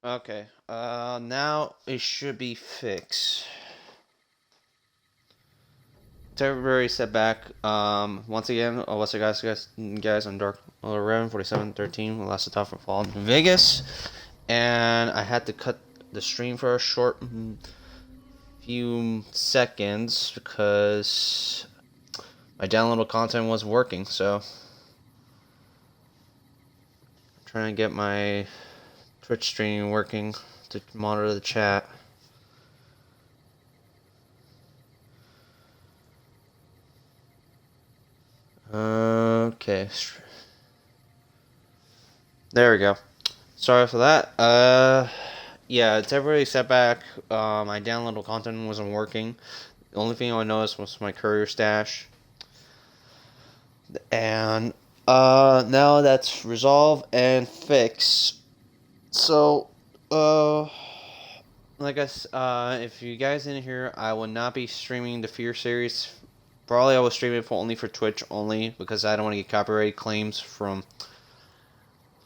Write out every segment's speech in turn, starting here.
Okay. Now it should be fixed. Temporary setback. Once again, what's up, guys? I'm Dark Raven 4713. Last top from Fall in Vegas, and I had to cut the stream for a short few seconds because my downloadable content wasn't working. So, I'm trying to get my Twitch stream working to monitor the chat. Okay. There we go. Sorry for that. Yeah, temporary setback. My downloadable content wasn't working. The only thing I noticed was my courier stash. And, now that's resolved and fixed. So, like if you guys didn't hear, I will not be streaming the Fear series. Probably I will stream it only for Twitch only because I don't want to get copyright claims from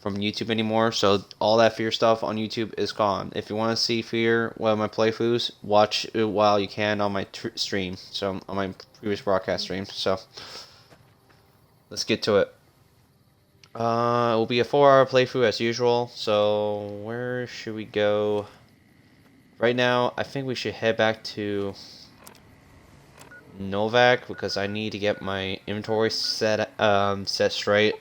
YouTube anymore. So all that Fear stuff on YouTube is gone. If you want to see Fear, one of my playthroughs, watch it while you can on my stream. So on my previous broadcast stream. So let's get to it. It will be a 4-hour playthrough as usual. So where should we go? Right now, I think we should head back to Novak because I need to get my inventory set straight.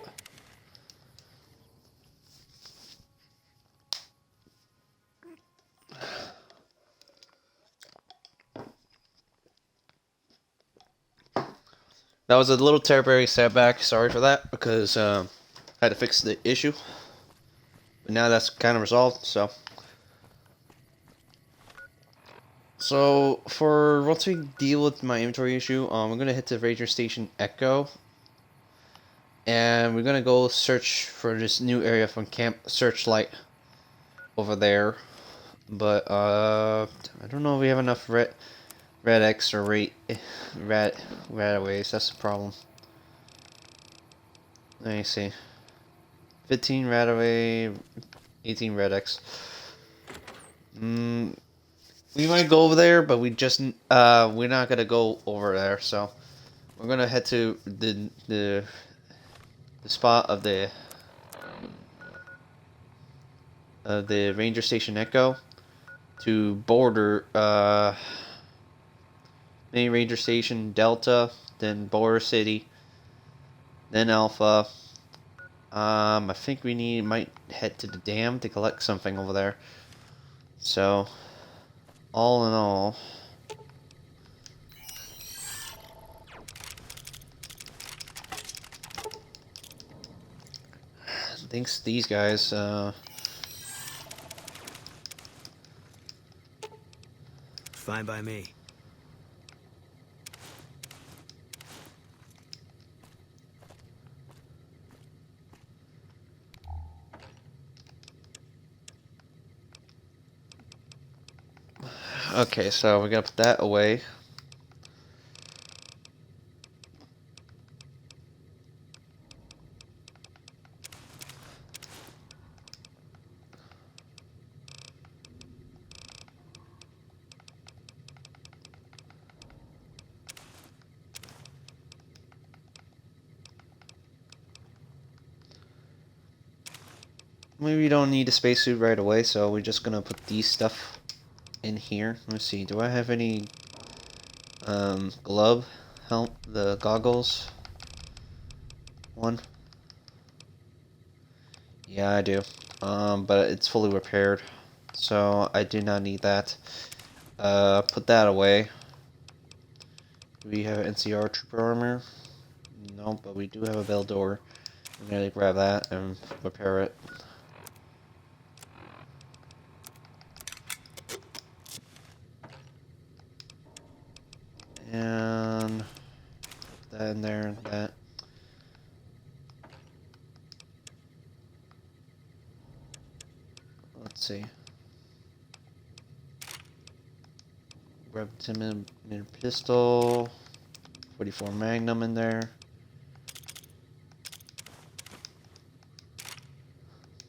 That was a little temporary setback. Sorry for that because I had to fix the issue. But now that's kind of resolved. So for once we deal with my inventory issue, we're gonna head to Ranger Station Echo, and we're gonna go search for this new area from Camp Searchlight over there. But I don't know if we have enough red X or radaways. That's the problem. Let me see. 15 radaway, 18 red X. We might go over there, but we're not gonna go over there. So we're gonna head to the spot of the Ranger Station Echo to border main Ranger Station Delta, then Border City, then Alpha. I think we might head to the dam to collect something over there. So, all in all, thanks to these guys. Fine by me. Okay, so we're gonna put that away. Maybe we don't need a spacesuit right away, so we're just gonna put these stuff in here. Let's see, do I have any glove help the goggles one? Yeah, I do. But it's fully repaired, so I do not need that. Put that away. Do we have NCR trooper armor? No, but we do have a Veldor. I'm gonna grab that and repair it. And put that in there, that. Let's see. Grab 10mm pistol, 44 Magnum in there.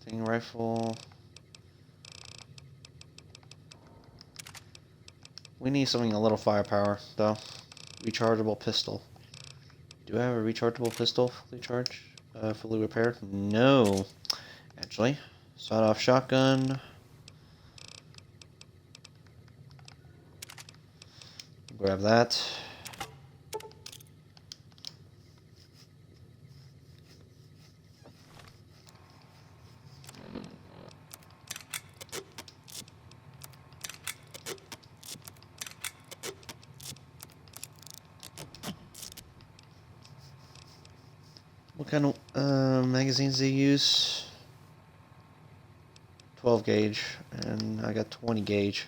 Ting rifle. We need something a little firepower, though. Rechargeable pistol. Do I have a rechargeable pistol fully charged? Fully repaired? No. Actually. Sawed-off shotgun. Grab that. What kind of magazines do you use? 12 gauge, and I got 20 gauge.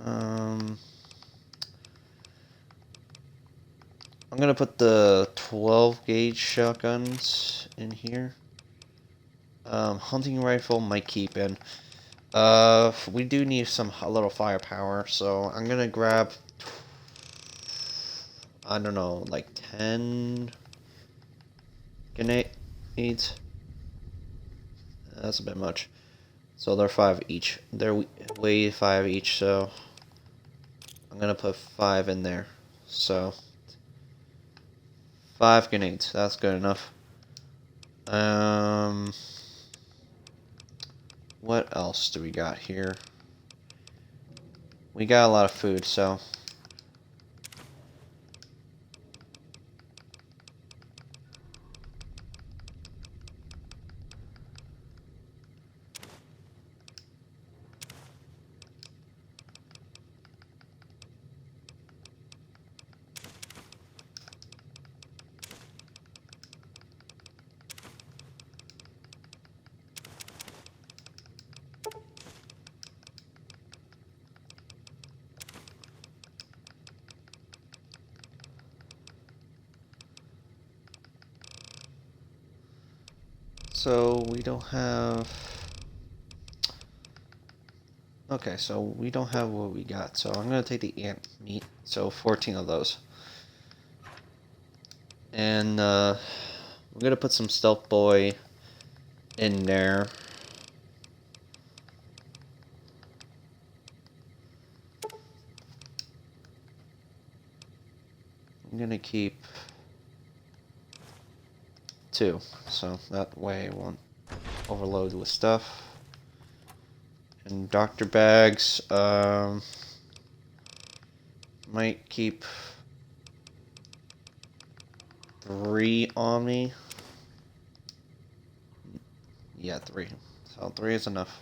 I'm gonna put the 12 gauge shotguns in here. Hunting rifle might keep in. We do need a little firepower, so I'm gonna grab, I don't know, like 10 grenades. That's a bit much. So they're 5 each. They're weigh 5 each, so I'm gonna put 5 in there. So 5 grenades. That's good enough. What else do we got here? We got a lot of food, so we don't have. Okay, so we don't have what we got. So I'm gonna take the ant meat. So 14 of those. And we're gonna put some Stealth Boy in there. I'm gonna keep 2, so that way I won't overload with stuff. And doctor bags, might keep 3 on me. Yeah, 3. So 3 is enough.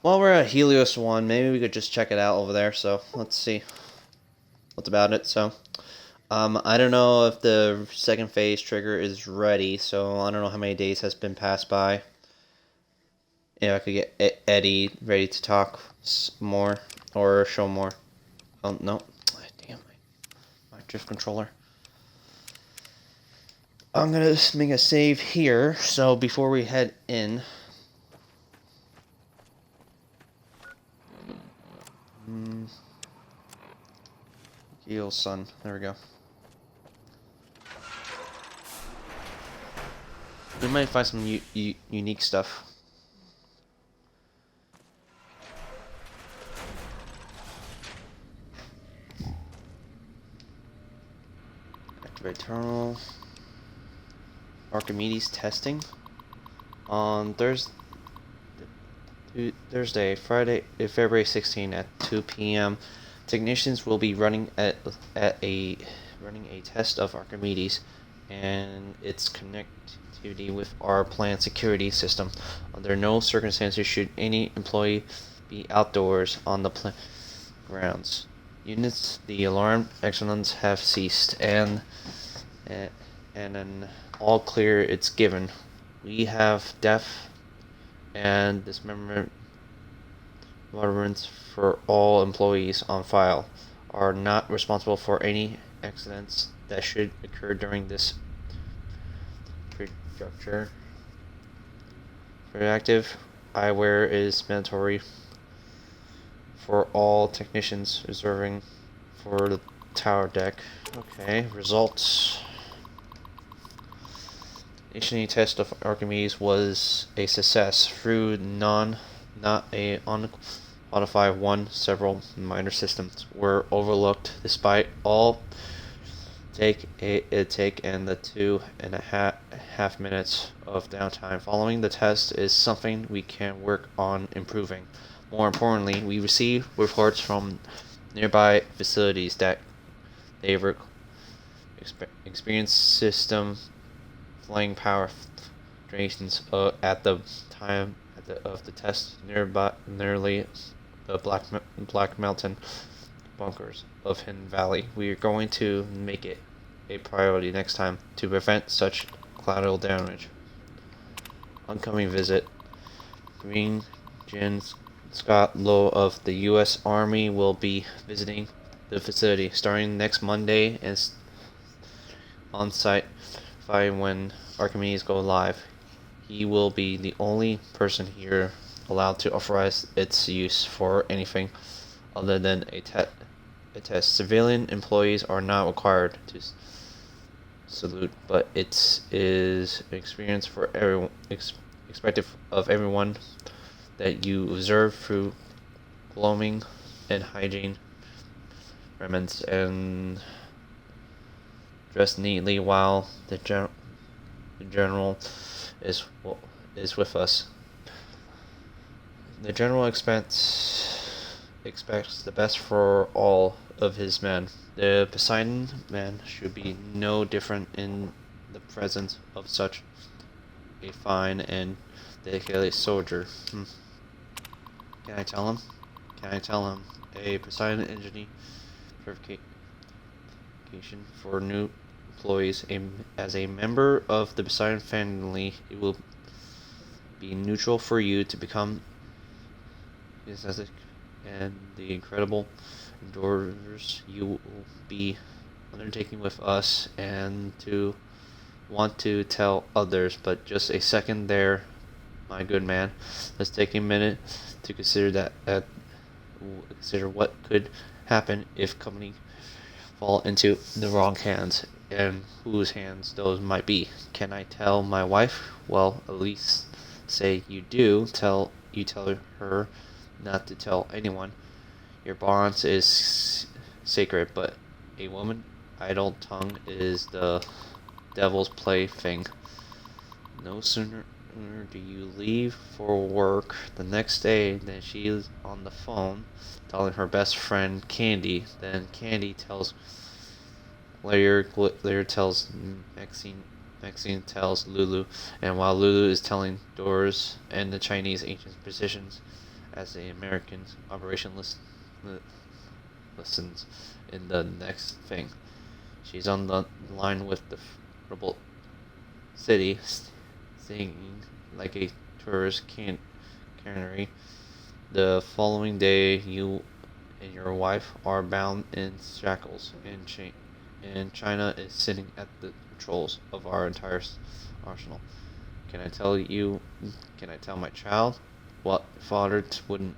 While we're at Helios 1, maybe we could just check it out over there. So let's see what's about it. So I don't know if the second phase trigger is ready. So I don't know how many days has been passed by. If I could get Eddie ready to talk more or show more. Oh no! Damn my drift controller. I'm gonna make a save here. So before we head in. Heal sun. There we go. We might find some unique stuff. Activate terminal. Archimedes testing on Thursday, Friday, February 16 at 2 p.m. Technicians will be running a test of Archimedes and its connectivity with our plant security system. Under no circumstances should any employee be outdoors on the plant grounds. Units, the alarm excellence have ceased, and an all clear it's given. We have deaf and dismemberment for all employees on file, are not responsible for any accidents that should occur during this structure. Productive eyewear is mandatory for all technicians reserving for the tower deck. Okay, results. Initiating test of Archimedes was a success through not a unqualified one. Several minor systems were overlooked despite all take and the 2.5 minutes of downtime following the test is something we can work on improving. More importantly, we receive reports from nearby facilities that they've experienced system flying power drains at the time of the test nearly the Black Mountain bunkers of Hidden Valley. We are going to make it a priority next time to prevent such collateral damage. Oncoming visit. Green Jen Scott Lowe of the U.S. Army will be visiting the facility starting next Monday and on site when Archimedes go live. He will be the only person here allowed to authorize its use for anything other than a test. Civilian employees are not required to salute, but it is an experience for everyone, expected of everyone that you observe through plumbing and hygiene remnants and dress neatly while the general is with us. The general expects the best for all of his men. The Poseidon man should be no different in the presence of such a fine and dedicated soldier. Can I tell him? A Poseidon engineer verification for new employees. As a member of the Poseidon family, it will be neutral for you to become and the incredible endeavors you will be undertaking with us and to want to tell others. But just a second there, my good man. Let's take a minute to consider consider what could happen if company fall into the wrong hands and whose hands those might be. Can I tell my wife? Well, at least say you do. Tell her not to tell anyone. Your bonds is sacred, but a woman idle tongue is the devil's plaything. No sooner do you leave for work the next day than she is on the phone telling her best friend Candy. Then Candy tells Claire tells Maxine tells Lulu, and while Lulu is telling Doris and the Chinese ancient positions as the American operation listens in the next thing. She's on the line with the rebel city, singing like a tourist canary. The following day, you and your wife are bound in shackles, and China is sitting at the controls of our entire arsenal. Can I tell my child? What father wouldn't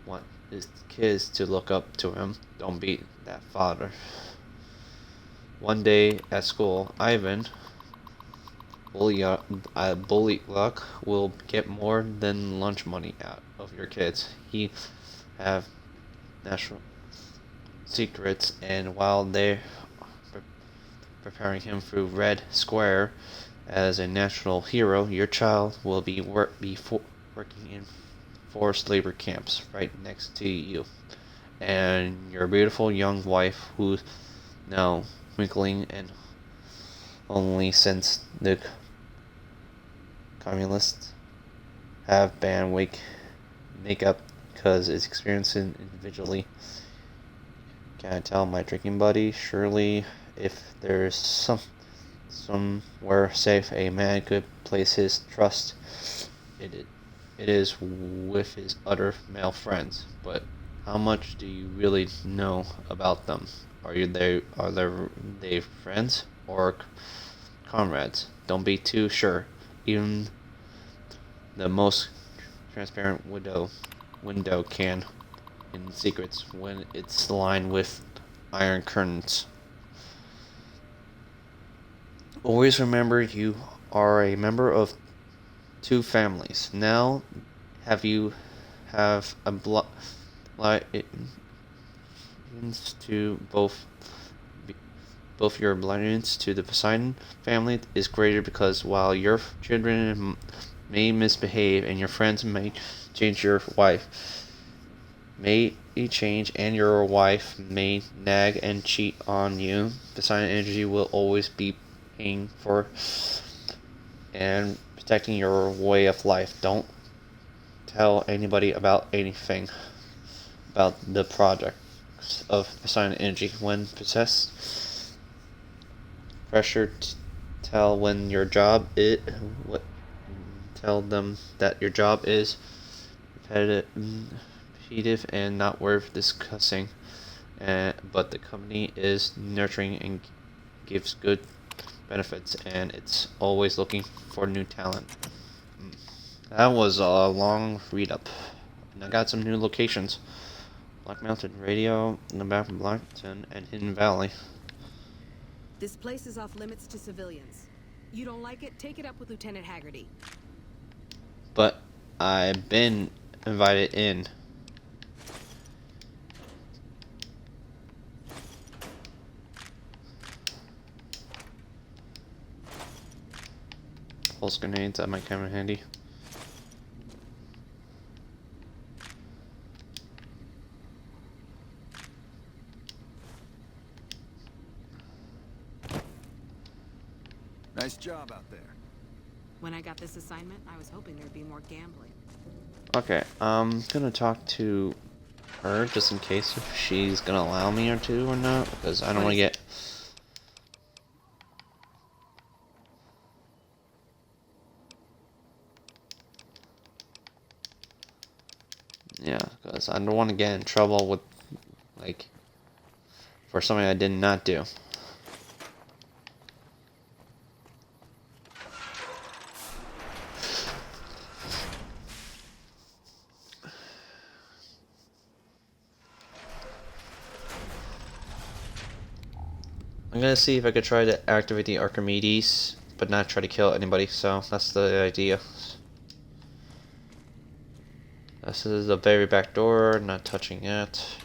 want his kids to look up to him? Don't be that father. One day at school, Ivan Bully Luck will get more than lunch money out of your kids. He have national secrets, and while they're preparing him through Red Square as a national hero, your child will be working in forced labor camps right next to you. And your beautiful young wife, who's now twinkling and only since the communists have banned makeup because it's experienced individually. Can I tell my drinking buddy? Surely, if there's somewhere safe a man could place his trust, it is with his other male friends. But how much do you really know about them? Are they friends or comrades? Don't be too sure. Even the most transparent window can in secrets when it's lined with iron curtains. Always remember you are a member of two families. Now you have to both your allegiance to the Poseidon family is greater because while your children may misbehave and your friends may change your wife may change and your wife may nag and cheat on you, Poseidon Energy will always be paying for and protecting your way of life. Don't tell anybody about anything about the projects of Poseidon Energy. When possessed, pressure tell when your job tell them that your job is repetitive and not worth discussing. But the company is nurturing and gives good benefits, and it's always looking for new talent. That was a long read up, and I got some new locations: Black Mountain Radio, in the back of Blackton, and Hidden Valley. This place is off limits to civilians. You don't like it? Take it up with Lieutenant Haggerty. But I've been invited in. Pulse grenades, that might come in handy. Nice job out there. When I got this assignment, I was hoping there'd be more gambling. Okay, I'm gonna talk to her just in case if she's gonna allow me or to or not, because I don't want to get... Yeah, because I don't want to get in trouble with, like, for something I did not do. I'm gonna see if I could try to activate the Archimedes, but not try to kill anybody, so that's the idea. This is the very back door, not touching it.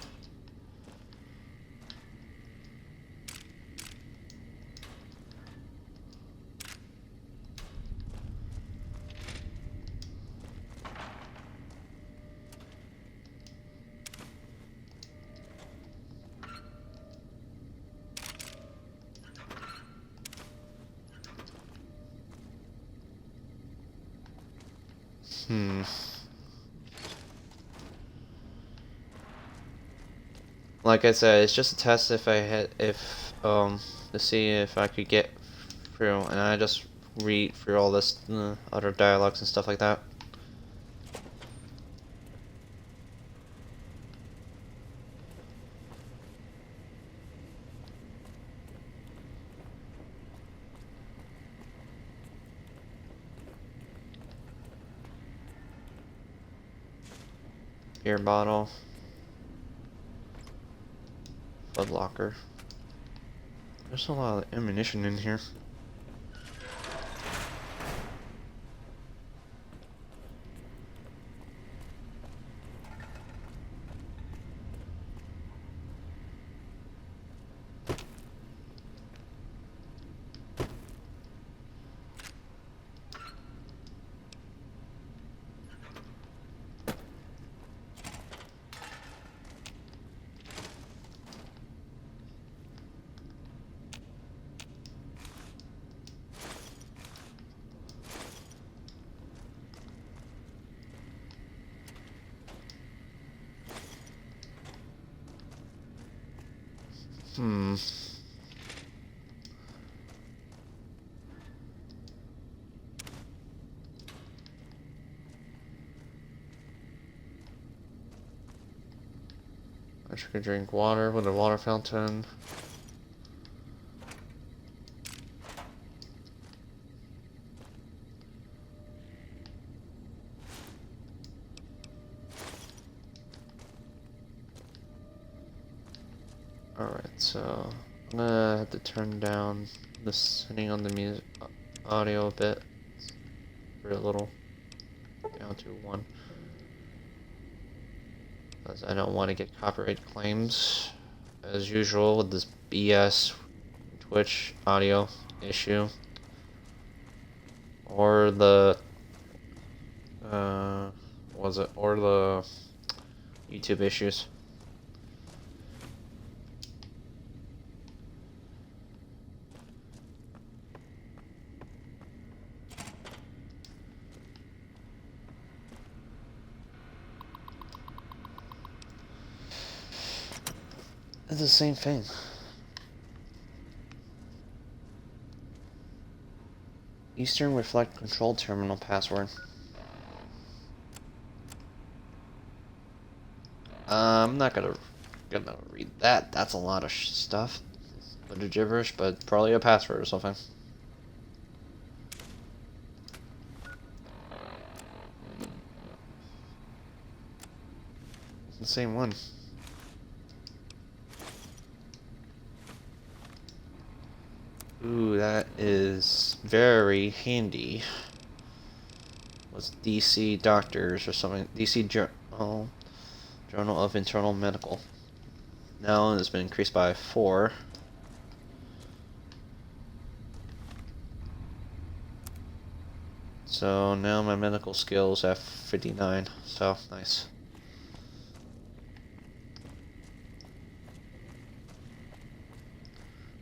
Like I said, it's just a test if to see if I could get through, and I just read through all this other dialogues and stuff like that. Beer bottle. Blood locker. There's a lot of ammunition in here. I should drink water with a water fountain. Alright, so I'm gonna have to turn down the setting on the music audio a bit for a little, down to 1, because I don't want to get copyright claims as usual with this BS Twitch audio issue or the or the YouTube issues. It's the same thing. Eastern Reflect Control Terminal password. I'm not gonna read that. That's a lot of stuff. A bit of gibberish, but probably a password or something. It's the same one. Ooh, that is very handy. Was DC Doctors or something? DC Journal of Internal Medical. Now it's been increased by 4. So now my medical skills have 59. So nice.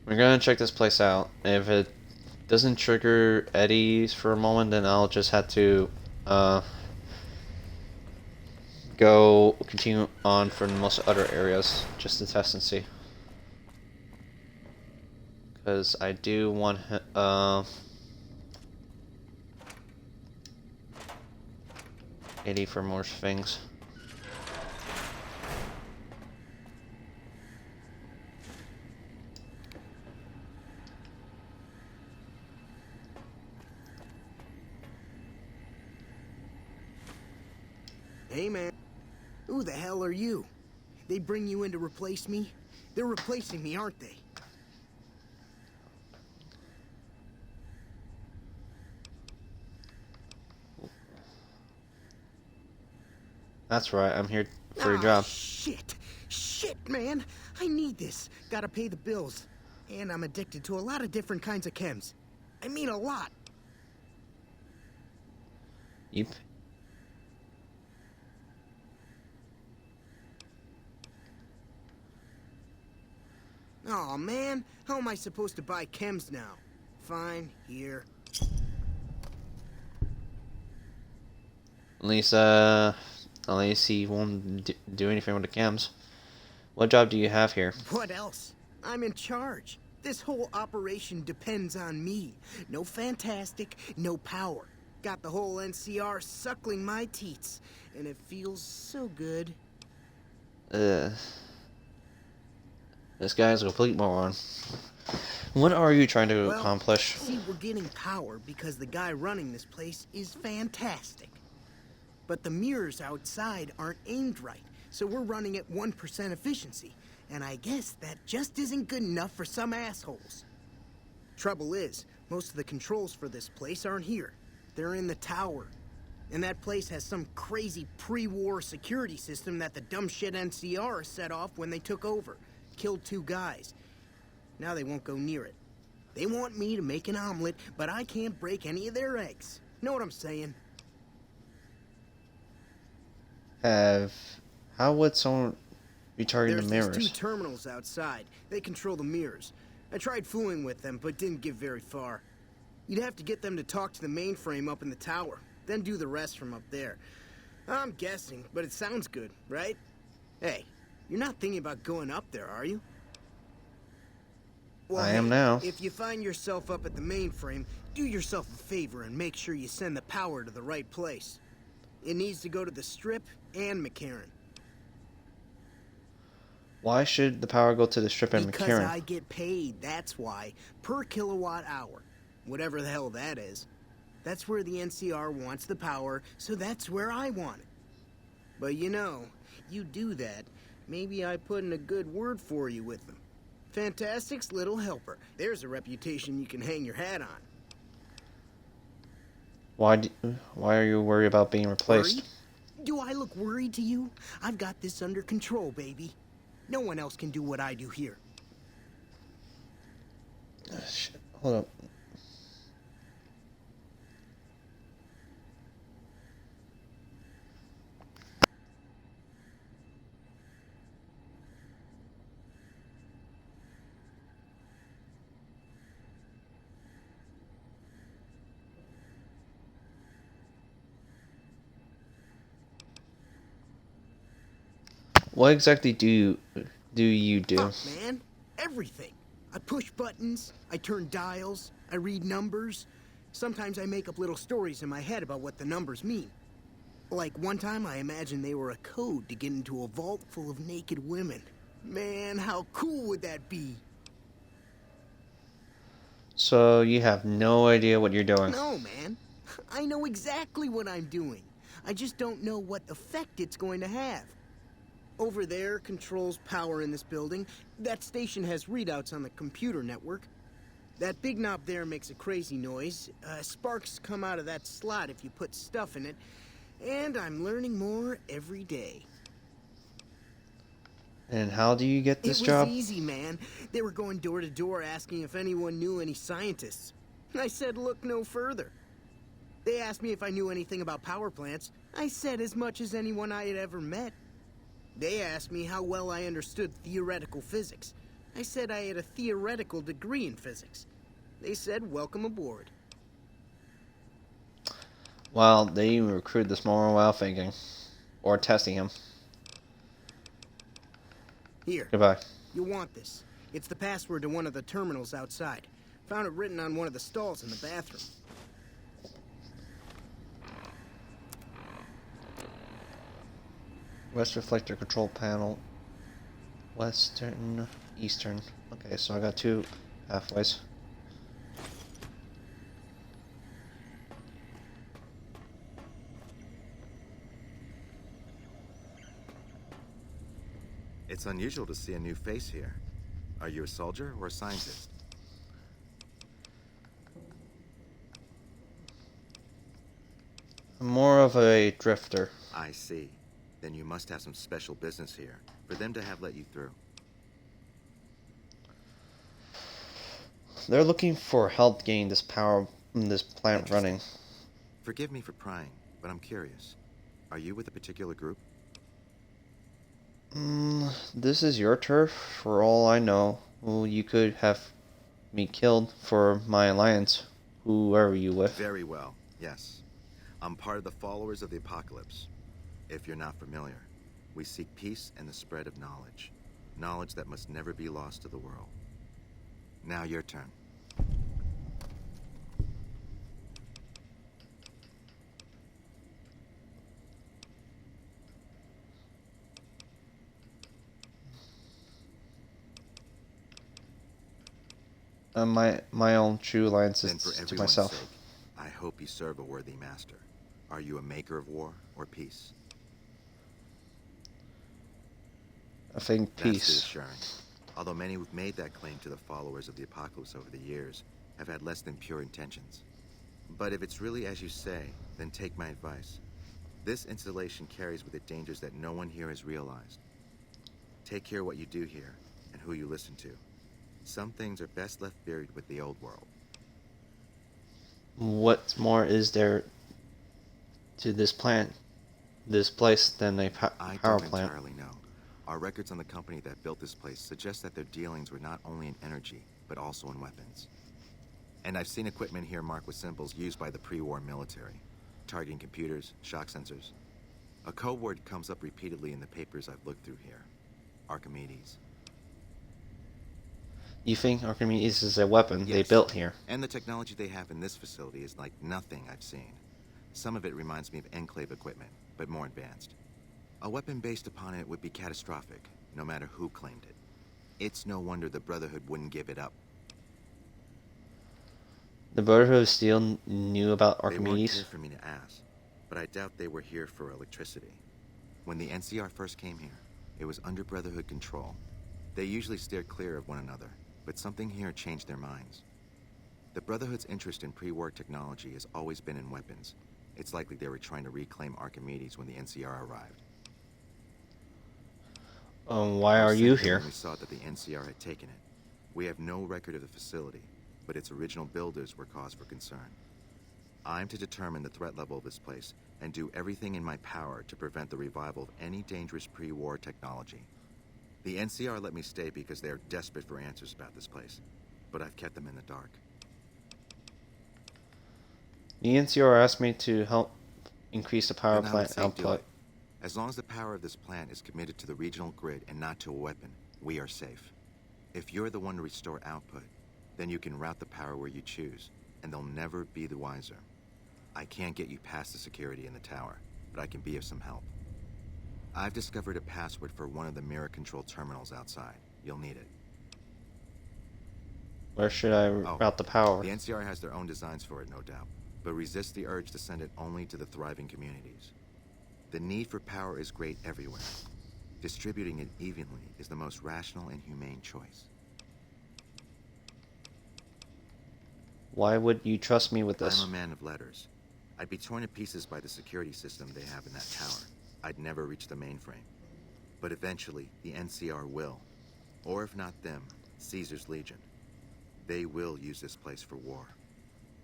We're gonna check this place out. If it doesn't trigger eddies for a moment, then I'll just have to continue on for most other areas just to test and see. Because I do want 80 for more things. Hey, man. Who the hell are you? They bring you in to replace me? They're replacing me, aren't they? That's right, I'm here for your job. Shit. Shit, man. I need this. Gotta pay the bills. And I'm addicted to a lot of different kinds of chems. I mean a lot. Yep. Aw, man. How am I supposed to buy chems now? Fine, here. At least he won't do anything with the cams. What job do you have here? What else? I'm in charge. This whole operation depends on me. No fantastic, no power. Got the whole NCR suckling my teats, and it feels so good. This guy's a complete moron. What are you trying to accomplish? See, we're getting power because the guy running this place is fantastic. But the mirrors outside aren't aimed right, so we're running at 1% efficiency. And I guess that just isn't good enough for some assholes. Trouble is, most of the controls for this place aren't here. They're in the tower. And that place has some crazy pre-war security system that the dumb shit NCR set off when they took over. Killed 2 guys. Now they won't go near it. They want me to make an omelet, but I can't break any of their eggs. Know what I'm saying? How would someone be targeting the mirrors? There's 2 terminals outside. They control the mirrors. I tried fooling with them, but didn't get very far. You'd have to get them to talk to the mainframe up in the tower, then do the rest from up there. I'm guessing, but it sounds good, right? Hey, you're not thinking about going up there, are you? Well, I am now. If you find yourself up at the mainframe, do yourself a favor and make sure you send the power to the right place. It needs to go to the Strip and McCarran. Why should the power go to the Strip and Because McCarran? I get paid, that's why. Per kilowatt hour. Whatever the hell that is. That's where the NCR wants the power, so that's where I want it. But you know, you do that, maybe I put in a good word for you with them. Fantastic's little helper. There's a reputation you can hang your hat on. Why are you worried about being replaced? Worried? Do I look worried to you? I've got this under control, baby. No one else can do what I do here. Shit. Hold up. What exactly do you do? Fuck, man. Everything. I push buttons, I turn dials, I read numbers. Sometimes I make up little stories in my head about what the numbers mean. Like one time I imagined they were a code to get into a vault full of naked women. Man, how cool would that be? So you have no idea what you're doing. No, man. I know exactly what I'm doing. I just don't know what effect it's going to have. Over there controls power in this building. That station has readouts on the computer network. That big knob there makes a crazy noise. Sparks come out of that slot if you put stuff in it. And I'm learning more every day. And how do you get this job? It was easy, man. They were going door to door asking if anyone knew any scientists. I said look no further. They asked me if I knew anything about power plants. I said as much as anyone I had ever met. They asked me how well I understood theoretical physics. I said I had a theoretical degree in physics. They said welcome aboard. Well, they recruited this moron while thinking. Or testing him. Here. Goodbye. You'll want this. It's the password to one of the terminals outside. Found it written on one of the stalls in the bathroom. West reflector control panel. Western, eastern. Okay, so I got two pathways. It's unusual to see a new face here. Are you a soldier or a scientist? I'm more of a drifter. I see. Then you must have some special business here for them to have let you through. They're looking for help getting this plant running. Forgive me for prying, but I'm curious. Are you with a particular group? This is your turf. For all I know, well, you could have me killed for my alliance, whoever you with. Very well, yes. I'm part of the followers of the Apocalypse. If you're not familiar, we seek peace and the spread of knowledge. Knowledge that must never be lost to the world. Now your turn. My own true alliance Then is for to everyone's myself. sake, I hope you serve a worthy master. Are you a maker of war or peace? I think That's peace. reassuring. Although many who've made that claim to the followers of the Apocalypse over the years have had less than pure intentions. But if it's really as you say, then take my advice. This installation carries with it dangers that no one here has realized. Take care what you do here and who you listen to. Some things are best left buried with the old world. What more is there to this place than a I power don't plant? entirely know. Our records on the company that built this place suggest that their dealings were not only in energy, but also in weapons. And I've seen equipment here marked with symbols used by the pre-war military, targeting computers, shock sensors. A code word comes up repeatedly in the papers I've looked through here. Archimedes. You think Archimedes is a weapon they Yes. built here? And the technology they have in this facility is like nothing I've seen. Some of it reminds me of Enclave equipment, but more advanced. A weapon based upon it would be catastrophic, no matter who claimed it. It's no wonder the Brotherhood wouldn't give it up. The Brotherhood of Steel knew about They weren't Archimedes. here for me to ask, but I doubt they were here for electricity. When the NCR first came here, it was under Brotherhood control. They usually steer clear of one another, but something here changed their minds. The Brotherhood's interest in pre-war technology has always been in weapons. It's likely they were trying to reclaim Archimedes when the NCR arrived. Why are you here? When we saw that the NCR had taken it. We have no record of the facility, but its original builders were cause for concern. I'm to determine the threat level of this place and do everything in my power to prevent the revival of any dangerous pre-war technology. The NCR let me stay because they are desperate for answers about this place, but I've kept them in the dark. The NCR asked me to help increase the power Then I would plant say do output. it. As long as the power of this plant is committed to the regional grid and not to a weapon, we are safe. If you're the one to restore output, then you can route the power where you choose, and they'll never be the wiser. I can't get you past the security in the tower, but I can be of some help. I've discovered a password for one of the mirror control terminals outside. You'll need it. Where should I route the power? The NCR has their own designs for it, no doubt, but resist the urge to send it only to the thriving communities. The need for power is great everywhere. Distributing it evenly is the most rational and humane choice. Why would you trust me with this? I'm a man of letters. I'd be torn to pieces by the security system they have in that tower. I'd never reach the mainframe. But eventually, the NCR will. Or if not them, Caesar's Legion. They will use this place for war.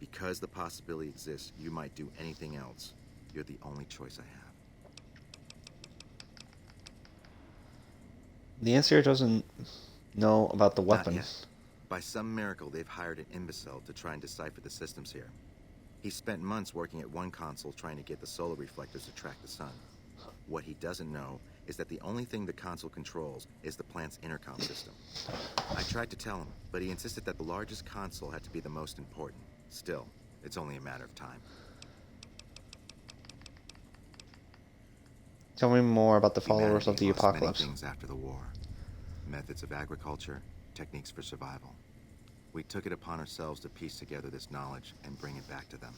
Because the possibility exists you might do anything else, you're the only choice I have. The NCR doesn't know about the Not weapon. yet. By some miracle, they've hired an imbecile to try and decipher the systems here. He spent months working at one console trying to get the solar reflectors to track the sun. What he doesn't know is that the only thing the console controls is the plant's intercom system. I tried to tell him, but he insisted that the largest console had to be the most important. Still, it's only a matter of time. Tell me more about the followers of Humanity the lost many apocalypse. things after the war. Methods of agriculture, techniques for survival. We took it upon ourselves to piece together this knowledge and bring it back to them.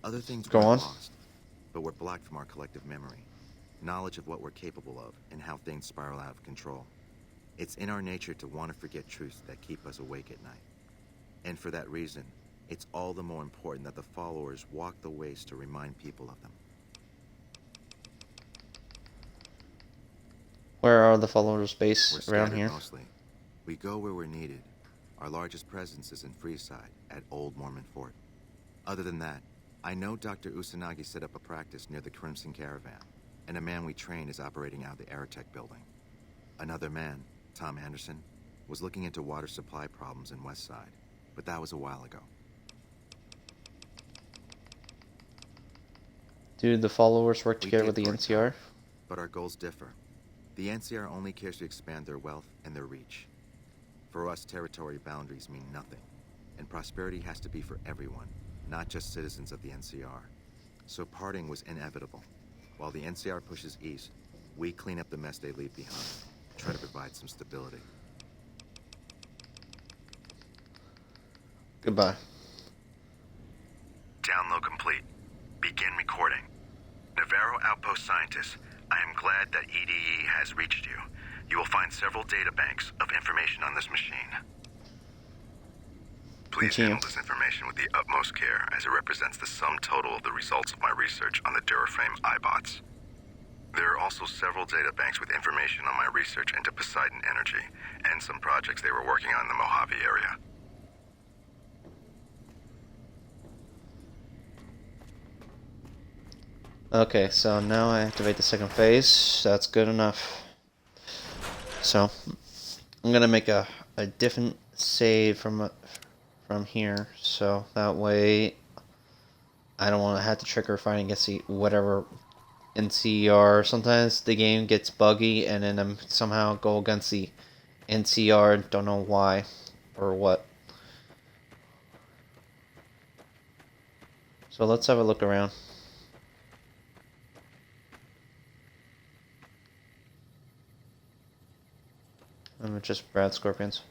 Other things Go weren't on. lost, but were blocked from our collective memory. Knowledge of what we're capable of and how things spiral out of control. It's in our nature to want to forget truths that keep us awake at night. And for that reason, it's all the more important that the followers walk the ways to remind people of them. Where are the followers We're based around scattered here? mostly. We go where we're needed. Our largest presence is in Freeside, at Old Mormon Fort. Other than that, I know Dr. Usanagi set up a practice near the Crimson Caravan, and a man we train is operating out of the Aerotech building. Another man, Tom Anderson, was looking into water supply problems in Westside, but that was a while ago. Do the followers work We together did with the for a NCR? time, but our goals differ. The NCR only cares to expand their wealth and their reach. For us, territory boundaries mean nothing, and prosperity has to be for everyone, not just citizens of the NCR. So parting was inevitable. While the NCR pushes east, we clean up the mess they leave behind, try to provide some stability. Goodbye. Download complete. Begin recording. Navarro Outpost Scientist, I am glad that EDE has reached you. You will find several databanks of information on this machine. Please Continue. handle this information with the utmost care, as it represents the sum total of the results of my research on the Duraframe iBots. There are also several databanks with information on my research into Poseidon Energy, and some projects they were working on in the Mojave area. Okay, so now I activate the second phase. That's good enough. So I'm gonna make a different save from here, so that way I don't want to have to trigger fighting against the whatever NCR. Sometimes the game gets buggy, and then I'm somehow go against the NCR. Don't know why or what. So let's have a look around. Just Brad Scorpions.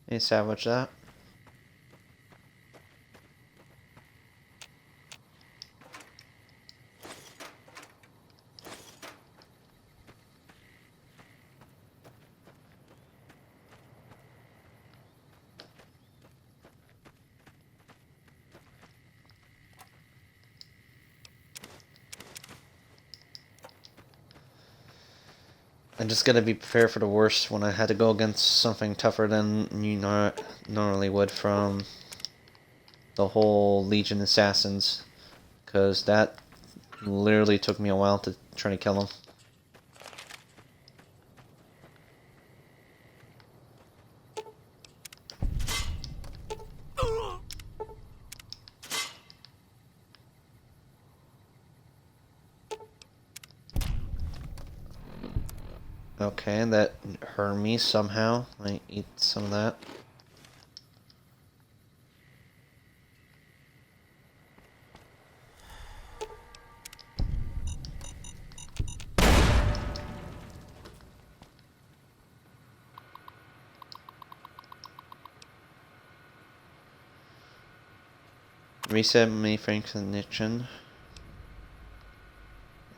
Hey, salvage that. I just gotta be prepared for the worst when I had to go against something tougher than you normally would from the whole Legion Assassins, because that literally took me a while to try to kill them. Okay, that hurt me somehow. I eat some of that. Reset mainframe connection.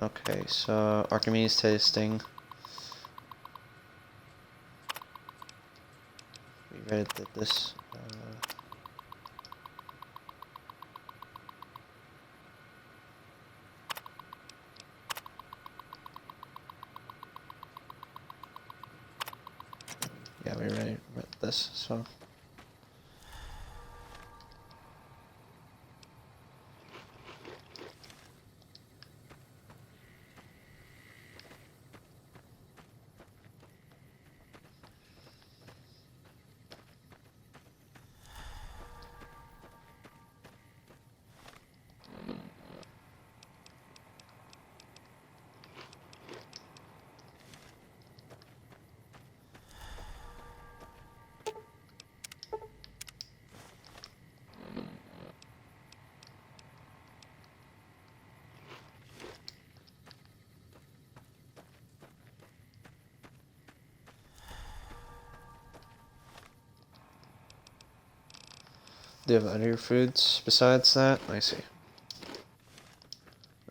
Okay, so Archimedes testing. We read that this. Yeah, we read this. So. Do you have other foods besides that? I see.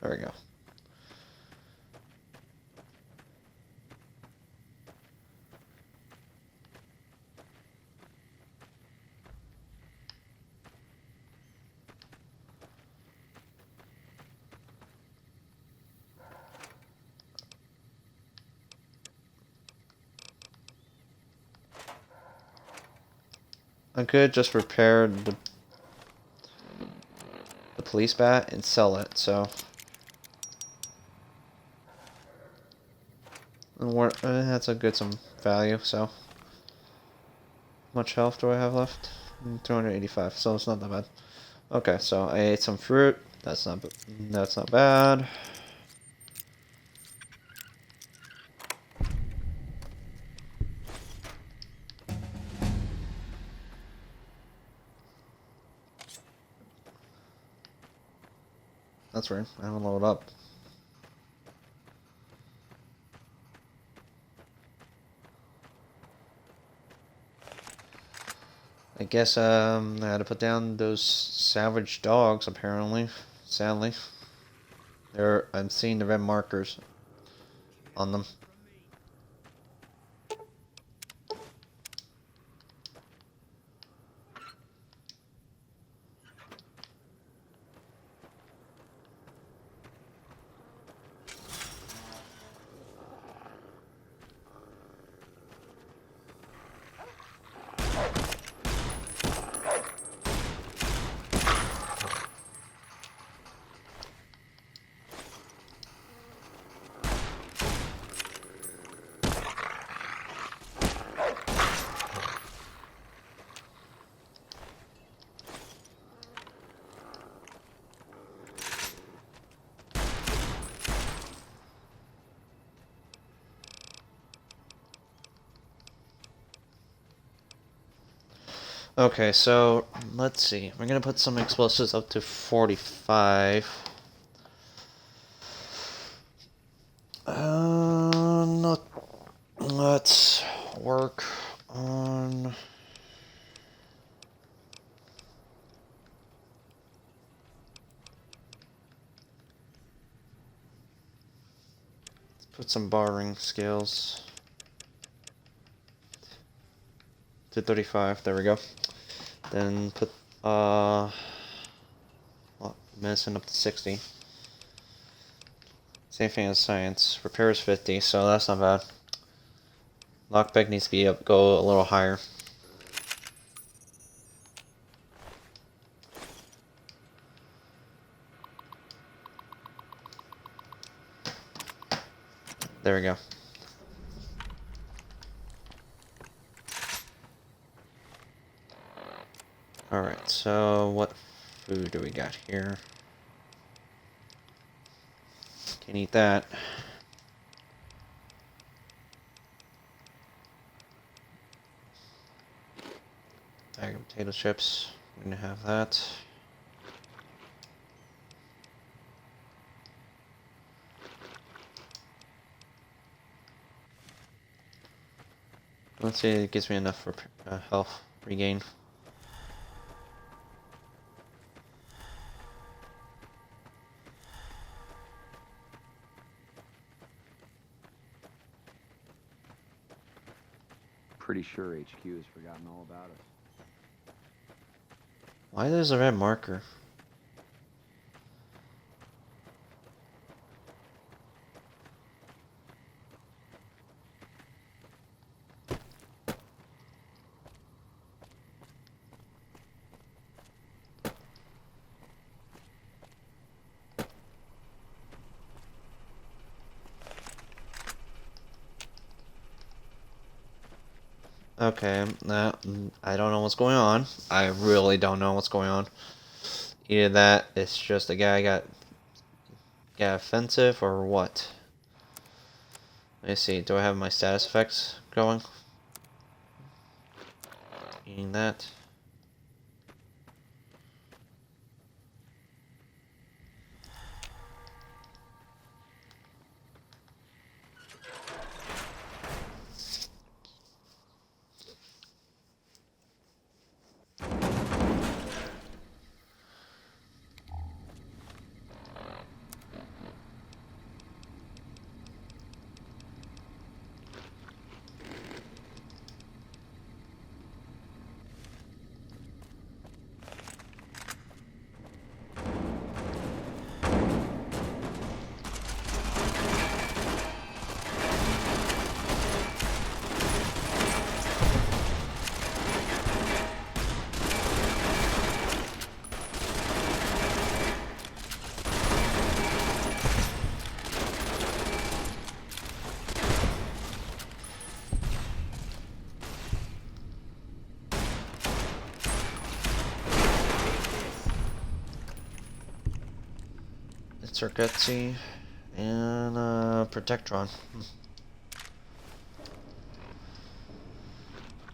There we go. I could just repair the police bat and sell it, so. And that's a good some value, so. How much health do I have left? 285, so it's not that bad. Okay, so I ate some fruit. That's not bad. That's weird. I haven't loaded up. I guess I had to put down those savage dogs. Apparently, sadly, I'm seeing the red markers on them. Okay, so let's see. We're gonna put some explosives up to 45. No, let's work on. Let's put some barring skills. 235. There we go. Then put well, medicine up to 60. Same thing as science. Repair is 50, so that's not bad. Lockpick needs to be go a little higher. There we go. Alright, so what food do we got here? Can eat that. Bag of potato chips. We're gonna have that. Let's see, it gives me enough for health regain. Pretty sure HQ has forgotten all about us. Why there's a red marker? Okay, I don't know what's going on. I really don't know what's going on. Either that, it's just a guy got offensive, or what? Let me see, do I have my status effects going? Eating that. It's our Gutsy and Protectron.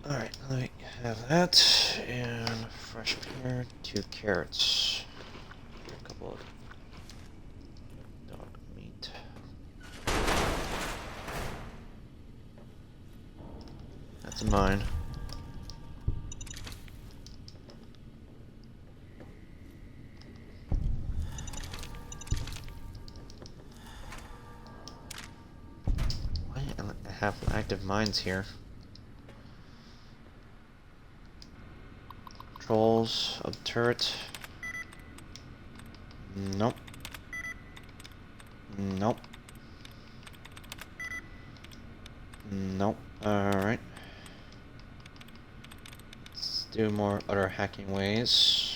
Alright, let me have that and fresh pear, 2 carrots. A couple of dog meat. That's mine. I have active mines here. Controls of turret. Nope. Nope. Nope. Alright. Let's do more other hacking ways.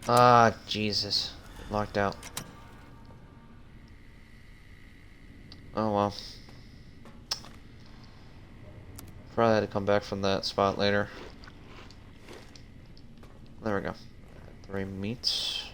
Ah, Jesus. Locked out. Oh well. Probably had to come back from that spot later. There we go. 3 meats.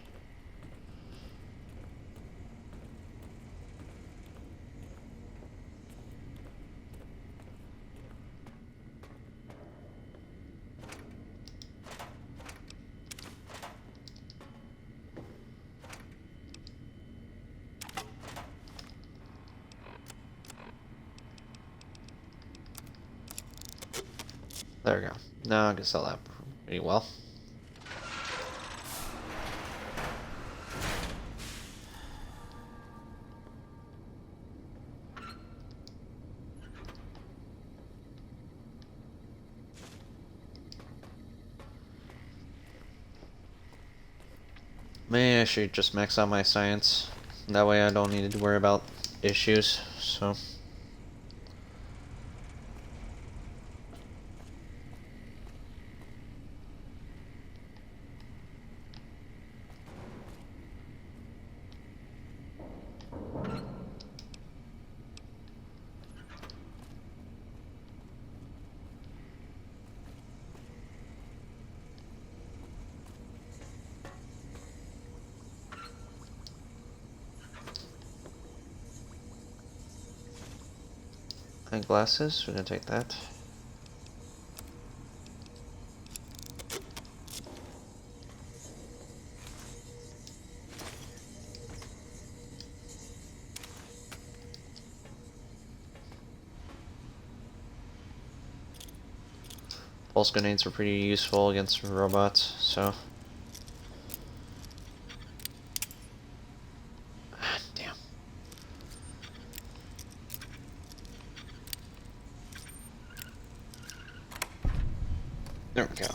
There we go. Now I can sell that pretty well. Maybe I should just max out my science. That way I don't need to worry about issues. So. And glasses, we're gonna take that. Pulse grenades are pretty useful against robots, so. Damn. There we go.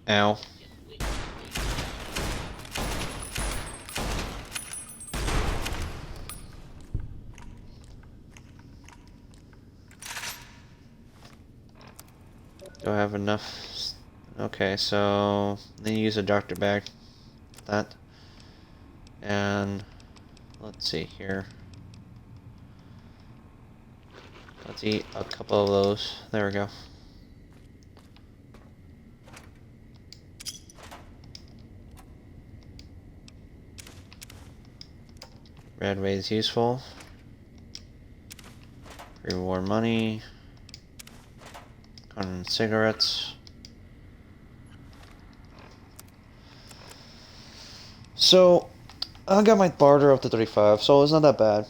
Ow. Do I have enough? Okay, so then use a doctor bag for that. And let's see here. Let's eat a couple of those. There we go. Red ray is useful. Reward money. 100 cigarettes. So I got my barter up to 35, so it's not that bad.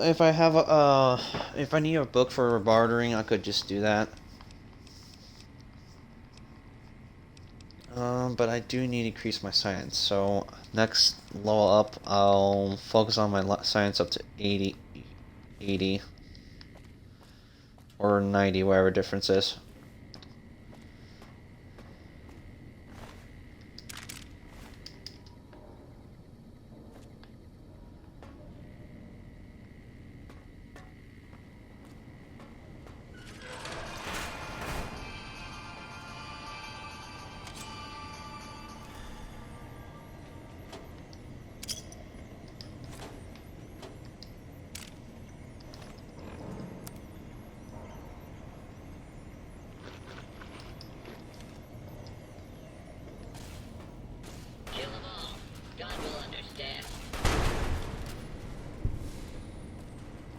If I have a, if I need a book for bartering, I could just do that. But I do need to increase my science, so next level up, I'll focus on my science up to 80 or 90, whatever difference is.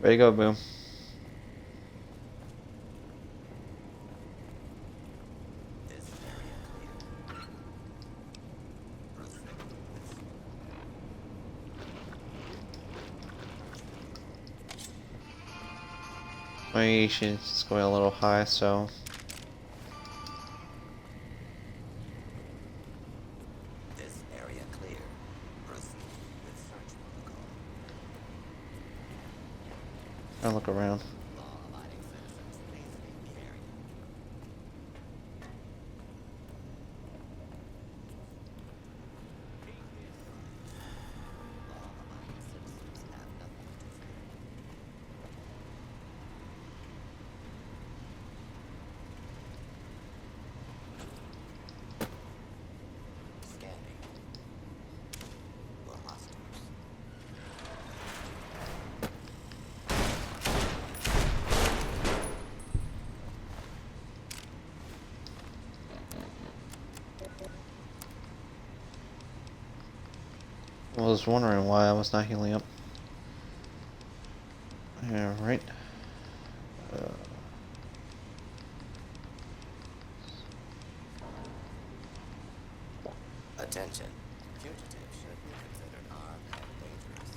Ready to go, boom. My patience is going a little high, so. This area clear. Proceed with search. I'll look around. I was wondering why I was not healing up. Yeah, right. Attention. Fugitives should be considered armed and dangerous.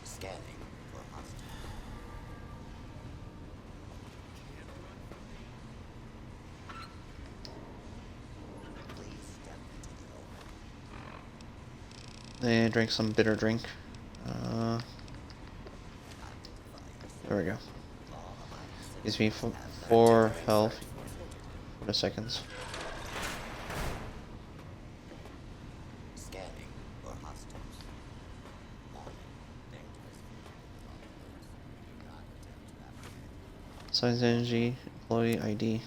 Scanning for hostiles. Please step into the open. They drank some bitter drink. There we go. Gives me 4 health for the seconds. Scanning for hostiles. Warning. Dangerous. Do not attempt to apprehend. Science Energy Employee ID.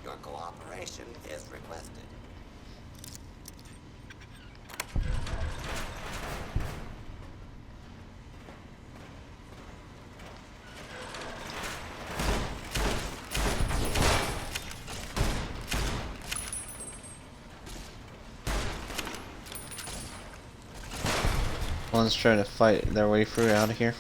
Your cooperation is requested. One's trying to fight their way through out of here.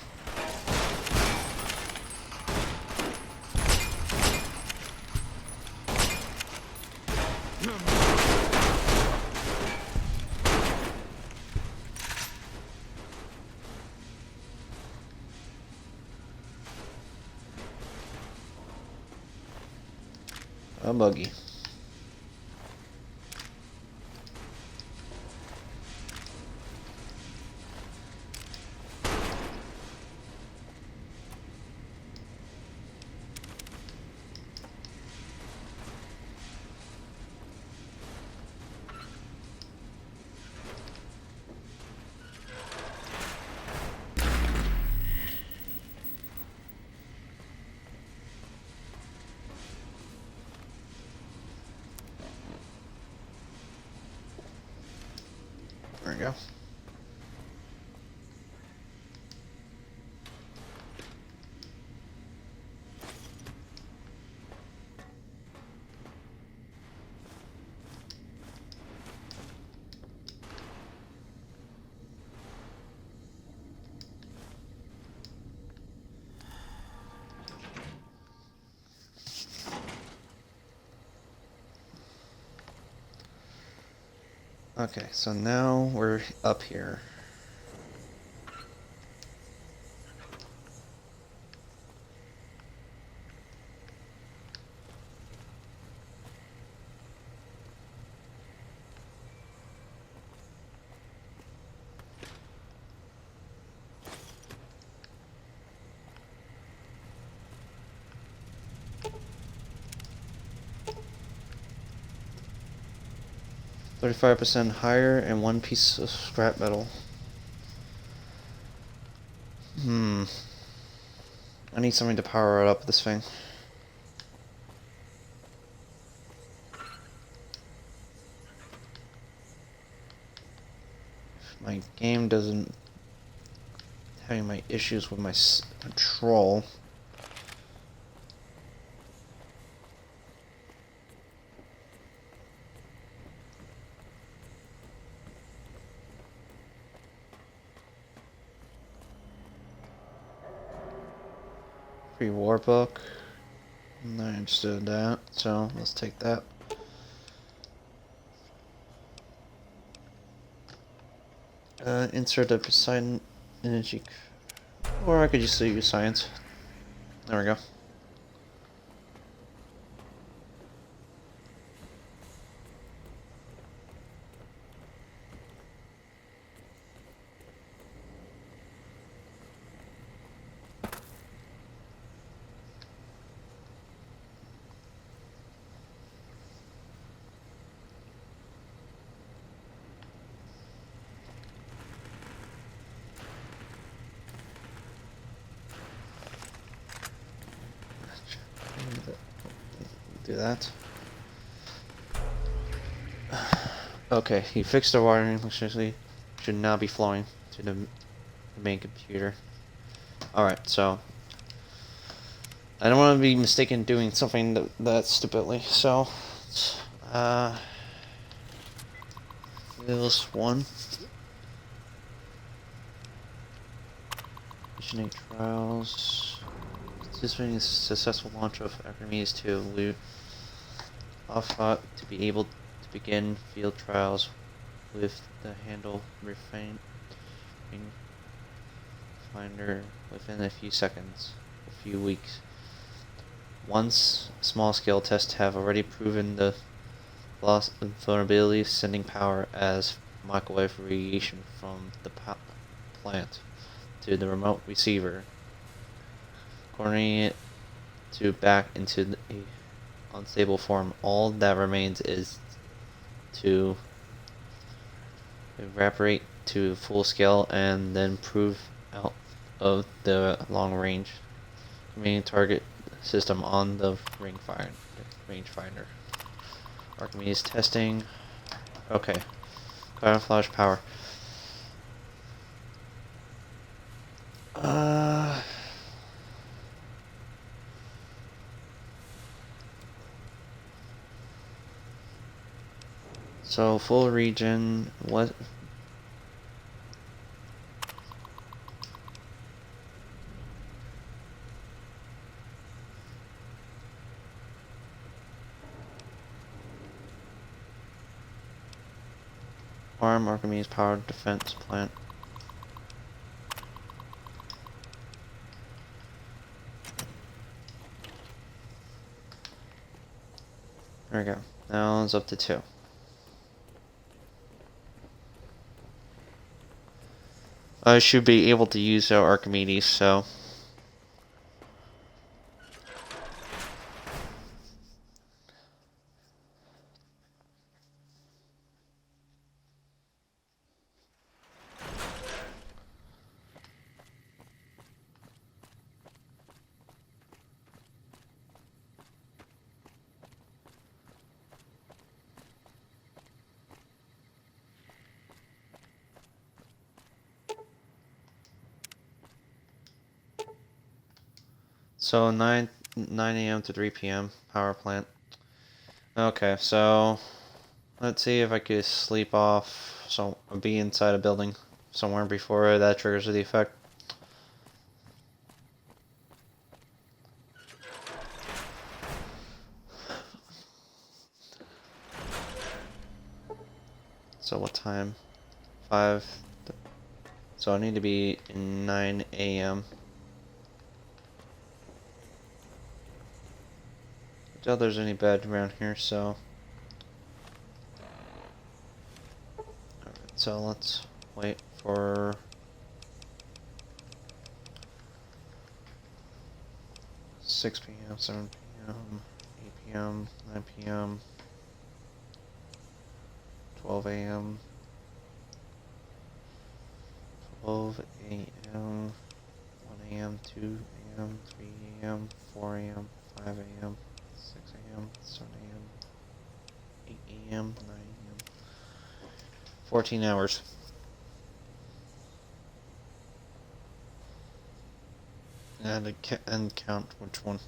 A buggy. There we go. Okay, so now we're up here. %35 higher and 1 piece of scrap metal. I need something to power up this thing. If my game doesn't having my issues with my control. Free war book. I'm not interested in that, so let's take that. Insert the Poseidon energy, or I could just use science. There we go. Do that. Okay, he fixed the wiring electricity. Should now be flowing to the main computer. Alright, so I don't want to be mistaken doing something that stupidly, so this one. Mission 8 trials. Participating in the successful launch of Archimedes 2 loot. Off-thought to be able to begin field trials with the handle refinder within a few seconds, a few weeks. Once small-scale tests have already proven the vulnerability, sending power as microwave radiation from the plant to the remote receiver, coordinating it to back into a unstable form. All that remains is to evaporate to full scale and then prove out of the long range remaining target system on the rangefinder. Archimedes testing. Okay. Camouflage power. So full region, what? Archimedes powered defense plant. There we go. Now it's up to 2. I should be able to use our Archimedes, so. So 9 a.m. to 3 p.m. power plant. Okay, so let's see if I could sleep off. So I'll be inside a building somewhere before that triggers the effect. So what time? 5. So I need to be in 9 a.m. I doubt there's any bed around here, so. Alright, so let's wait for. $6 p.m., 7 p.m., 8 p.m., 9 p.m., 12 a.m., 12 a.m., 1 a.m., 2 a.m., 3 a.m., 4 a.m., 5 a.m., 6 a.m., 7 a.m., 8 a.m., 9 a.m. 14 hours. And count which one.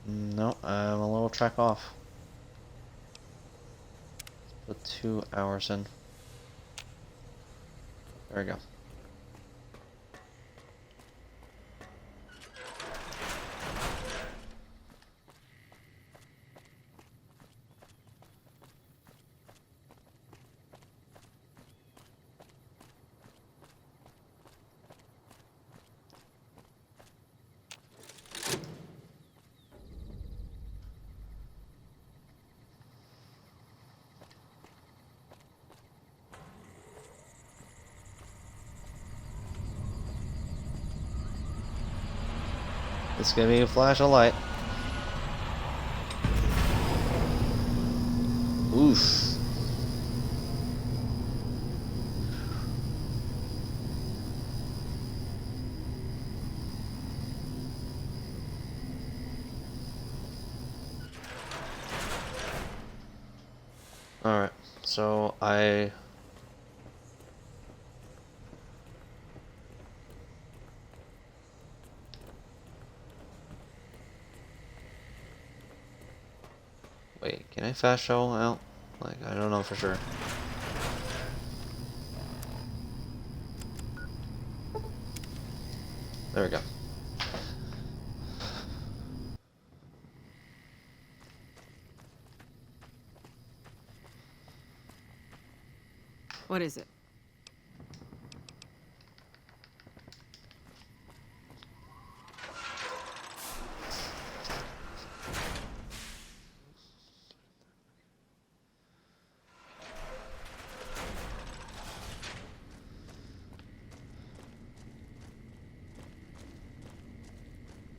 No, I'm a little track off. Put 2 hours in. There we go. It's gonna be a flash of light. Oof. Alright, so wait, can I fast travel out? Like, I don't know for sure. There we go. What is it?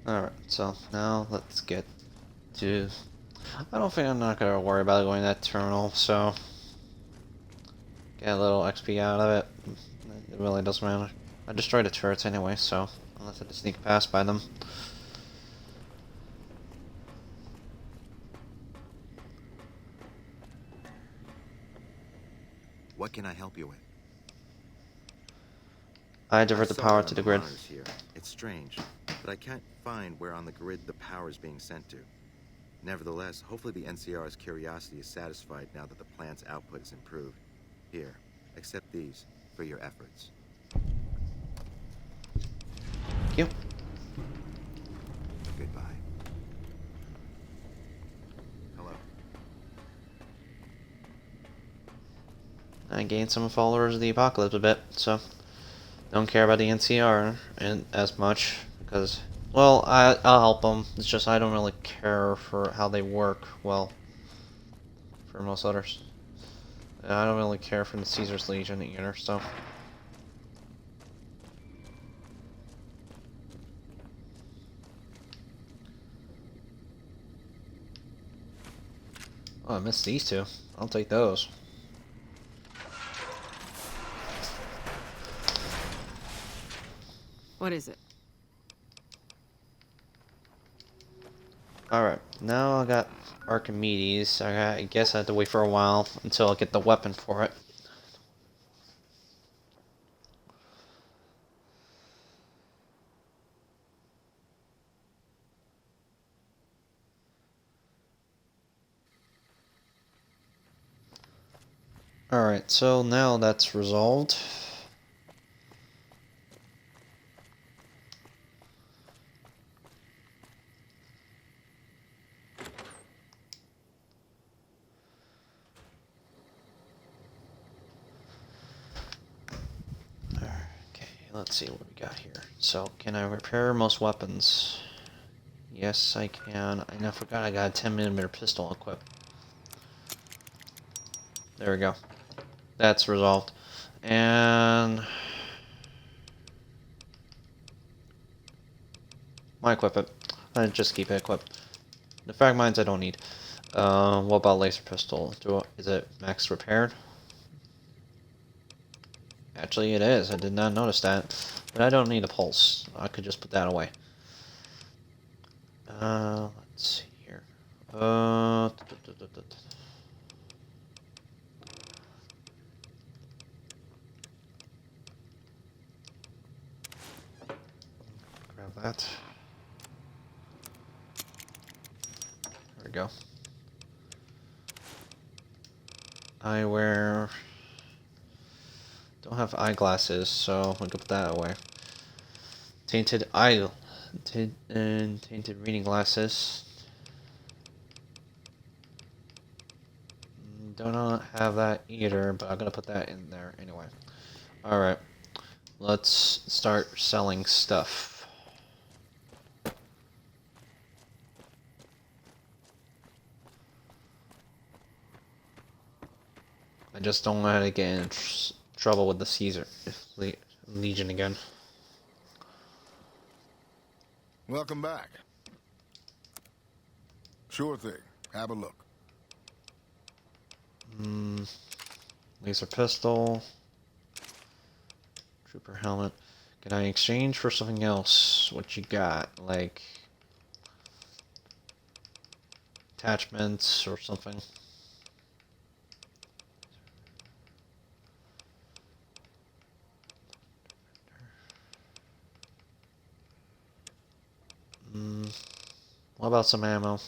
Alright, so now let's get to... I don't think I'm not gonna worry about going to that terminal, so... Get a little XP out of it. It really doesn't matter. I destroyed the turrets anyway, so... Unless I just sneak past by them. What can I help you with? I divert the saw power it to on the grid. monitors here. It's strange, but I can't find where on the grid the power is being sent to. Nevertheless, hopefully the NCR's curiosity is satisfied now that the plant's output is improved. Here, accept these for your efforts. Thank you. Goodbye. Hello. I gained some followers of the Apocalypse a bit, so... Don't care about the NCR as much, because... Well, I'll help them. It's just I don't really care for how they work, well... For most others. And I don't really care for the Caesar's Legion either, so... Oh, I missed these two. I'll take those. What is it? Alright, now I got Archimedes. I guess I have to wait for a while until I get the weapon for it. Alright, so now that's resolved. Okay, let's see what we got here. So, can I repair most weapons? Yes, I can. I forgot I got a 10mm pistol equipped. There we go. That's resolved. And... why equip it? I just keep it equipped. The frag mines I don't need. What about laser pistol? Is it max repaired? Actually, it is. I did not notice that. But I don't need a pulse. I could just put that away. Let's see here. Grab that. There we go. Eyewear. Don't have eyeglasses, so we can put that away. Tainted reading glasses. Don't have that either, but I'm gonna put that in there anyway. Alright. Let's start selling stuff. I just don't want to get in trouble with the Caesar Legion again. Welcome back. Sure thing. Have a look. Laser pistol. Trooper helmet. Can I exchange for something else? What you got? Like attachments or something? What about some ammo?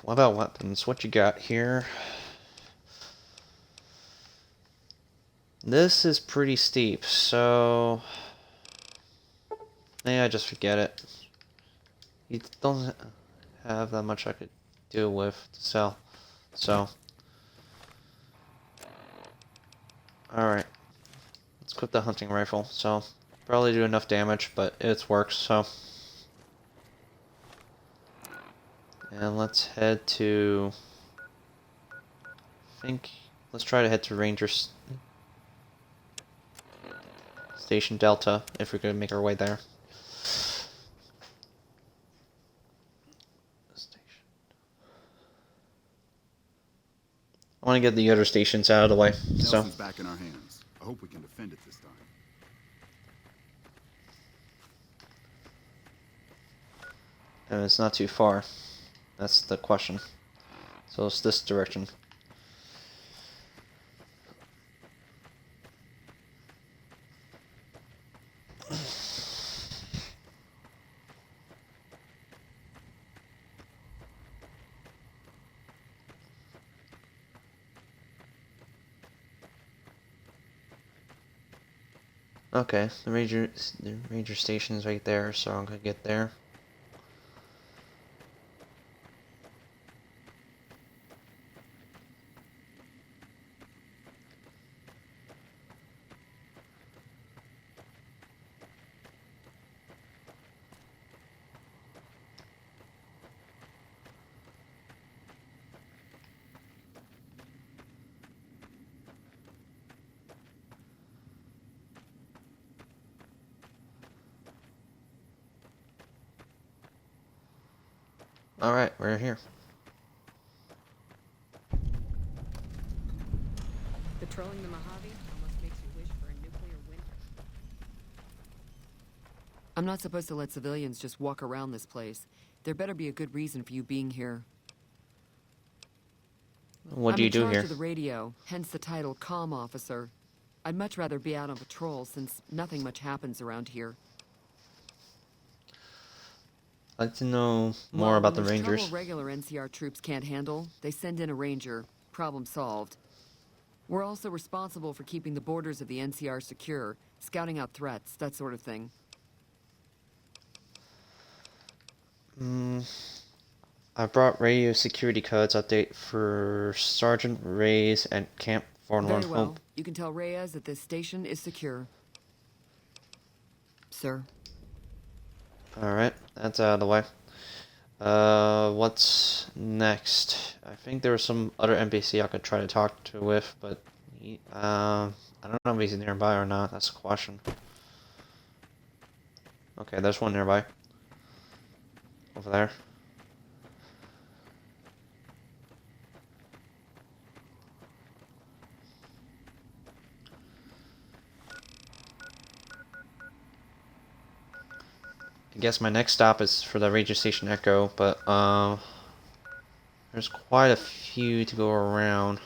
What about weapons? What you got here? This is pretty steep, so yeah, just forget it. You don't have that much I could deal with to sell, so alright, let's equip the hunting rifle. So probably do enough damage, but it works. So and let's head to, let's try to head to Station Delta if we're gonna make our way there. I want to get the other stations out of the way. So Nelson's back in our hands. I hope we can defend it this time. and it's not too far. That's the question. So it's this direction. Okay, the ranger station's right there, so I'm gonna get there. Alright, we're here. Patrolling the Mojave almost makes you wish for a nuclear winter. I'm not supposed to let civilians just walk around this place. There better be a good reason for you being here. What do you do I'm in here? charge of the radio, hence the title Comm Officer. I'd much rather be out on patrol since nothing much happens around here. I'd like to know more Well, about the when there's Rangers. trouble regular NCR troops can't handle, they send in a ranger. Problem solved. We're also responsible for keeping the borders of the NCR secure, scouting out threats, that sort of thing. I brought radio security codes update for Sergeant Reyes and Camp Forlorn Very well. Hope. You can tell Reyes that this station is secure. Sir. Alright, that's out of the way. What's next? I think there was some other NPC I could try to talk to with, but I don't know if he's nearby or not. That's the question. Okay, there's one nearby. Over there. I guess my next stop is for the Ranger Station Echo, but there's quite a few to go around.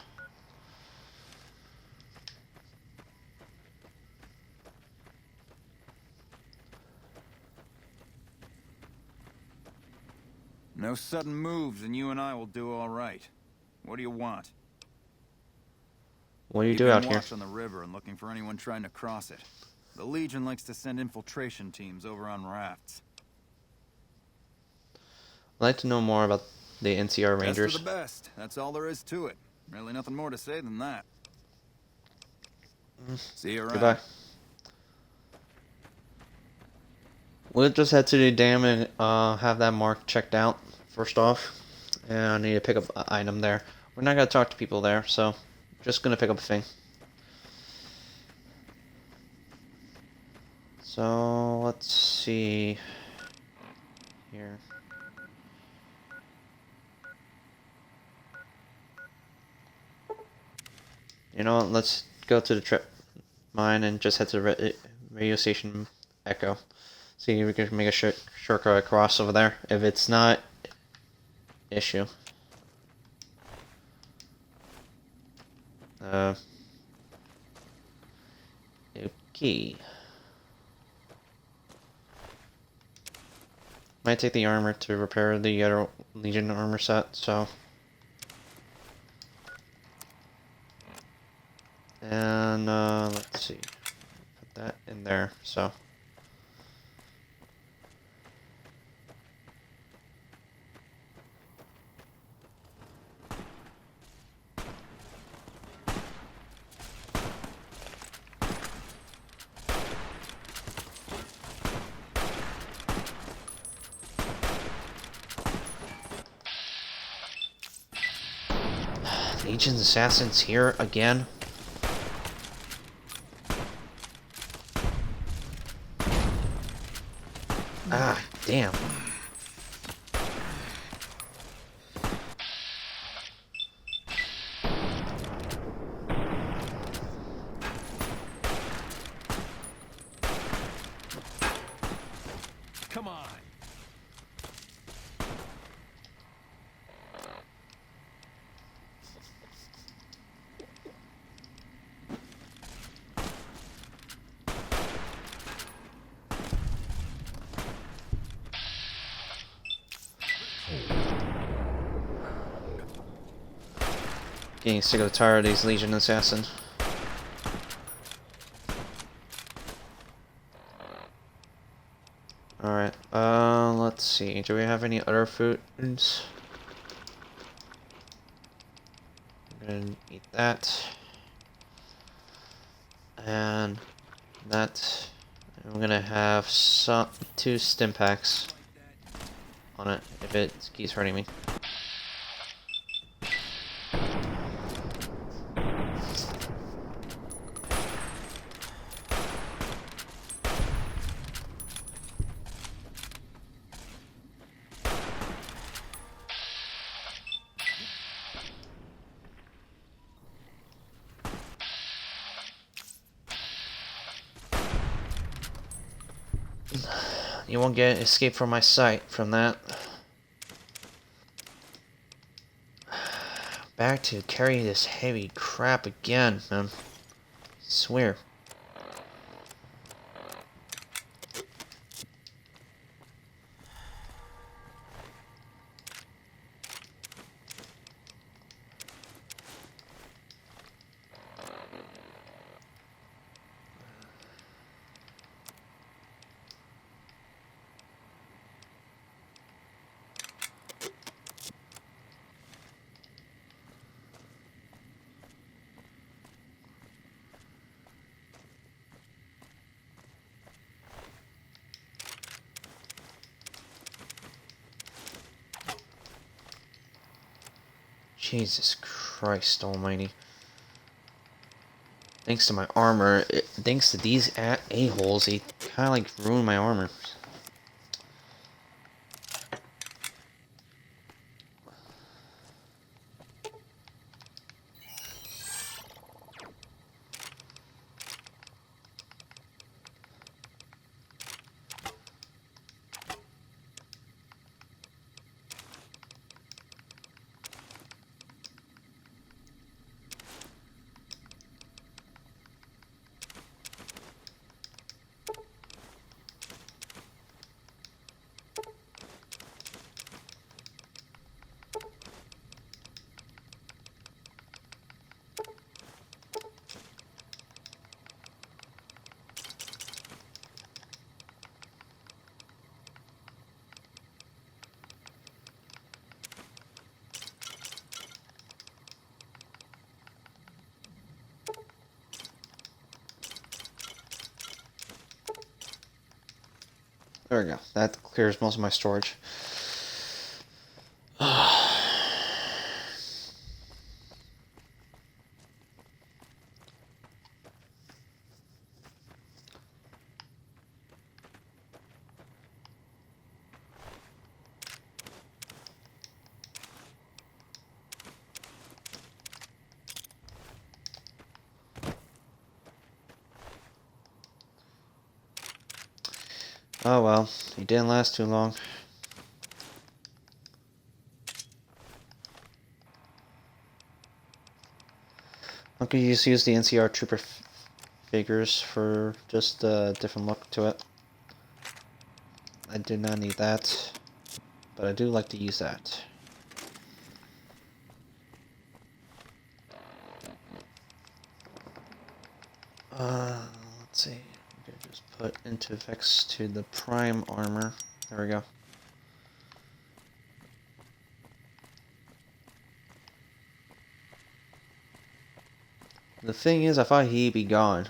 No sudden moves and you and I will do all right. What do you want? What do you do out Keeping here? watch on the river and looking for anyone trying to cross it. The Legion likes to send infiltration teams over on rafts. I'd like to know more about the NCR Rangers. Best of the best. That's all there is to it. Really nothing more to say than that. See you around. Goodbye. We'll just head to the dam and have that mark checked out first off, and I need to pick up an item there. We're not gonna talk to people there, so just gonna pick up a thing. So let's see here. You know what, let's go to the trip mine and just head to the radio station Echo. See if we can make a shortcut across over there. If it's not issue. Okay. Might take the armor to repair the other Legion armor set, so. And let's see, put that in there. So. Legion's assassins here again. Ah, damn. Come on. Getting sick of tired of these Legion assassins. Alright, let's see. Do we have any other foods? I'm gonna eat that. And that. I'm gonna have two stim packs on it if it keeps hurting me. You won't get escape from my sight from that. Back to carry this heavy crap again, man. Swear. Jesus Christ almighty. Thanks to my armor, thanks to these a-holes, they kind of like ruined my armor. There we go. That clears most of my storage. Oh well, he didn't last too long. I could just use the NCR Trooper figures for just a different look to it. I do not need that, but I do like to use that. Let's see. We could just put into Vex to the Prime armor. There we go. The thing is, I thought he'd be gone,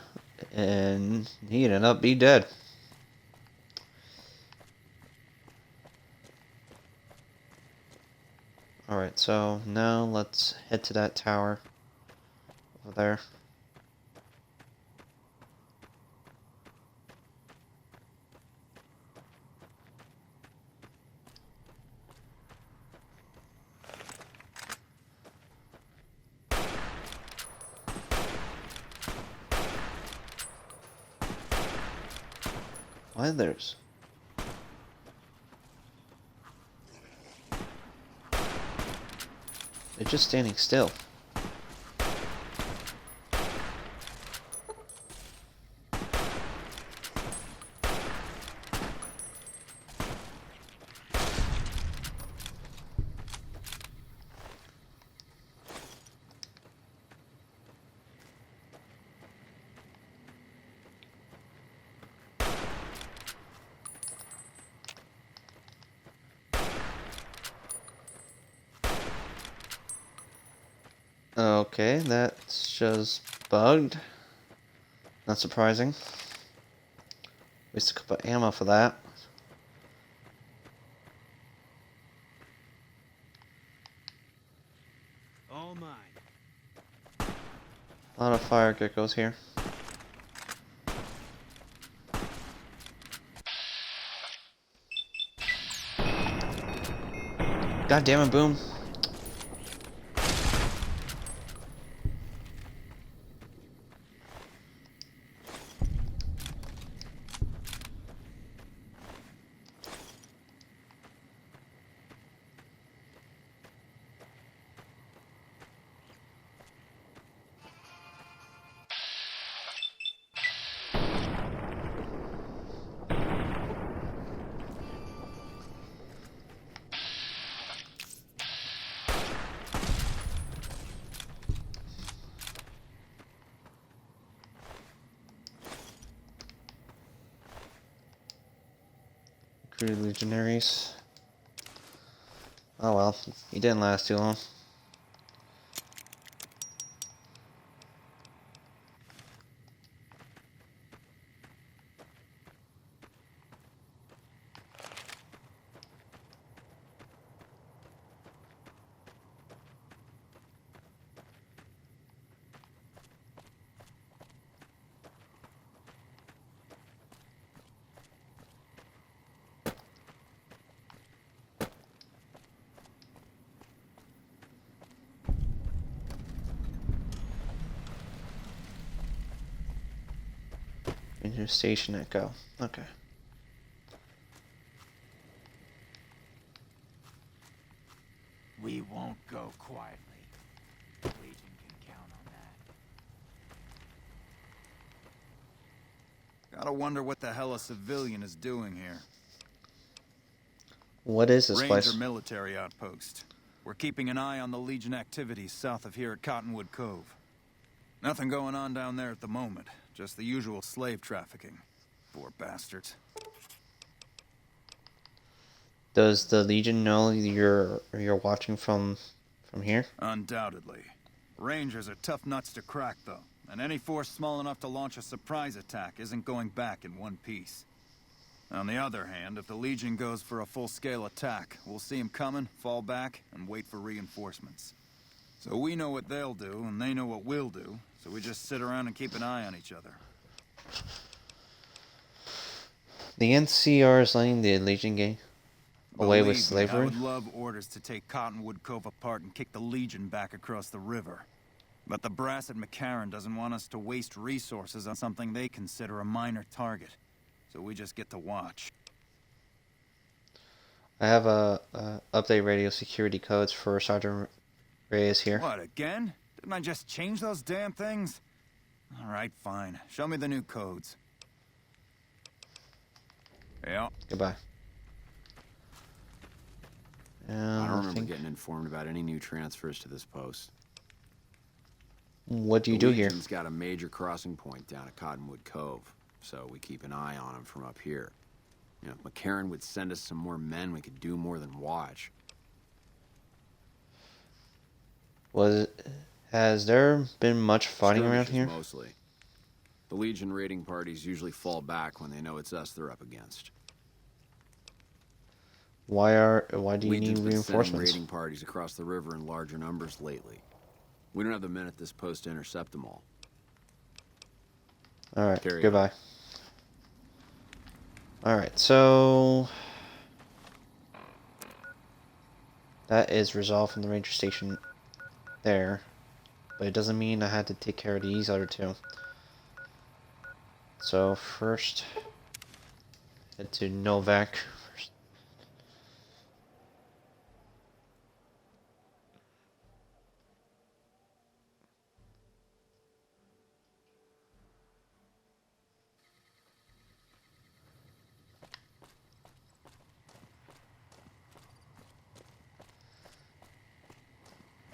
and he ended up being dead. Alright, so now let's head to that tower over there. Why there's... They're just standing still. Okay, that's just bugged. Not surprising. Waste a couple of ammo for that. All mine. A lot of fire geckos here. God damn it, Boom. Recruited legionaries. Oh well, he didn't last too long. Into Station Echo. Okay. We won't go quietly. Legion can count on that. Gotta wonder what the hell a civilian is doing here. What is this Ranger place? military outpost. We're keeping an eye on the Legion activities south of here at Cottonwood Cove. Nothing going on down there at the moment. Just the usual slave trafficking. Poor bastards. Does the Legion know you're watching from here? Undoubtedly. Rangers are tough nuts to crack, though. And any force small enough to launch a surprise attack isn't going back in one piece. On the other hand, if the Legion goes for a full-scale attack, we'll see them coming, fall back, and wait for reinforcements. So we know what they'll do, and they know what we'll do, so we just sit around and keep an eye on each other. The NCR is letting the Legion get away with Believe me, I slavery? would love orders to take Cottonwood Cove apart and kick the Legion back across the river. But the brass at McCarran doesn't want us to waste resources on something they consider a minor target. So we just get to watch. I have a update radio security codes for Sergeant Reyes here. What, again? Didn't I just change those damn things? Alright, fine. Show me the new codes. Yeah. Goodbye. I don't remember getting informed about any new transfers to this post. What do you do here? Legion's got a major crossing point down at Cottonwood Cove, so we keep an eye on him from up here. You know, if McCarran would send us some more men, we could do more than watch. Has there been much fighting around here? Mostly. The Legion raiding parties usually fall back when they know it's us they're up against. Why do you Legion's need been reinforcements? sending raiding parties across the river in larger numbers lately. We don't have the men at this post to intercept them all. Alright, Carry goodbye. Alright, so that is resolved from the ranger station there. But it doesn't mean I had to take care of these other two. So first, head to Novak.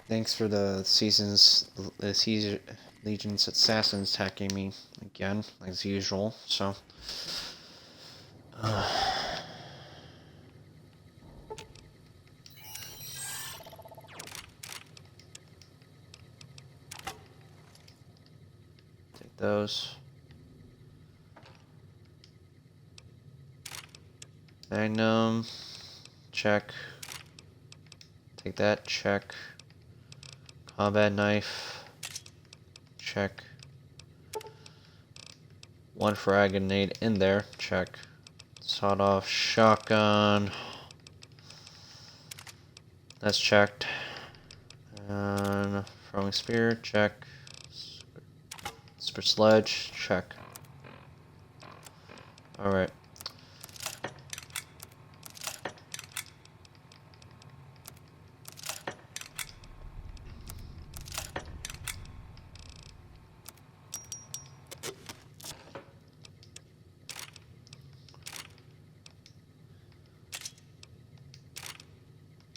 Thanks for the Legion's assassins attacking me again, as usual. So, take those. Magnum, check. Take that, check. Combat knife, check. One frag grenade in there, check. Sawed-off shotgun, that's checked. And throwing spear, check. Super sledge, check. Alright.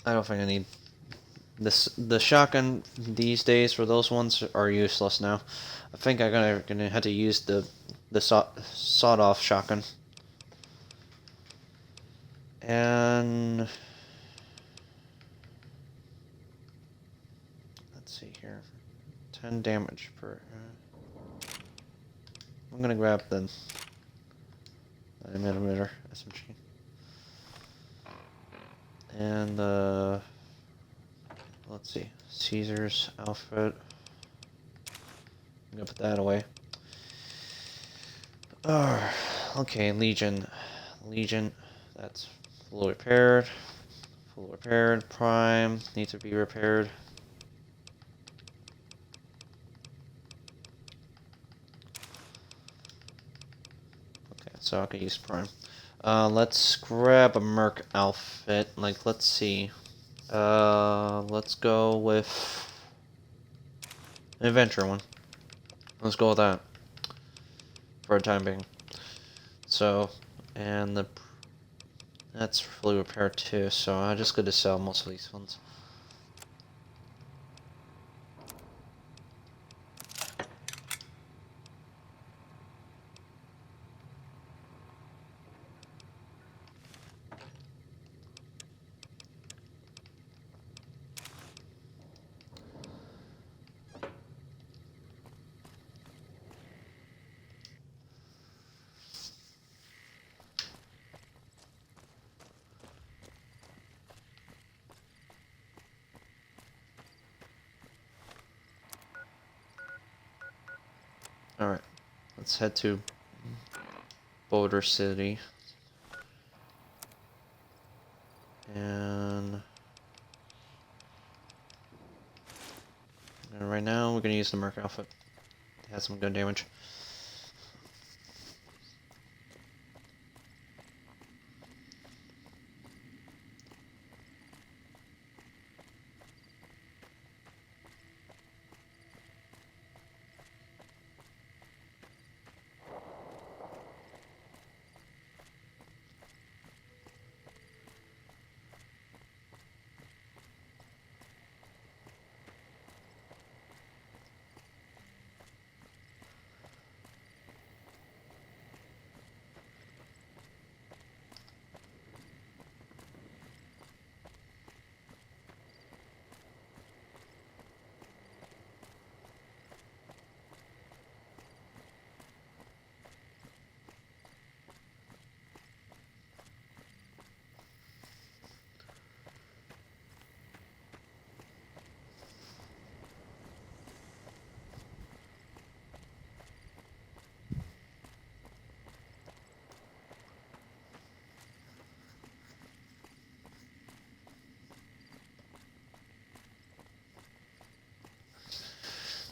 I don't think I need this. The shotgun these days for those ones are useless now. I think I'm gonna have to use the sawed-off shotgun. And let's see here, 10 damage per. I'm gonna grab the 9mm SMG. And let's see, Caesar's outfit. I'm gonna put that away. Okay, Legion, that's fully repaired. Full repaired. Prime needs to be repaired. Okay, so I can use Prime. Let's grab a Merc outfit. Like, let's see. Let's go with an adventure one. Let's go with that for the time being. So, and that's fully repaired too. So I'm just going to sell most of these ones. Alright, let's head to Boulder City. And right now we're going to use the Merc outfit. It has some good damage.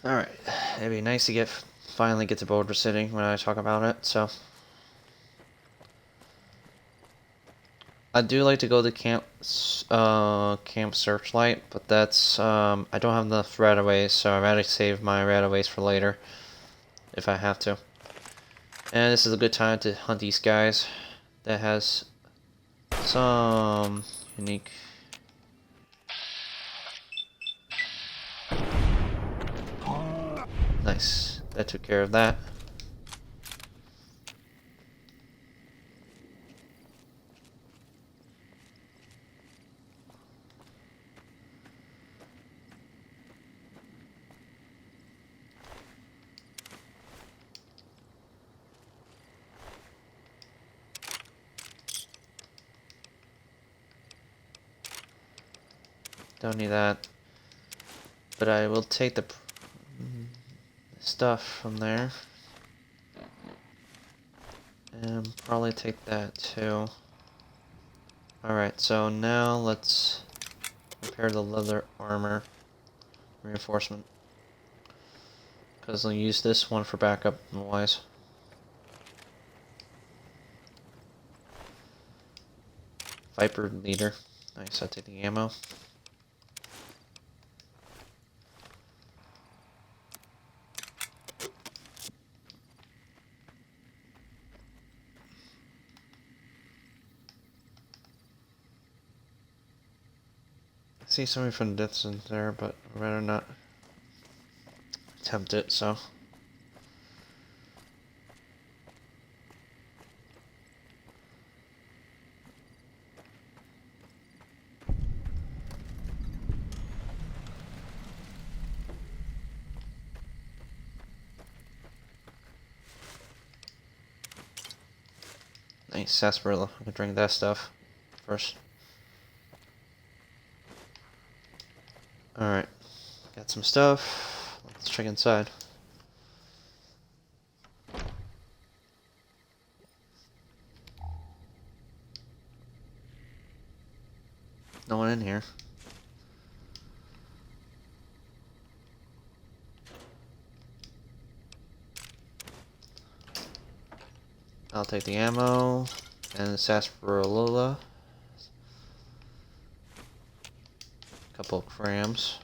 Alright, it'd be nice to finally get to Boulder City when I talk about it, so. I do like to go to Camp Searchlight, but that's, I don't have enough rataways, so I'd rather save my rataways for later, if I have to. And this is a good time to hunt these guys that has some unique. Nice, that took care of that. Don't need that, but I will take the stuff from there, and probably take that too. Alright, so now let's repair the leather armor reinforcement, because I'll use this one for backup wise. Viper leader, nice. I'll take the ammo. I see somebody from the distance there, but I'd rather not attempt it, so. Nice sarsaparilla. I'm gonna drink that stuff first. Alright, got some stuff. Let's check inside. No one in here. I'll take the ammo and the sarsaparilla. Couple of crams.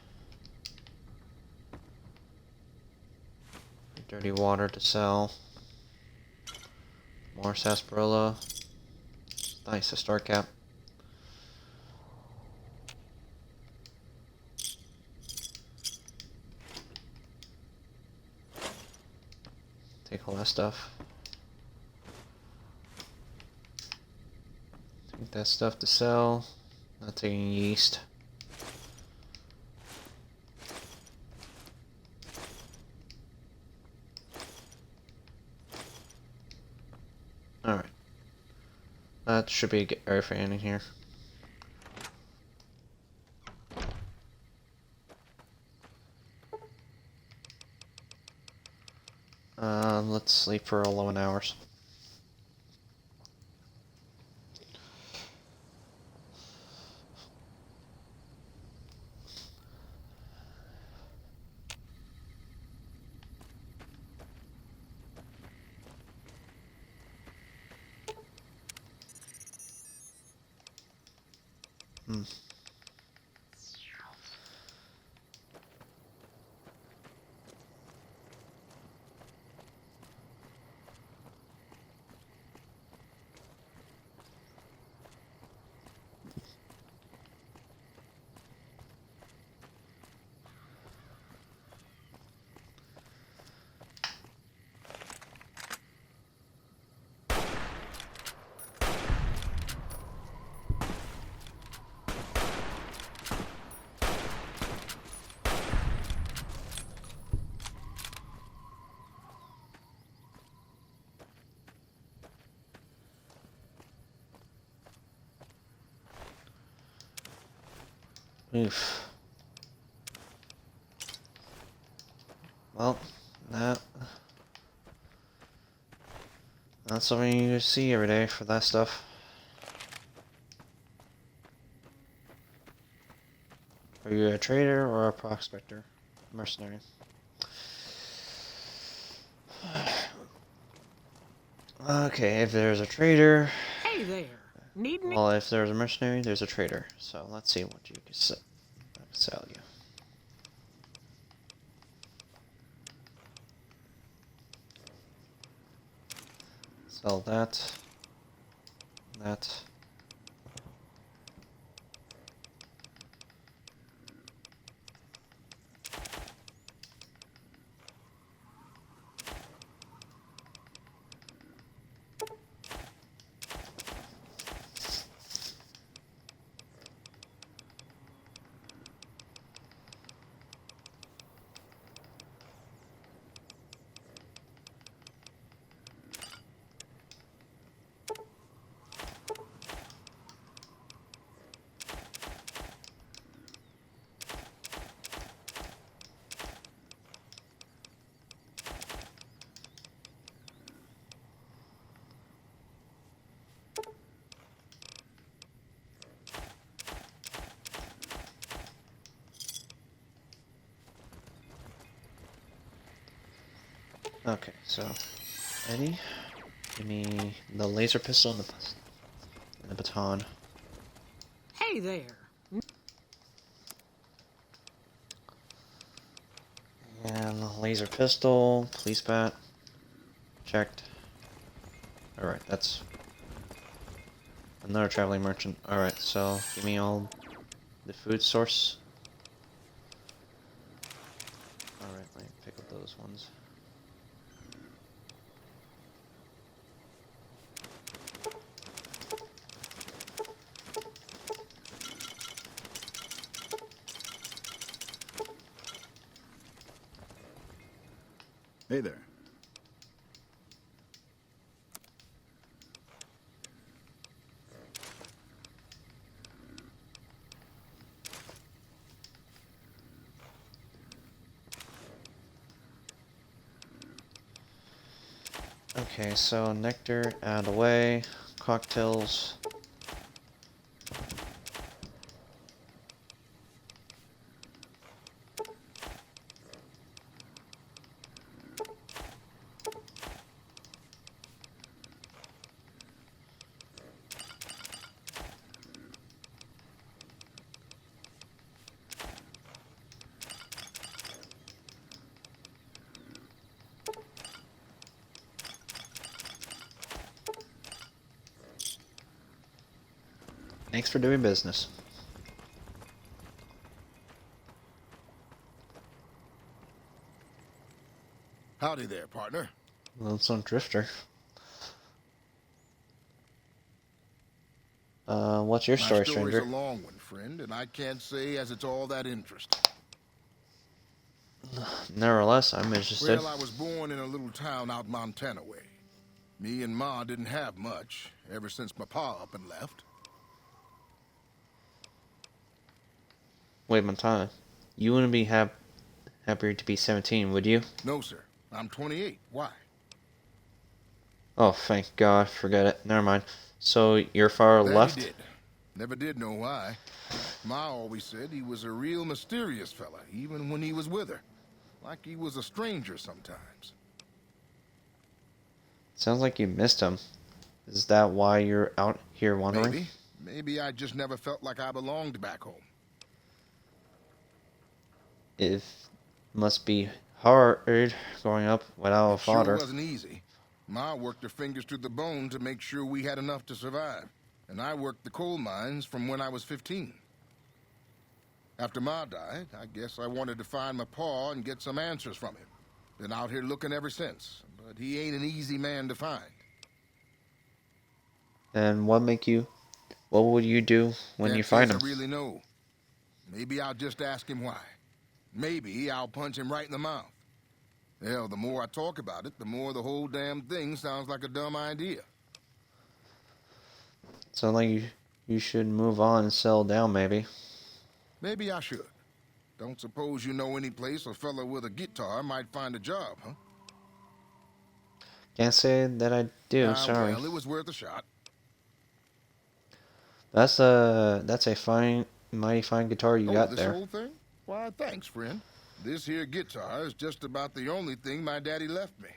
Dirty water to sell. More sarsaparilla. Nice, a star cap. Take all that stuff. Take that stuff to sell. Not taking yeast. Alright. That should be everything in here. Let's sleep for 11 hours. Oof. Well, that's something you see every day for that stuff. Are you a trader or a prospector? Mercenary. Okay, if there's a trader... Hey there. Need me? Well, if there's a mercenary, there's a trader. So let's see what you can sell you. Sell that. That. Okay, so Eddie, give me the laser pistol and the baton. Hey there. And the laser pistol, police bat, checked. Alright, that's another traveling merchant. Alright, so give me all the food source. Alright, let me pick up those ones. Hey there. Okay, so nectar, add away, cocktails. Thanks for doing business. Howdy there, partner. Lonesome Drifter. What's your story, My story's stranger? a long one, friend, and I can't say as it's all that interesting. Nevertheless, I'm interested. Well, I was born in a little town out Montana way. Me and Ma didn't have much ever since my pa up and left. Wait, Montana. You wouldn't be happier to be 17, would you? No, sir. I'm 28. Why? Oh, thank God. Forget it. Never mind. So, your father That left? he did. Never did know why. Ma always said he was a real mysterious fella, even when he was with her. Like he was a stranger sometimes. Sounds like you missed him. Is that why you're out here wandering? Maybe I just never felt like I belonged back home. It must be hard growing up without a father. Sure wasn't easy. Ma worked her fingers to the bone to make sure we had enough to survive. And I worked the coal mines from when I was 15. After Ma died, I guess I wanted to find my pa and get some answers from him. Been out here looking ever since, but he ain't an easy man to find. And what would you do when you find him? I really know. Maybe I'll just ask him why. Maybe I'll punch him right in the mouth. Hell, the more I talk about it, the more the whole damn thing sounds like a dumb idea. Sounds like you should move on and settle down, maybe. Maybe I should. Don't suppose you know any place a fella with a guitar might find a job, huh? Can't say that I do, sorry. Well, it was worth a shot. That's a mighty fine guitar you got this there. Whole thing? Why, thanks, friend. This here guitar is just about the only thing my daddy left me.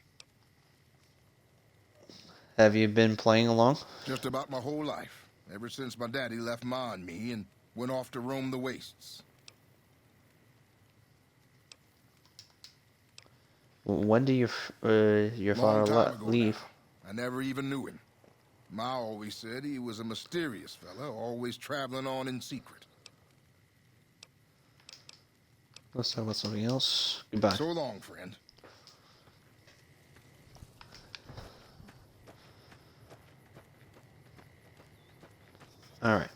Have you been playing along? Just about my whole life. Ever since my daddy left Ma and me and went off to roam the wastes. When did your Long time father ago leave? now. I never even knew him. Ma always said he was a mysterious fella, always traveling on in secret. Let's talk about something else. Goodbye. So long, friend. All right.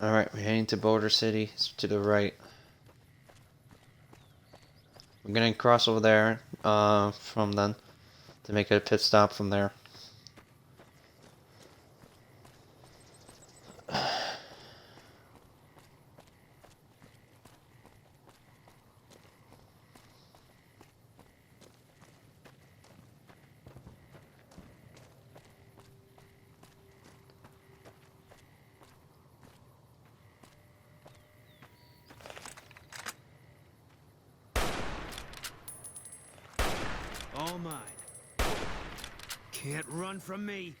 Alright, we're heading to Boulder City. It's to the right. We're gonna cross over there from then to make a pit stop from there. All mine. Can't run from me.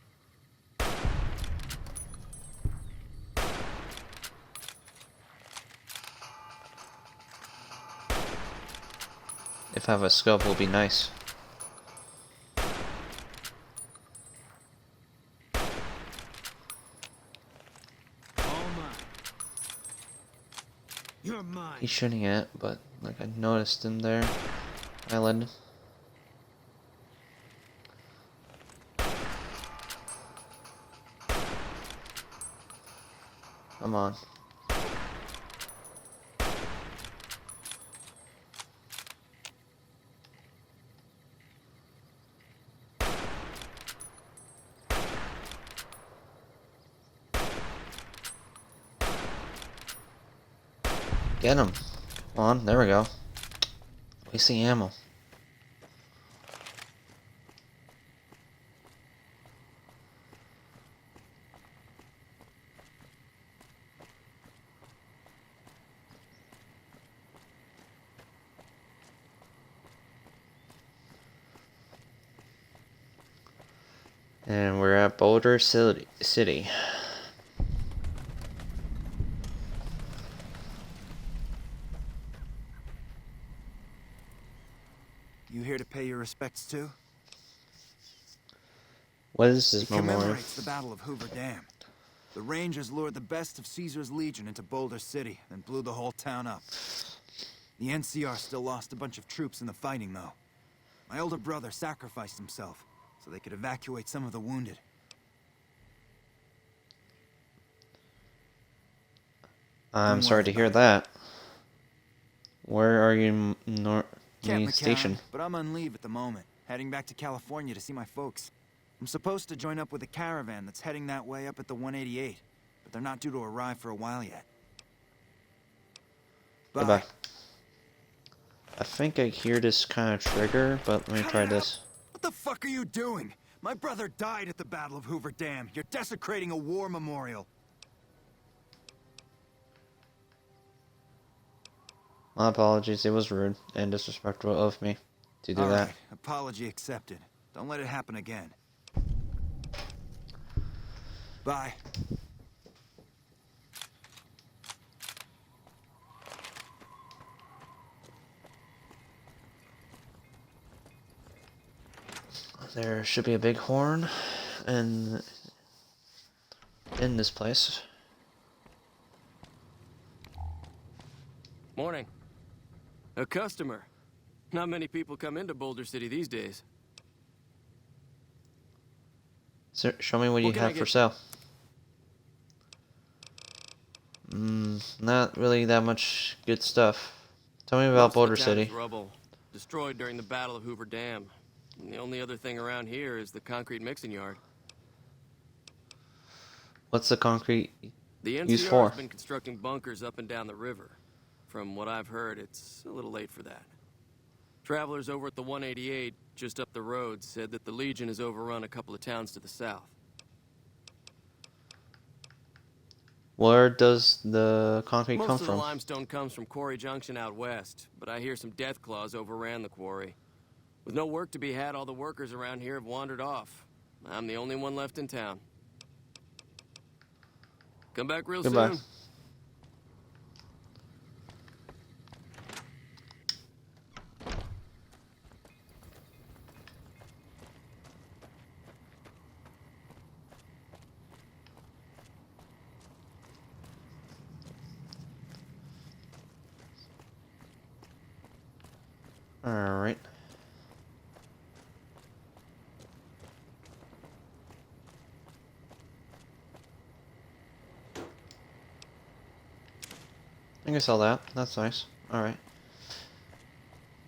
If I have a scope, will be nice. All mine. You're mine. He's shooting at, but like I noticed him there. Island. Come on. Get him. Come on, there we go. Wasting ammo. And we're at Boulder City. You here to pay your respects too? What is this It memorial? commemorates the Battle of Hoover Dam. The Rangers lured the best of Caesar's Legion into Boulder City and blew the whole town up. The NCR still lost a bunch of troops in the fighting, though. My older brother sacrificed himself so they could evacuate some of the wounded. I'm Don't sorry worry to hear about that. Where are you Camp station? McCarran, but I'm on leave at the moment, heading back to California to see my folks. I'm supposed to join up with a caravan that's heading that way up at the 188, but they're not due to arrive for a while yet. Bye. Goodbye. I think I hear this kind of trigger, but let me try this. What the fuck are you doing? My brother died at the Battle of Hoover Dam. You're desecrating a war memorial. My apologies, it was rude and disrespectful of me to do All that. right, apology accepted. Don't let it happen again. Bye. There should be a big horn in this place. Morning. A customer. Not many people come into Boulder City these days. So, show me what you What can I have for get? sale. Not really that much good stuff. Tell me about Most of the Boulder town City. is rubble, destroyed during the Battle of Hoover Dam. And the only other thing around here is the concrete mixing yard. What's the concrete The used NCR for? has been constructing bunkers up and down the river. from what I've heard, it's a little late for that. Travelers over at the 188, just up the road, said that the Legion has overrun a couple of towns to the south. Where does the concrete Most come of the from? limestone comes from Quarry Junction out west, but I hear some Deathclaws overran the quarry. With no work to be had, all the workers around here have wandered off. I'm the only one left in town. Come back real Goodbye. soon. Alright. I can sell that. That's nice. Alright.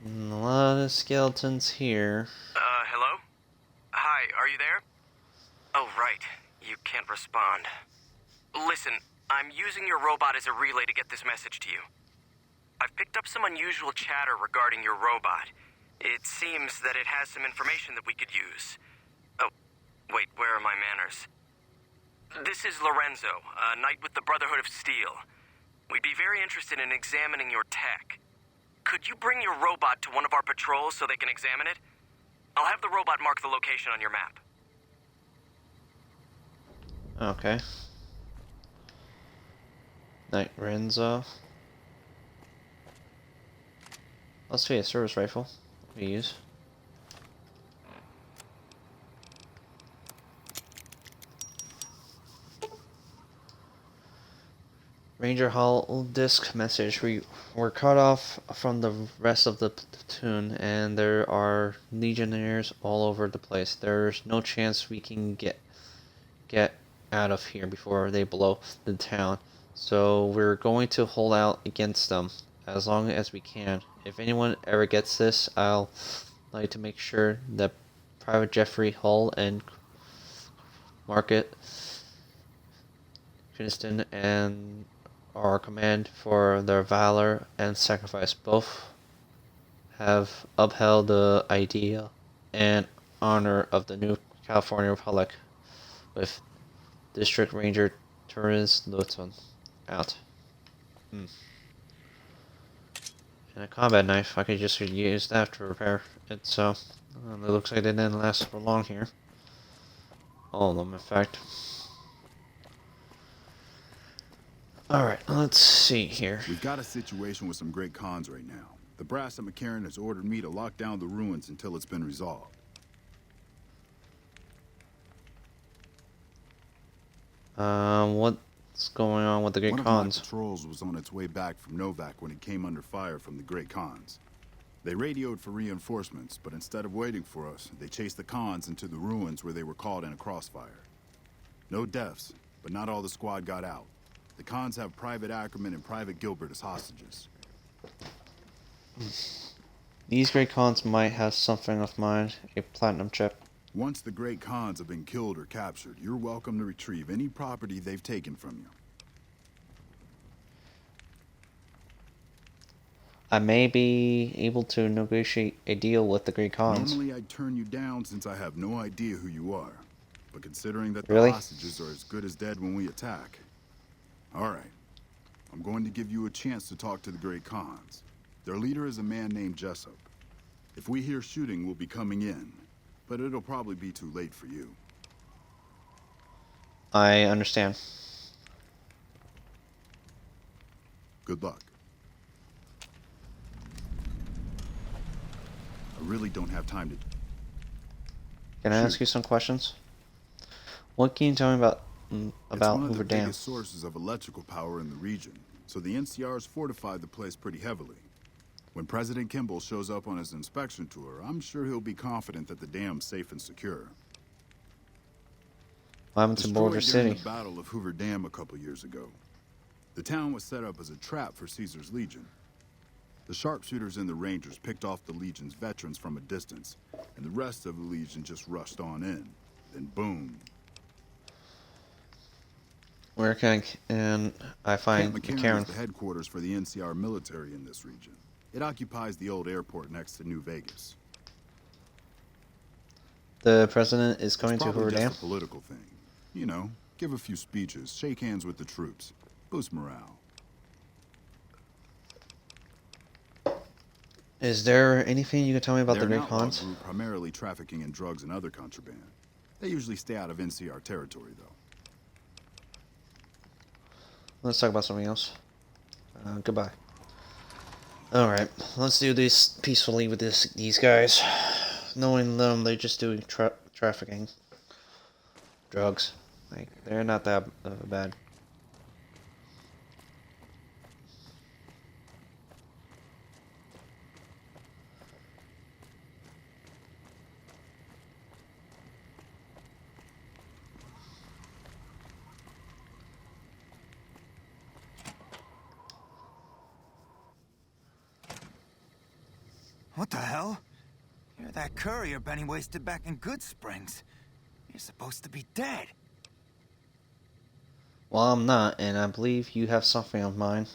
A lot of skeletons here. Hello? Hi, are you there? Oh, right. You can't respond. Listen, I'm using your robot as a relay to get this message to you. I've picked up some unusual chatter regarding your robot. It seems that it has some information that we could use. Oh, wait, where are my manners? This is Lorenzo, a knight with the Brotherhood of Steel. We'd be very interested in examining your tech. Could you bring your robot to one of our patrols so they can examine it? I'll have the robot mark the location on your map. Okay. Knight Renzo. Let's see a service rifle we use. Ranger Hull disc message. We were cut off from the rest of the platoon, and there are legionnaires all over the place. There's no chance we can get out of here before they blow the town. So we're going to hold out against them as long as we can. If anyone ever gets this, I'll like to make sure that Private Jeffrey Hull and Market Kinston and our command for their valor and sacrifice both have upheld the idea and honor of the new California Republic with District Ranger Terrence Luton out. And a combat knife, I could just use that to repair it, so it looks like they didn't last for long here. All of them, in fact. Alright, let's see here. We've got a situation with some great cons right now. The brass at McCarran has ordered me to lock down the ruins until it's been resolved. What's going on with the Great One Khans? of my patrols was on its way back from Novak when it came under fire from the Great Khans. They radioed for reinforcements, but instead of waiting for us, they chased the Khans into the ruins where they were caught in a crossfire. No deaths, but not all the squad got out. The Khans have Private Ackerman and Private Gilbert as hostages. These Great Khans might have something of mine, a platinum chip. Once the Great Khans have been killed or captured, you're welcome to retrieve any property they've taken from you. I may be able to negotiate a deal with the Great Khans. Normally I'd turn you down since I have no idea who you are. But considering that the Really? hostages are as good as dead when we attack. Alright. I'm going to give you a chance to talk to the Great Khans. Their leader is a man named Jessup. If we hear shooting, we'll be coming in. But it'll probably be too late for you. I understand. Good luck. I really don't have time to... Can I ask you some questions? What can you tell me about It's one of Hoover the Dam? biggest sources of electrical power in the region, so the NCR's fortified the place pretty heavily. When President Kimball shows up on his inspection tour, I'm sure he'll be confident that the dam's safe and secure. What happened to Boulder Destroyed during City? the Battle of Hoover Dam a couple years ago. The town was set up as a trap for Caesar's Legion. The sharpshooters and the Rangers picked off the Legion's veterans from a distance, and the rest of the Legion just rushed on in. Then boom. Where can and I find Camp McCarran Karen? is the headquarters for the NCR military in this region. It occupies the old airport next to New Vegas. The president is going It's to probably Hoover just Dam. a political thing. You know, give a few speeches, shake hands with the troops, boost morale. Is there anything you can tell me about They're the Great an outlaw Khans? group primarily trafficking in drugs and other contraband. They usually stay out of NCR territory, though. Let's talk about something else. Goodbye. Alright, let's do this peacefully with these guys. Knowing them, they're just doing trafficking. Drugs. Like, they're not that bad. What the hell? You're that courier Benny wasted back in Good Springs. You're supposed to be dead. Well, I'm not, and I believe you have something of mine.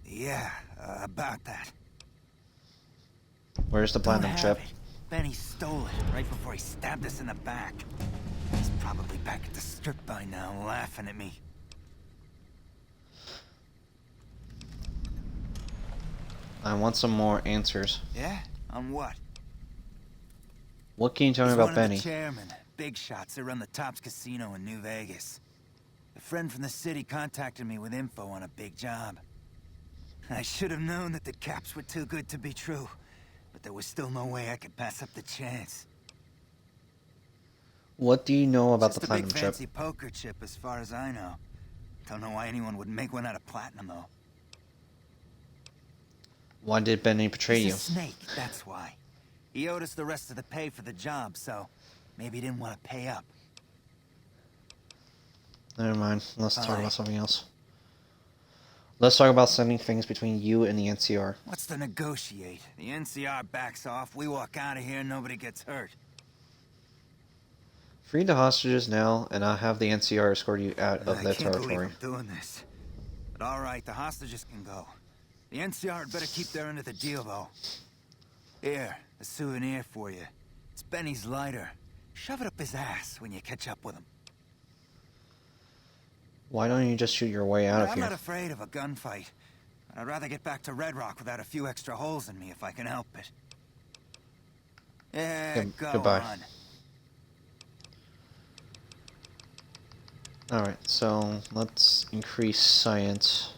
Yeah, about that. Where's the platinum chip? Benny stole it right before he stabbed us in the back. He's probably back at the strip by now, laughing at me. I want some more answers. Yeah? On what? What can you tell me He's about one Benny? of the chairmen, big shots that run the Tops Casino in New Vegas. A friend from the city contacted me with info on a big job. I should have known that the caps were too good to be true, but there was still no way I could pass up the chance. What do you know about Just the a platinum big chip? fancy poker chip as far as I know. Don't know why anyone would make one out of platinum, though. Why did Benny betray He's you? a snake, that's why. He owed us the rest of the pay for the job, so maybe he didn't want to pay up. Never mind. Let's talk Alright. about something else. Let's talk about sending things between you and the NCR. What's to negotiate? The NCR backs off, we walk out of here, nobody gets hurt. Free the hostages now, and I'll have the NCR escort you out of I their can't territory. believe I'm doing this. But alright, the hostages can go. The NCR had better keep their end of the deal, though. Here, a souvenir for you. It's Benny's lighter. Shove it up his ass when you catch up with him. Why don't you just shoot your way out of I'm here? not afraid of a gunfight. But I'd rather get back to Red Rock without a few extra holes in me if I can help it. Yeah, go Goodbye. on. Alright, so let's increase science.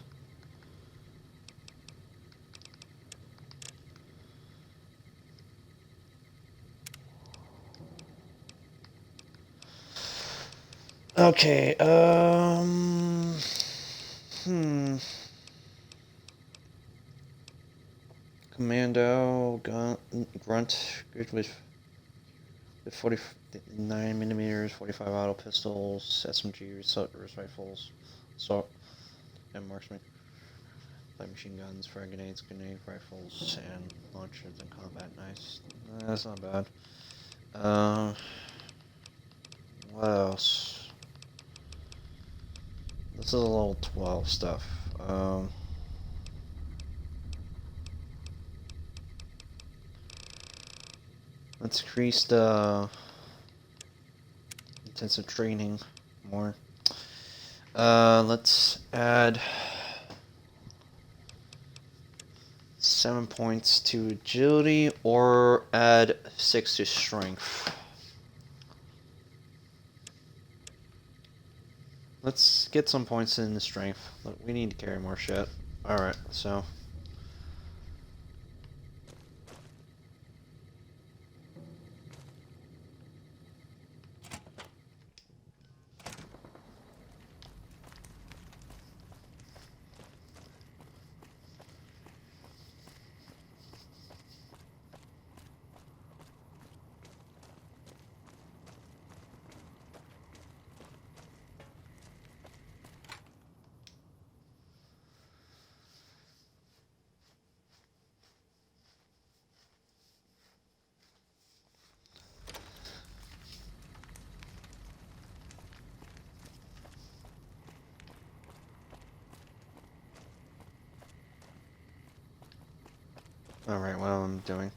Okay, Commando, grunt, good with 49 millimeters, 45 auto pistols, SMG, assault rifles, assault, and marksman, light machine guns, frag grenades, grenade rifles, and launchers in combat. Nice. That's not bad. What else? This is a level 12 stuff. Let's increase the intensive training more. Let's add 7 points to agility or add 6 to strength. Let's get some points in the strength. Look, we need to carry more shit. Alright, so. Alright, what I'm doing.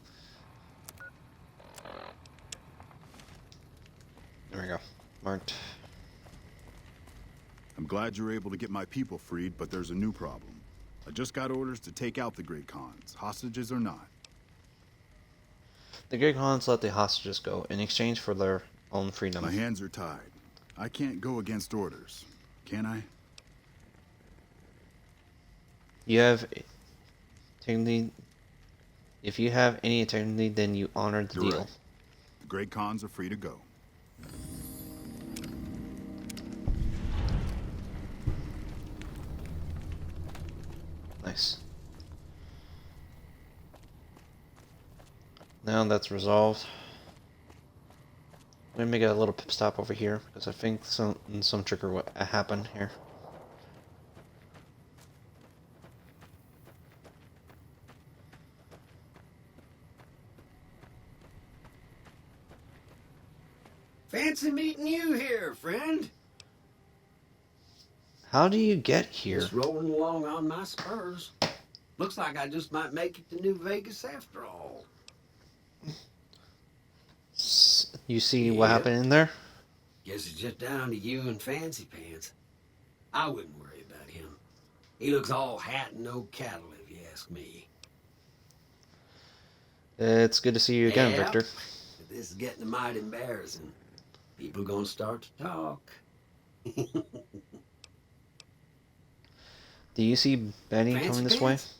There we go. Marked. I'm glad you were able to get my people freed, but there's a new problem. I just got orders to take out the Great Khans, hostages or not. The Great Khans let the hostages go in exchange for their own freedom. My hands are tied. I can't go against orders, can I? You have integrity. If you have any integrity, then you honor the You're deal. right. The Great Khans are free to go. Nice. Now that's resolved. I'm gonna make a little pit stop over here because I think some trigger what happened here. Fancy meeting you here, friend. How do you get here? Just rolling along on my spurs. Looks like I just might make it to New Vegas after all. You see what happened in there? Guess it's just down to you and Fancy Pants. I wouldn't worry about him. He looks all hat and no cattle, if you ask me. It's good to see you again, Yeah, Victor. but this is getting mighty embarrassing. People are gonna start to talk. Do you see Benny Fancy coming this Pants?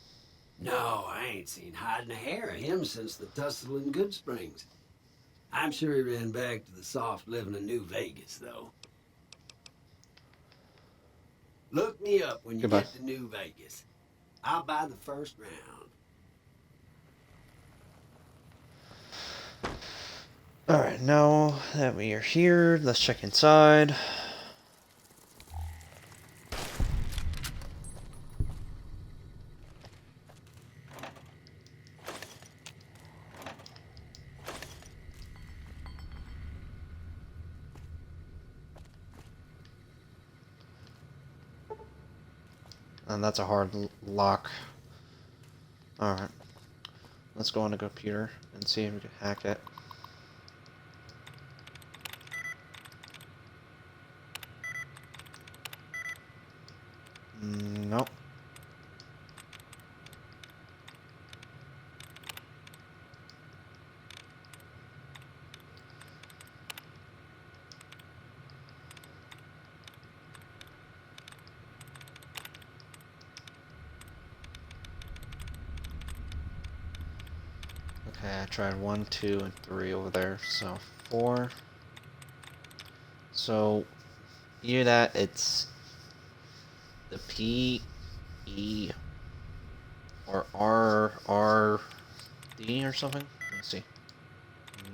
No, I ain't seen hiding a hair of him since the tussle in Good Springs. I'm sure he ran back to the soft living of New Vegas, though. Look me up when you Goodbye. get to New Vegas. I'll buy the first round. Alright, now that we are here, let's check inside. And that's a hard lock. Alright. Let's go on the computer and see if we can hack it. Nope. Okay, I tried 1, 2, and 3 over there, so 4. So, either that, it's the P, E, or R, R, D or something? Let's see.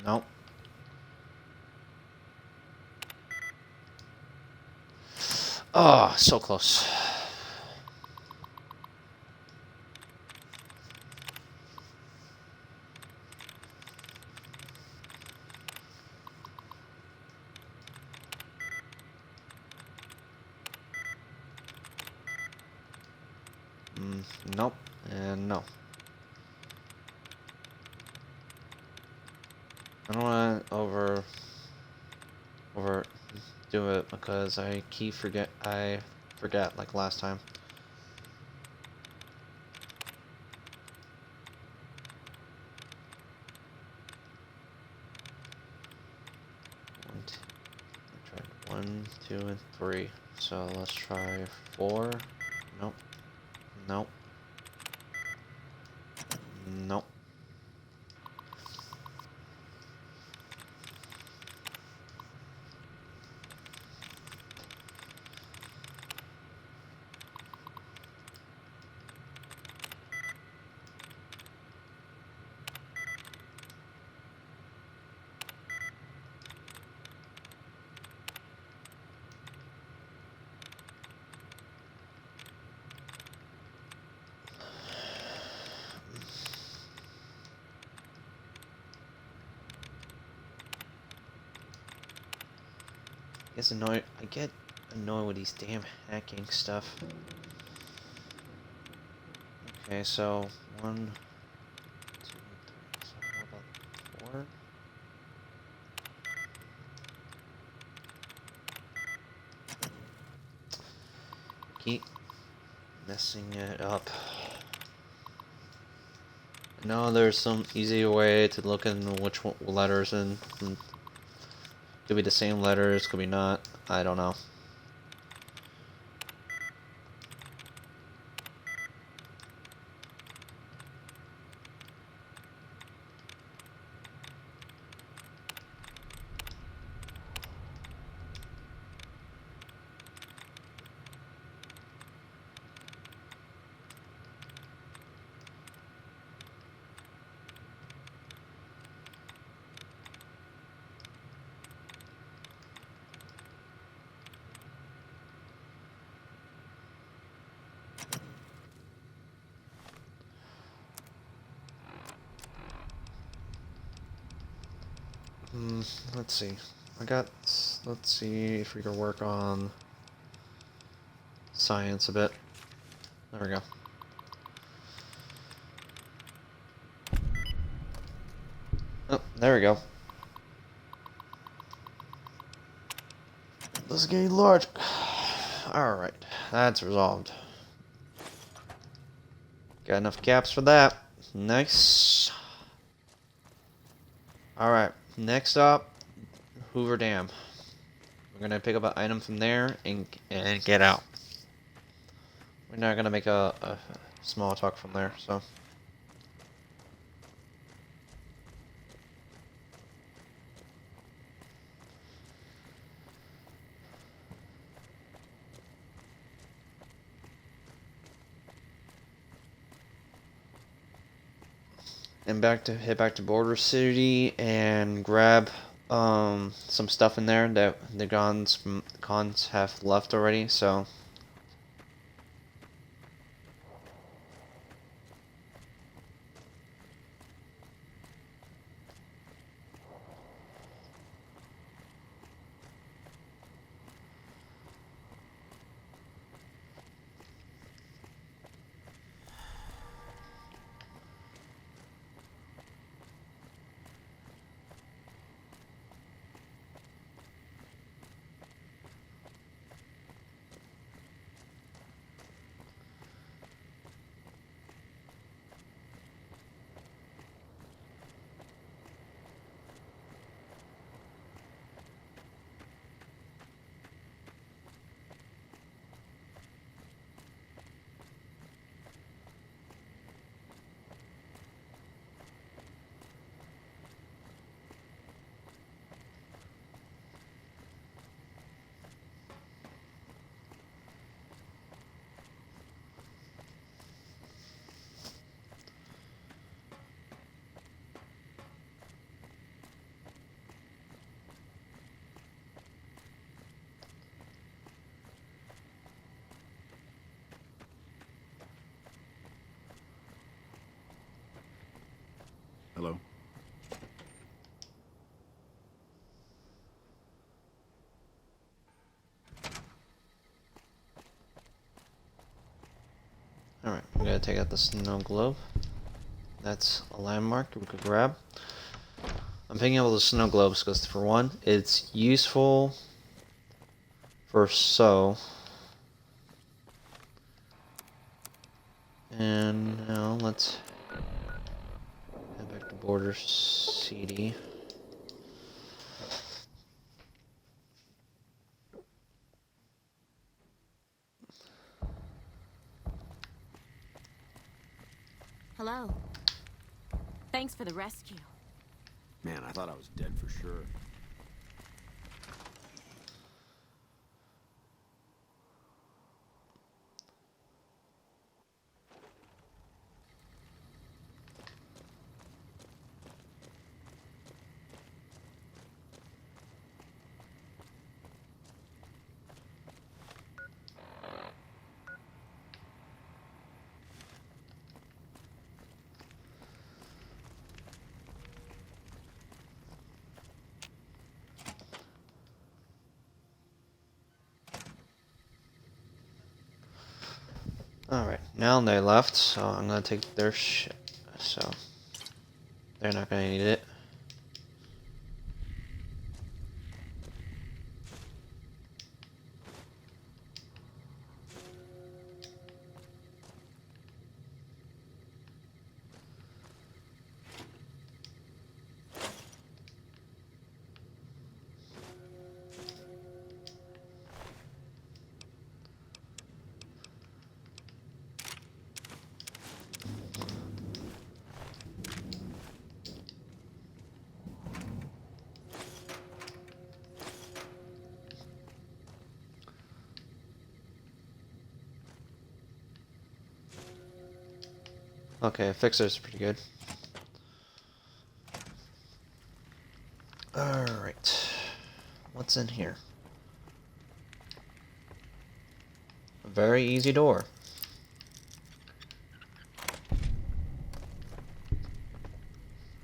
Nope. Oh, so close. Nope, and no. I don't want to do it because I forget like last time. I tried 1, 2, and 3. So let's try 4. Nope. Nope. Nope. I get annoyed with these damn hacking stuff. Okay, so 1, more. Keep messing it up. I know there's some easy way to look in which letters and could be the same letters, could be not. I don't know. Let's see. Let's see if we can work on science a bit. There we go. Oh, there we go. This is getting large. Alright, that's resolved. Got enough caps for that. Nice. Alright, next up, Hoover Dam. We're gonna pick up an item from there and get out. We're not gonna make a small talk from there, so. And head back to Border City and grab some stuff in there that the cons have left already, so. Hello? Alright, we gotta take out the snow globe. That's a landmark we could grab. I'm picking up all the snow globes because, for one, it's useful for And now let's head back to Border City. Hello. Thanks for the rescue. Man, I thought I was dead for sure. Alright, now they left, so I'm gonna take their shit. So, they're not gonna need it. Okay, Fixer's pretty good. Alright. What's in here? A very easy door.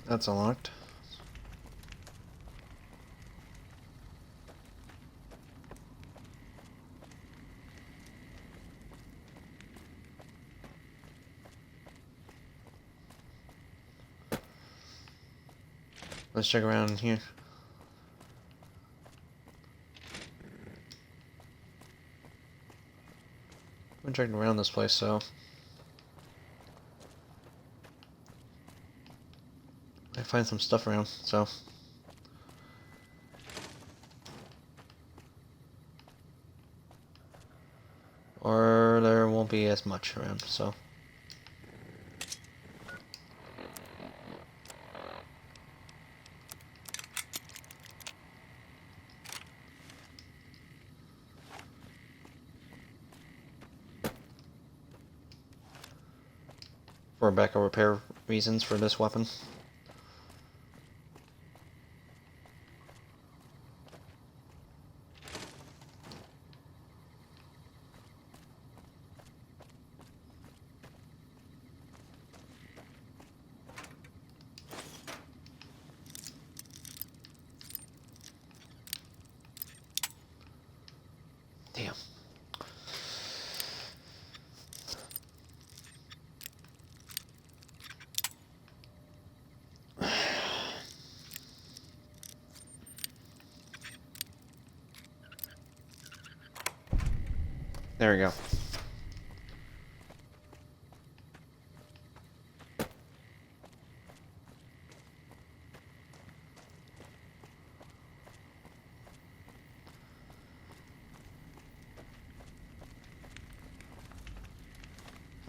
That's unlocked. Let's check around in here. I'm checking around this place, so I find some stuff around, so or there won't be as much around, so for backup repair reasons for this weapon. Damn. There we go.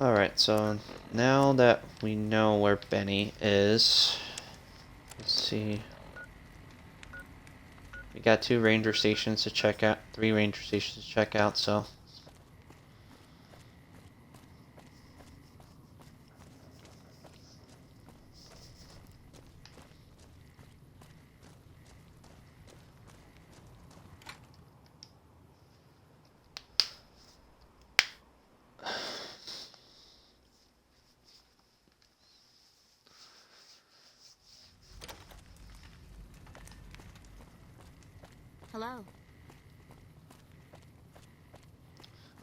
Alright, so now that we know where Benny is, let's see. We got 2 ranger stations to check out, 3 ranger stations to check out, so Hello.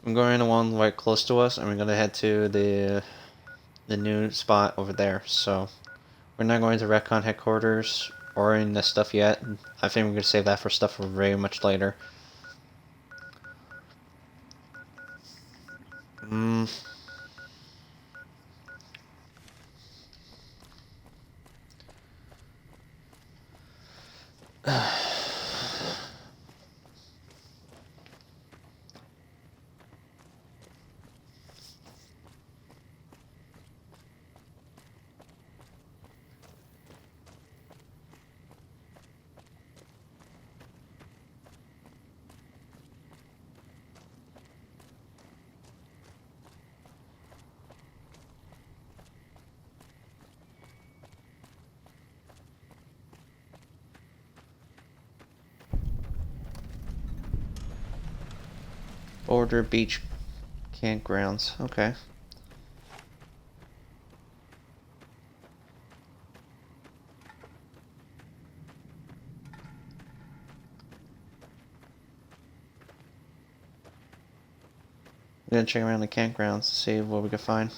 I'm going to one right close to us, and we're gonna head to the new spot over there. So we're not going to Retcon headquarters or in this stuff yet. I think we're gonna save that for stuff for very much later. Border Beach campgrounds. Okay. We're gonna check around the campgrounds to see what we can find.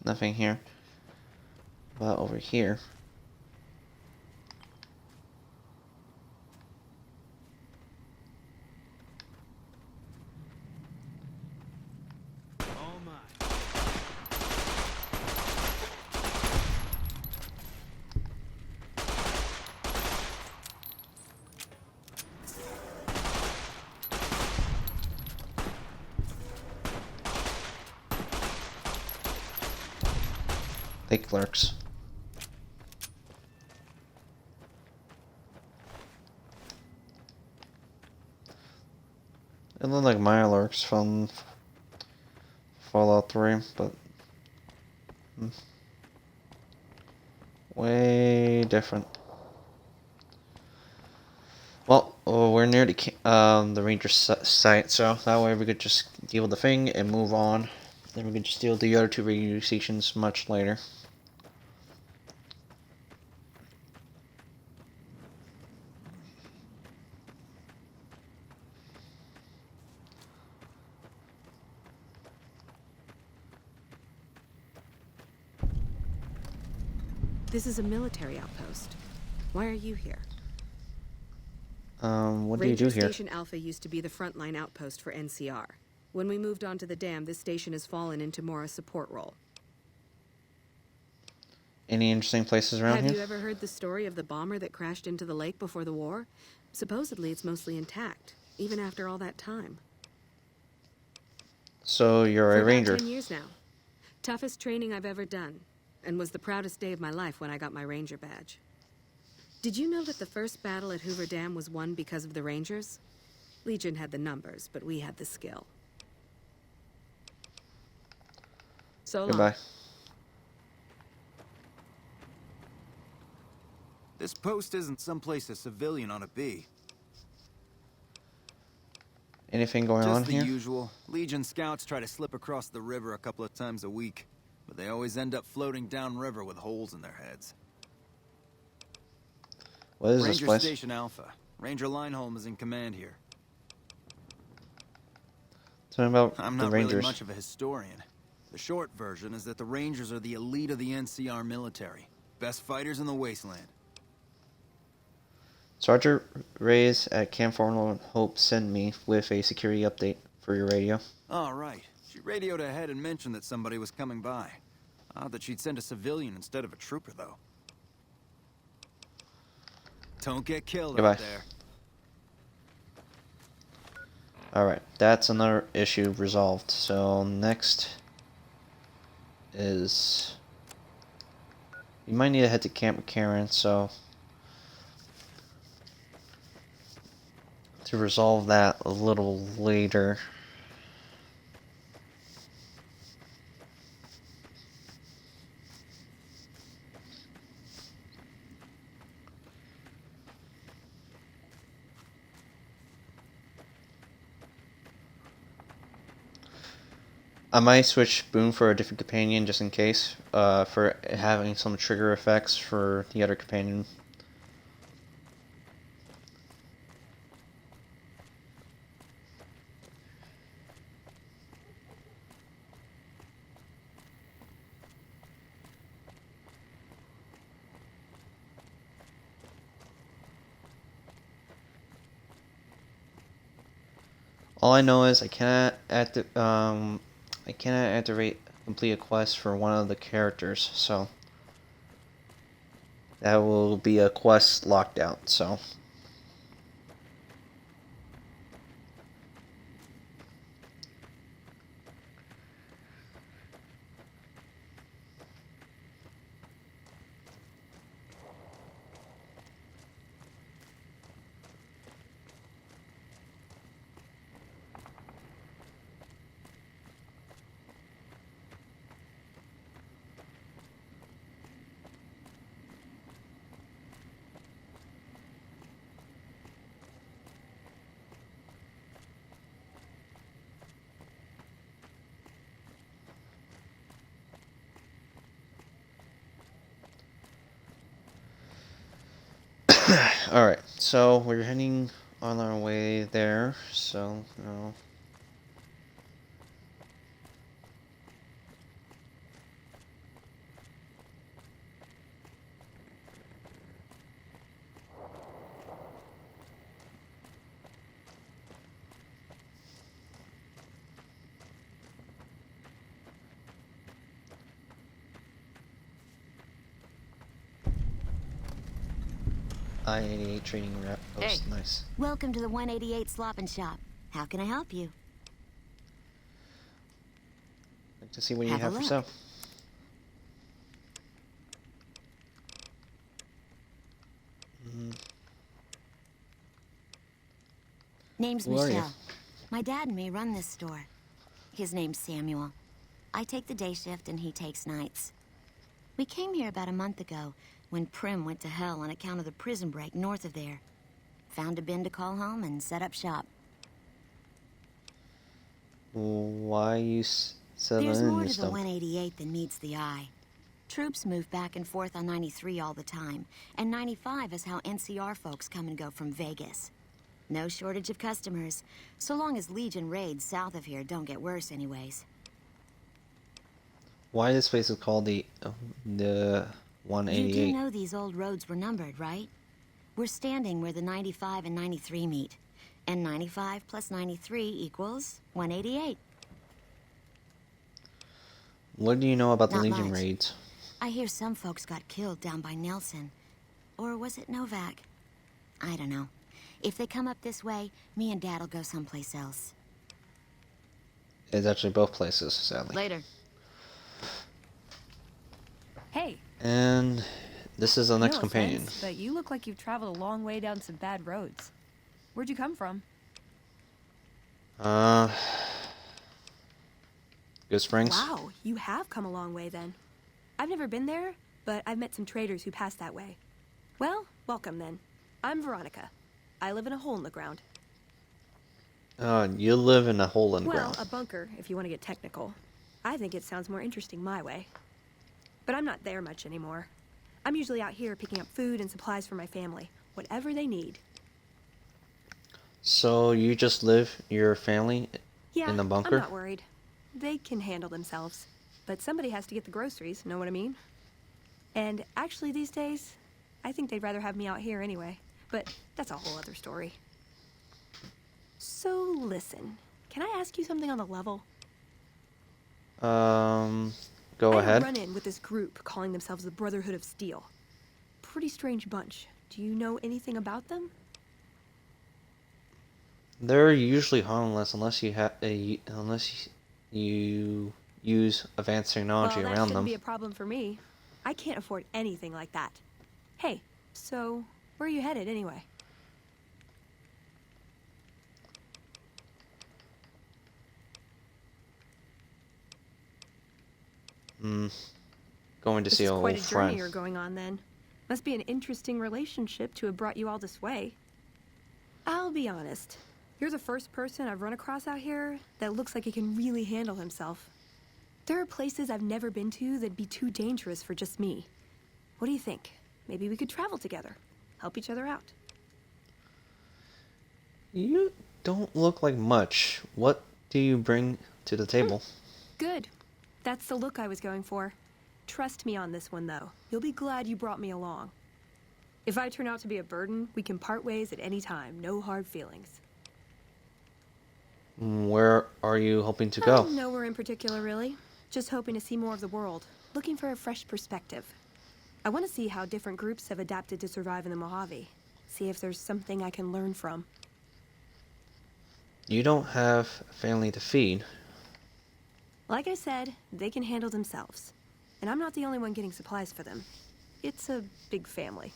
Nothing here. But over here. All mine. They clerks. It looked like Mirelurks from Fallout 3, but way different. Well, we're near the ranger site, so that way we could just deal with the thing and move on. Then we could just deal with the other two radio stations much later. This is a military outpost. Why are you here? What do you do here? Ranger Station Alpha used to be the frontline outpost for NCR. When we moved onto the dam, this station has fallen into more a support role. Any interesting places around here? Have you ever heard the story of the bomber that crashed into the lake before the war? Supposedly it's mostly intact, even after all that time. So you're a ranger. 10 years now. Toughest training I've ever done, and was the proudest day of my life when I got my ranger badge. Did you know that the first battle at Hoover Dam was won because of the Rangers? Legion had the numbers, but we had the skill. So long. Goodbye. This post isn't someplace a civilian ought to be. Anything going on Just here? the usual. Legion scouts try to slip across the river a couple of times a week, but they always end up floating downriver with holes in their heads. What is Ranger this place? Station Alpha. Ranger Lineholm is in command here. Tell me about I'm the not Rangers. really much of a historian. The short version is that the Rangers are the elite of the NCR military. Best fighters in the wasteland. Sergeant Reyes at Camp Forlorn Hope sent me with a security update for your radio. All right. She radioed ahead and mentioned that somebody was coming by. Odd that she'd send a civilian instead of a trooper, though. Don't get killed Goodbye. out there. Alright, that's another issue resolved. So next is... You might need to head to Camp McCarran, so... To resolve that a little later. I might switch Boone for a different companion just in case, for having some trigger effects for the other companion. All I know is I cannot activate complete a quest for one of the characters, so that will be a quest locked out. So alright, so we're heading on our way there, so no. I-88 training rep post, nice. Welcome to the 188 Slop and Shop. How can I help you? Like to see what you Have a have for look. sale. Name's Who are you? Michelle. My dad and me run this store. His name's Samuel. I take the day shift and he takes nights. We came here about a month ago when Prim went to hell on account of the prison break north of there. Found a bin to call home and set up shop. Why you selling There's more this to the stuff? 188 than meets the eye. Troops move back and forth on 93 all the time, and 95 is how NCR folks come and go from Vegas. No shortage of customers, so long as Legion raids south of here don't get worse anyways. Why this place is called the You 188? do know these old roads were numbered, right? We're standing where the 95 and 93 meet, and 95 plus 93 equals 188. What do you know about the Not Legion much. raids? I hear some folks got killed down by Nelson. Or was it Novak? I don't know. If they come up this way, me and Dad'll go someplace else. It's actually both places, sadly. Later. Hey. And this is the next No companion. offense, but you look like you've traveled a long way down some bad roads. Where'd you come from? Good Springs. Wow, you have come a long way then. I've never been there, but I've met some traders who pass that way. Well, welcome then. I'm Veronica. I live in a hole in the ground. You live in a hole in the Well, ground. a bunker, if you want to get technical. I think it sounds more interesting my way. But I'm not there much anymore. I'm usually out here picking up food and supplies for my family, whatever they need. So you just live your family Yeah, in the bunker? I'm not worried. They can handle themselves. But somebody has to get the groceries, know what I mean? And actually these days, I think they'd rather have me out here anyway. But that's a whole other story. So listen, can I ask you something on the level? Go I ahead. had a run-in with this group calling themselves the Brotherhood of Steel. Pretty strange bunch. Do you know anything about them? They're usually harmless unless you have you use advanced technology Well, that around shouldn't them. be a problem for me. I can't afford anything like that. Hey, so where are you headed anyway? Going to This see is an quite old a journey friend. you're going on then. Must be an interesting relationship to have brought you all this way. I'll be honest. You're the first person I've run across out here that looks like he can really handle himself. There are places I've never been to that'd be too dangerous for just me. What do you think? Maybe we could travel together. Help each other out. You don't look like much. What do you bring to the table? Good. That's the look I was going for. Trust me on this one, though. You'll be glad you brought me along. If I turn out to be a burden, we can part ways at any time. No hard feelings. Where are you hoping to go? Nowhere in particular, really. Just hoping to see more of the world. Looking for a fresh perspective. I want to see how different groups have adapted to survive in the Mojave. See if there's something I can learn from. You don't have family to feed. Like I said, they can handle themselves. And I'm not the only one getting supplies for them. It's a big family.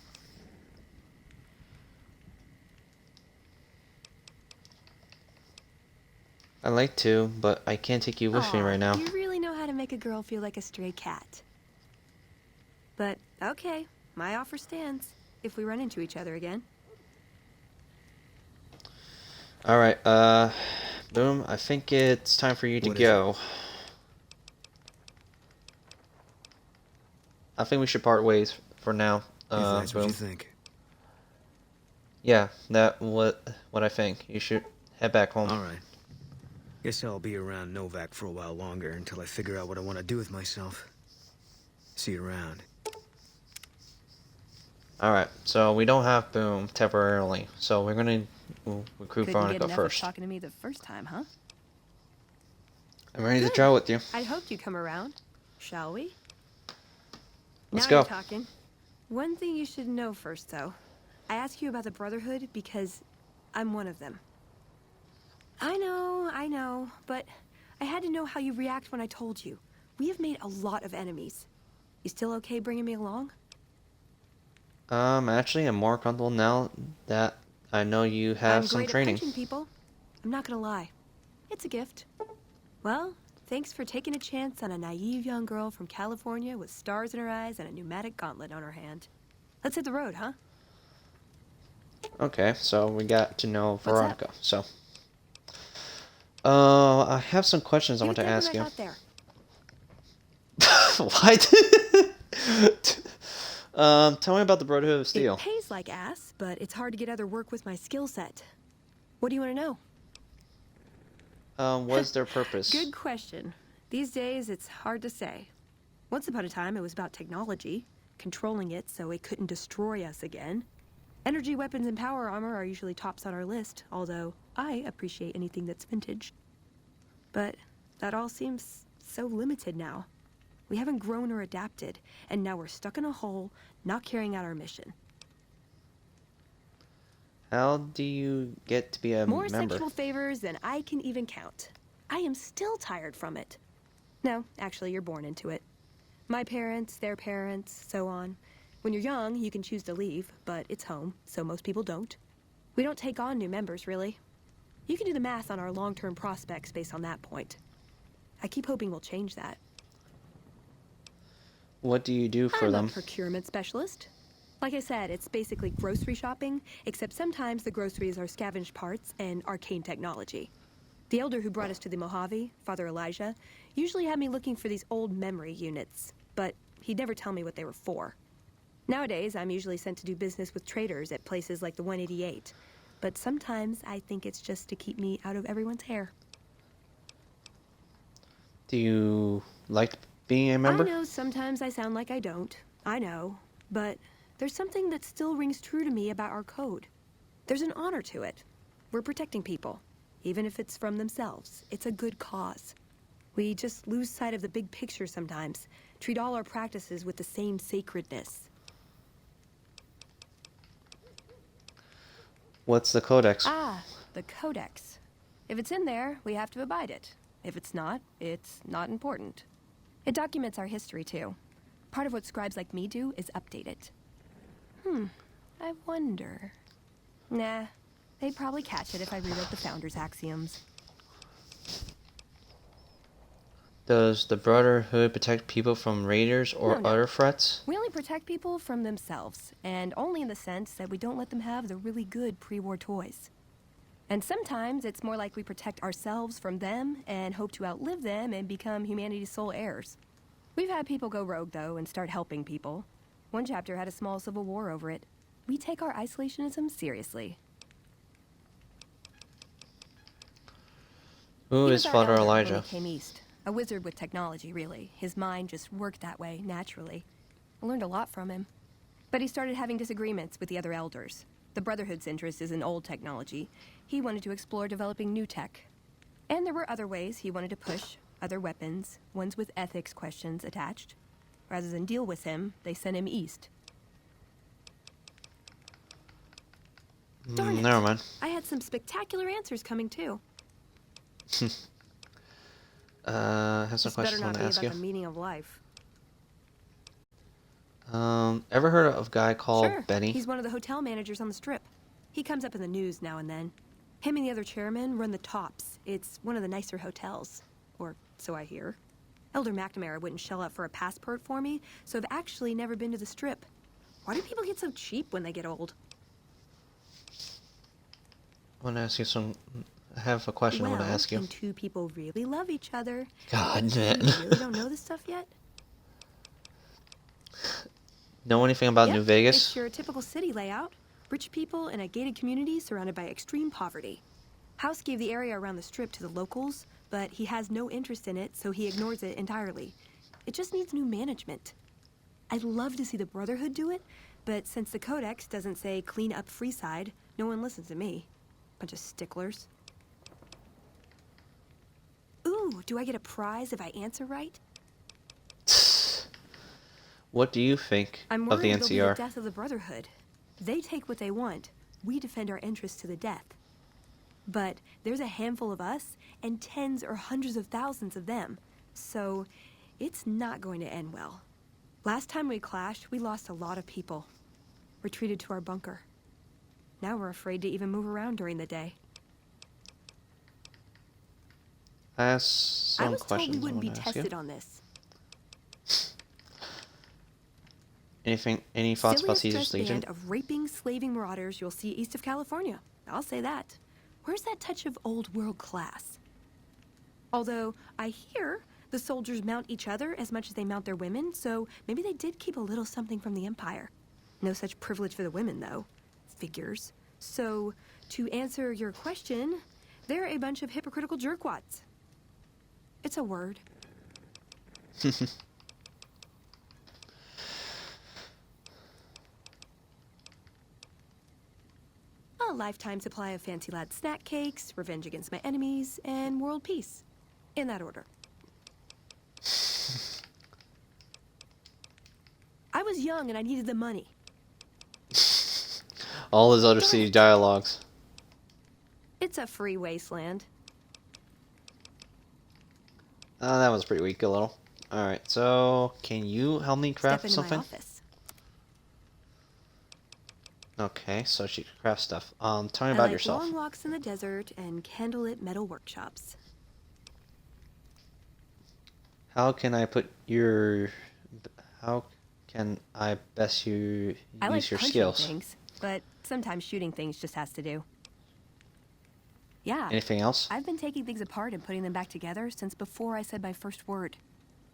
I'd like to, but I can't take you with me Aw, right now. You really know how to make a girl feel like a stray cat. But, okay, my offer stands. If we run into each other again. Alright, Boom, I think it's time for you to What is go. I think we should part ways for now. If that's what Boom. you think. Yeah, what I think. You should head back home. Alright. Guess I'll be around Novak for a while longer until I figure out what I want to do with myself. See you around. Alright, so we don't have Boom temporarily, so we're gonna recruit Couldn't get Veronica enough of first. talking to me the first time, huh? I'm ready to travel with you. I hoped you'd come around. Shall we? Let's now go. You're talking. One thing you should know first, though. I ask you about the Brotherhood because I'm one of them. I know, but I had to know how you react when I told you. We have made a lot of enemies. You still okay bringing me along? Actually, I'm more comfortable now that I know you have I'm some great training. at punching people. I'm not gonna lie. It's a gift. Well, thanks for taking a chance on a naive young girl from California with stars in her eyes and a pneumatic gauntlet on her hand. Let's hit the road, huh? Okay, so we got to know What's up? Veronica. So, I have some questions I want to ask you. There. What? Tell me about the Brotherhood of Steel. It pays like ass, but it's hard to get other work with my skill set. What do you want to know? What is their purpose? Good question. These days, it's hard to say. Once upon a time, it was about technology, controlling it so it couldn't destroy us again. Energy weapons and power armor are usually tops on our list, although I appreciate anything that's vintage. But that all seems so limited now. We haven't grown or adapted, and now we're stuck in a hole, not carrying out our mission. How do you get to be a More member? sexual favors than I can even count. I am still tired from it. No, actually, you're born into it. My parents, their parents, so on. When you're young, you can choose to leave, but it's home, so most people don't. We don't take on new members, really. You can do the math on our long-term prospects based on that point. I keep hoping we'll change that. What do you do for I'm them? a procurement specialist. Like I said, it's basically grocery shopping, except sometimes the groceries are scavenged parts and arcane technology. The elder who brought us to the Mojave, Father Elijah, usually had me looking for these old memory units, but he'd never tell me what they were for. Nowadays, I'm usually sent to do business with traders at places like the 188, but sometimes I think it's just to keep me out of everyone's hair. Do you like being a member? I know sometimes I sound like I don't. I know. But there's something that still rings true to me about our code. There's an honor to it. We're protecting people. Even if it's from themselves. It's a good cause. We just lose sight of the big picture sometimes. Treat all our practices with the same sacredness. What's the codex? Ah, the codex. If it's in there, we have to abide it. If it's not not important. It documents our history, too. Part of what scribes like me do is update it. I wonder... Nah, they'd probably catch it if I rewrote the Founder's axioms. Does the Brotherhood protect people from raiders or No. other threats? We only protect people from themselves, and only in the sense that we don't let them have the really good pre-war toys. And sometimes it's more like we protect ourselves from them and hope to outlive them and become humanity's sole heirs. We've had people go rogue, though, and start helping people. One chapter had a small civil war over it. We take our isolationism seriously. Who He is was our Father elder when Elijah? he came east. A wizard with technology, really. His mind just worked that way, naturally. I learned a lot from him. But he started having disagreements with the other elders. The Brotherhood's interest is in old technology. He wanted to explore developing new tech. And there were other ways he wanted to push, other weapons, ones with ethics questions attached. Rather than deal with him, they sent him east. Darn it. Never mind. I had some spectacular answers coming, too. I have some This better questions I not want be to ask about you. the meaning of life. Ever heard of a guy called Sure. Benny? He's one of the hotel managers on the Strip. He comes up in the news now and then. Him and the other chairman run the Tops. It's one of the nicer hotels. Or so I hear. Elder McNamara wouldn't shell out for a passport for me, so I've actually never been to the Strip. Why do people get so cheap when they get old? I want to ask you some... I have a question I want to ask you. When two people really love each other... God, You man. really don't know this stuff yet? Know anything about Yep, New Vegas? It's your typical city layout. Rich people in a gated community surrounded by extreme poverty. House gave the area around the Strip to the locals, but he has no interest in it, so he ignores it entirely. It just needs new management. I'd love to see the Brotherhood do it, but since the Codex doesn't say clean up Freeside, no one listens to me. Bunch of sticklers. Ooh, do I get a prize if I answer right? What do you think I'm of the worried it'll be the NCR? death of the Brotherhood. They take what they want. We defend our interests to the death. But there's a handful of us and tens or hundreds of thousands of them. So it's not going to end well. Last time we clashed, we lost a lot of people. Retreated to our bunker. Now we're afraid to even move around during the day. I have some I was told we questions I wouldn't be want to ask you. tested on this. Any thoughts about Silliest Caesar's dressed Legion? band of raping, slaving marauders you'll see east of California. I'll say that. Where's that touch of old world class? Although, I hear the soldiers mount each other as much as they mount their women, so maybe they did keep a little something from the Empire. No such privilege for the women, though. Figures. So, to answer your question, they're a bunch of hypocritical jerkwads. It's a word. A lifetime supply of fancy lad snack cakes, revenge against my enemies, and world peace. In that order. I was young and I needed the money. All his other city dialogues. It's a free wasteland. That was pretty weak, a little. Alright, so can you help me craft Step into something? my office. Okay, so she can craft stuff. Tell me I about like yourself. long walks in the desert and candlelit metal workshops. How can I put your... How can I best use I like your punching skills? things, but sometimes shooting things just has to do. Yeah. Anything else? I've been taking things apart and putting them back together since before I said my first word.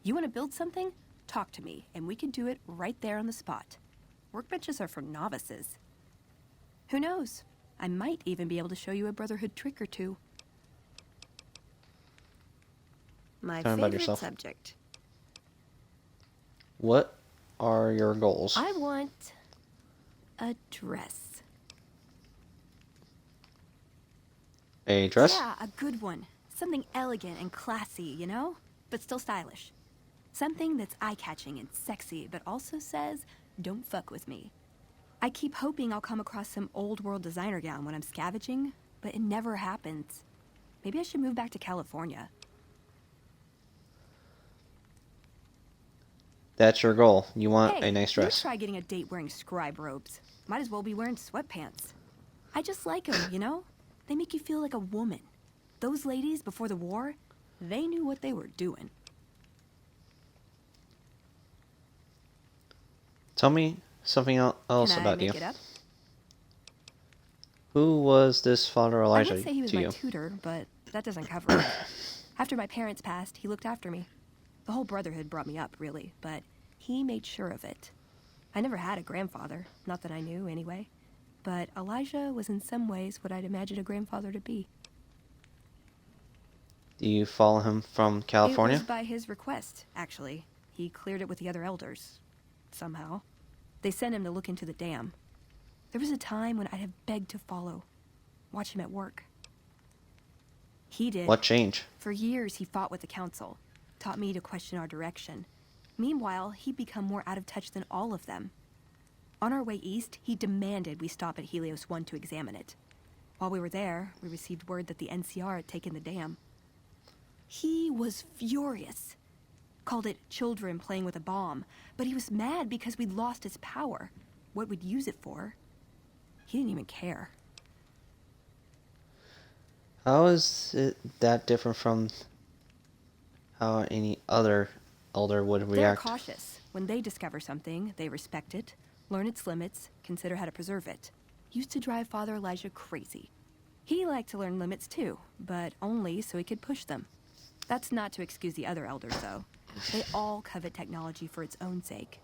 You want to build something? Talk to me, and we can do it right there on the spot. Workbenches are for novices. Who knows? I might even be able to show you a Brotherhood trick or two. My Tell me about favorite yourself. subject. What are your goals? I want a dress. A dress? Yeah, a good one. Something elegant and classy, you know? But still stylish. Something that's eye-catching and sexy, but also says, don't fuck with me. I keep hoping I'll come across some old-world designer gown when I'm scavenging, but it never happens. Maybe I should move back to California. That's your goal. You want Hey, a nice you dress. try getting a date wearing scribe robes. Might as well be wearing sweatpants. I just like them, you know? They make you feel like a woman. Those ladies, before the war, they knew what they were doing. Tell me something else Can I about make you. it up? Who was this Father I Elijah would say he was to my you? tutor, but that doesn't cover it. After my parents passed, he looked after me. The whole Brotherhood brought me up, really, but he made sure of it. I never had a grandfather, not that I knew, anyway. But Elijah was in some ways what I'd imagine a grandfather to be. Do you follow him from It California? was by his request, actually. He cleared it with the other elders. Somehow. They sent him to look into the dam. There was a time when I'd have begged to follow. Watch him at work. He did. What changed? For years, he fought with the council. Taught me to question our direction. Meanwhile, he'd become more out of touch than all of them. On our way east, he demanded we stop at Helios 1 to examine it. While we were there, we received word that the NCR had taken the dam. He was furious. Called it children playing with a bomb, but he was mad because we'd lost its power. What we'd use it for. He didn't even care. How is it that different from how any other elder would They're react? cautious. When they discover something, they respect it, learn its limits, consider how to preserve it. Used to drive Father Elijah crazy. He liked to learn limits too, but only so he could push them. That's not to excuse the other elders, though. They all covet technology for its own sake.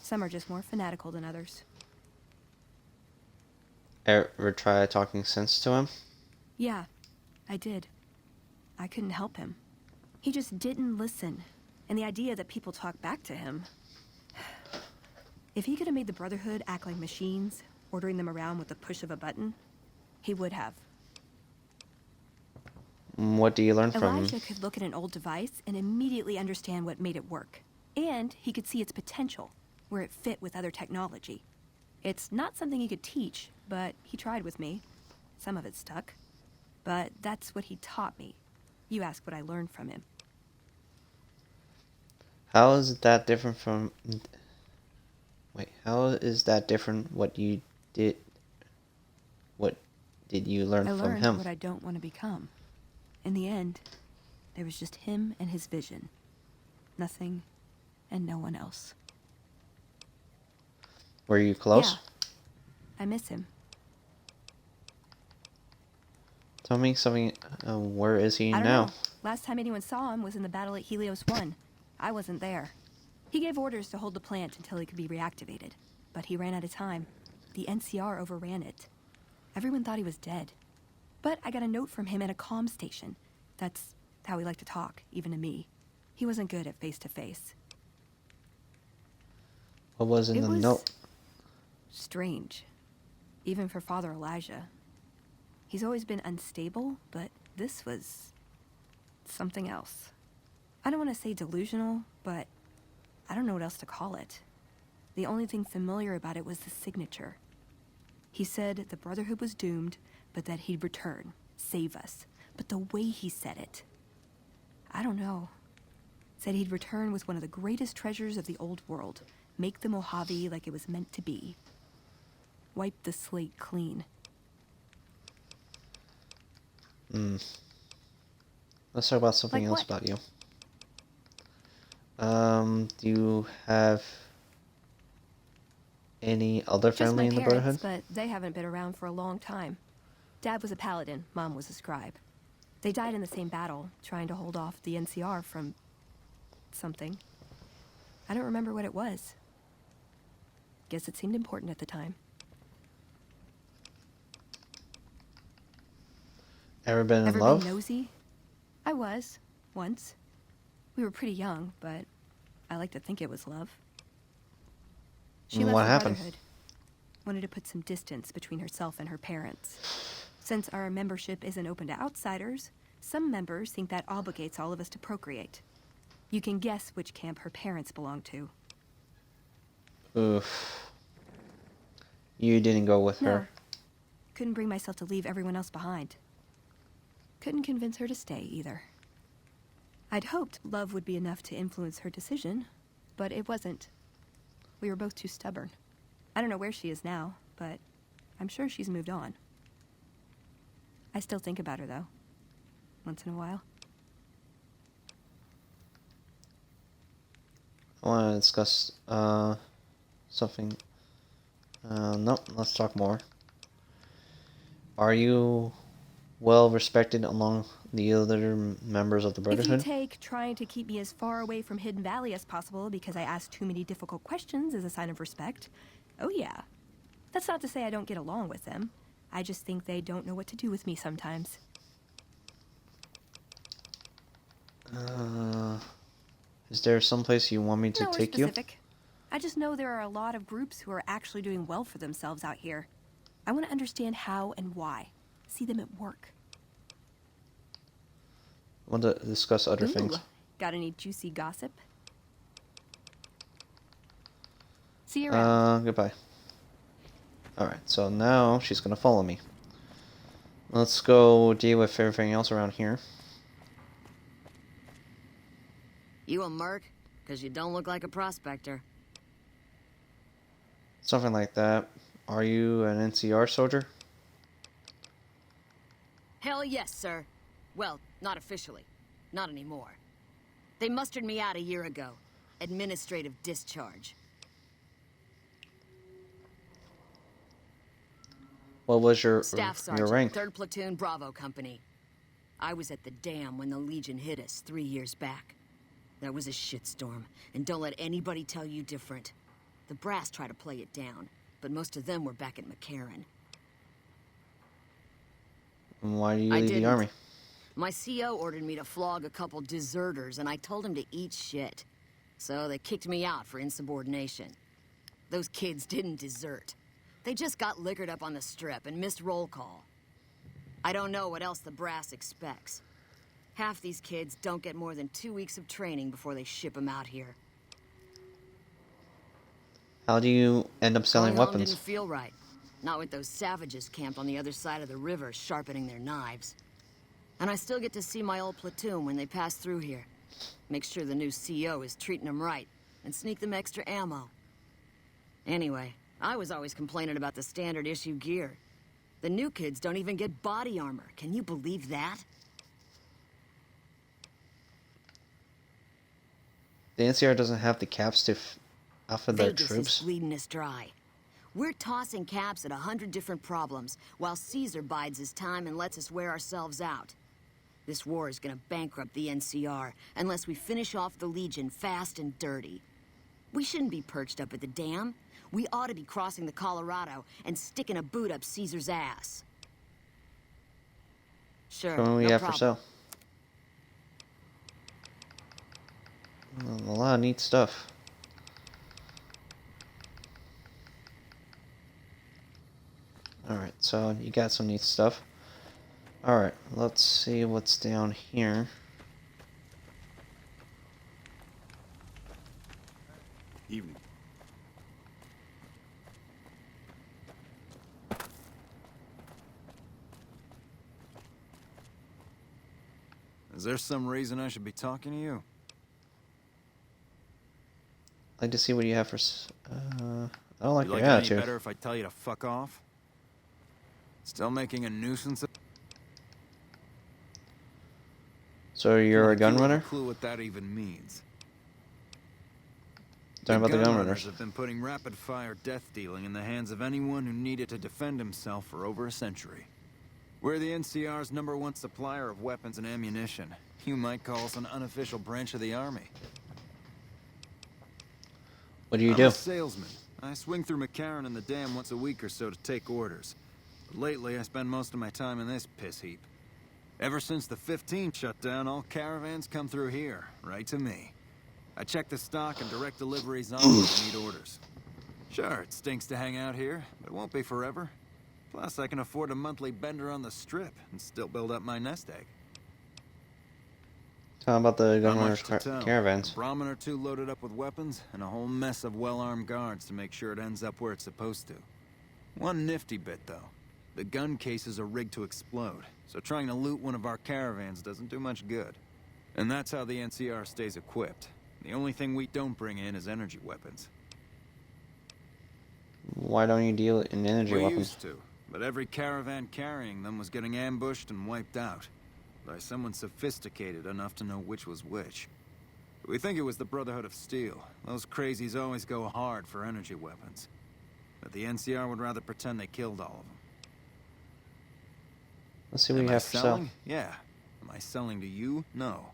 Some are just more fanatical than others. Ever try talking sense to him? Yeah, I did. I couldn't help him. He just didn't listen. And the idea that people talk back to him... If he could have made the Brotherhood act like machines, ordering them around with the push of a button, he would have. What do you learn from Elijah him? could look at an old device and immediately understand what made it work. And he could see its potential, where it fit with other technology. It's not something he could teach, but he tried with me. Some of it stuck. But that's what he taught me. You ask what I learned from him. How is that different from... Wait, how is that different what you did... What did you learn I from learned him? what I don't want to become. In the end, There was just him and his vision. Nothing and no one else. Were you close? Yeah. I miss him. Tell me something. Where is he I don't now? know. Last time anyone saw him was in the battle at Helios 1. I wasn't there. He gave orders to hold the plant until it could be reactivated. But he ran out of time. The NCR overran it. Everyone thought he was dead. But I got a note from him at a comm station. That's how he liked to talk, even to me. He wasn't good at face-to-face. What was in the note? Strange. Even for Father Elijah. He's always been unstable, but this was something else. I don't want to say delusional, but I don't know what else to call it. The only thing familiar about it was the signature. He said the Brotherhood was doomed, but that he'd return, save us. But the way he said it, I don't know. Said he'd return with one of the greatest treasures of the old world, make the Mojave like it was meant to be. Wipe the slate clean. Let's talk about something else about you. Do you have any other family in the Brotherhood? But they haven't been around for a long time. Dad was a paladin, Mom was a scribe. They died in the same battle, trying to hold off the NCR from something. I don't remember what it was. Guess it seemed important at the time. Ever been in Ever love? been nosy? I was, once. We were pretty young, but I like to think it was love. She left What the happened? Brotherhood. Wanted to put some distance between herself and her parents. Since our membership isn't open to outsiders, some members think that obligates all of us to procreate. You can guess which camp her parents belong to. Oof. You didn't go with her. Couldn't bring myself to leave everyone else behind. Couldn't convince her to stay, either. I'd hoped love would be enough to influence her decision, but it wasn't. We were both too stubborn. I don't know where she is now, but I'm sure she's moved on. I still think about her, though. Once in a while. I want to discuss something. No, let's talk more. Are you well respected among the other members of the If Brotherhood? you take trying to keep me as far away from Hidden Valley as possible because I ask too many difficult questions as a sign of respect, oh yeah. That's not to say I don't get along with them. I just think they don't know what to do with me sometimes. Is there someplace you want me to Nowhere take you? specific. I just know there are a lot of groups who are actually doing well for themselves out here. I want to understand how and why. See them at work. I want to discuss other things. Got any juicy gossip? See you around. Goodbye. Alright, so now she's gonna follow me. Let's go deal with everything else around here. You a merc? Because you don't look like a prospector. Something like that. Are you an NCR soldier? Hell yes, sir. Well, not officially. Not anymore. They mustered me out a year ago. Administrative discharge. What was your Staff your Sergeant, rank? 3rd Platoon Bravo Company. I was at the dam when the Legion hit us 3 years back. That was a shitstorm, and don't let anybody tell you different. The brass tried to play it down, but most of them were back at McCarran. Why do you I leave didn't. the army? My CO ordered me to flog a couple deserters, and I told him to eat shit. So they kicked me out for insubordination. Those kids didn't desert. They just got liquored up on the strip and missed roll call. I don't know what else the brass expects. Half these kids don't get more than 2 weeks of training before they ship them out here. How do you end up selling Going home weapons? didn't feel right. Not with those savages camped on the other side of the river sharpening their knives. And I still get to see my old platoon when they pass through here. Make sure the new CO is treating them right, and sneak them extra ammo. Anyway, I was always complaining about the standard issue gear. The new kids don't even get body armor. Can you believe that? The NCR doesn't have the caps to offer their Vegas troops. is bleeding us dry. We're tossing caps at 100 different problems, while Caesar bides his time and lets us wear ourselves out. This war is gonna bankrupt the NCR unless we finish off the Legion fast and dirty. We shouldn't be perched up at the dam. We ought to be crossing the Colorado and sticking a boot up Caesar's ass. Sure, What do we no have problem. for sale? A lot of neat stuff. Alright, so you got some neat stuff. Alright, let's see what's down here. Evening. Is there some reason I should be talking to you? I'd like to see what you have for. I don't like You your like it any attitude. better if I tell you to fuck off? Still making a nuisance of... So you're a Like gun you have runner? Clue what that even means? Talking about the gun runners. have been putting rapid-fire death dealing in the hands of anyone who needed to defend himself for over a century. We're the NCR's #1 supplier of weapons and ammunition. You might call us an unofficial branch of the army. What do you I'm do? a salesman. I swing through McCarran and the dam once a week or so to take orders. But lately, I spend most of my time in this piss heap. Ever since the 15 shut down, all caravans come through here, right to me. I check the stock and direct deliveries on when I need orders. Sure, it stinks to hang out here, but it won't be forever. Plus, I can afford a monthly bender on the strip and still build up my nest egg. Tell me about the gun Not runners much to tell. caravans. A Brahmin or two loaded up with weapons, and a whole mess of well-armed guards to make sure it ends up where it's supposed to. One nifty bit, though. The gun cases are rigged to explode, so trying to loot one of our caravans doesn't do much good. And that's how the NCR stays equipped. The only thing we don't bring in is energy weapons. Why don't you deal in energy We weapons? used to, but every caravan carrying them was getting ambushed and wiped out by someone sophisticated enough to know which was which. We think it was the Brotherhood of Steel. Those crazies always go hard for energy weapons. But the NCR would rather pretend they killed all of them. Let's see what Am you I have for sale. selling? Yeah. Am I selling to you? No.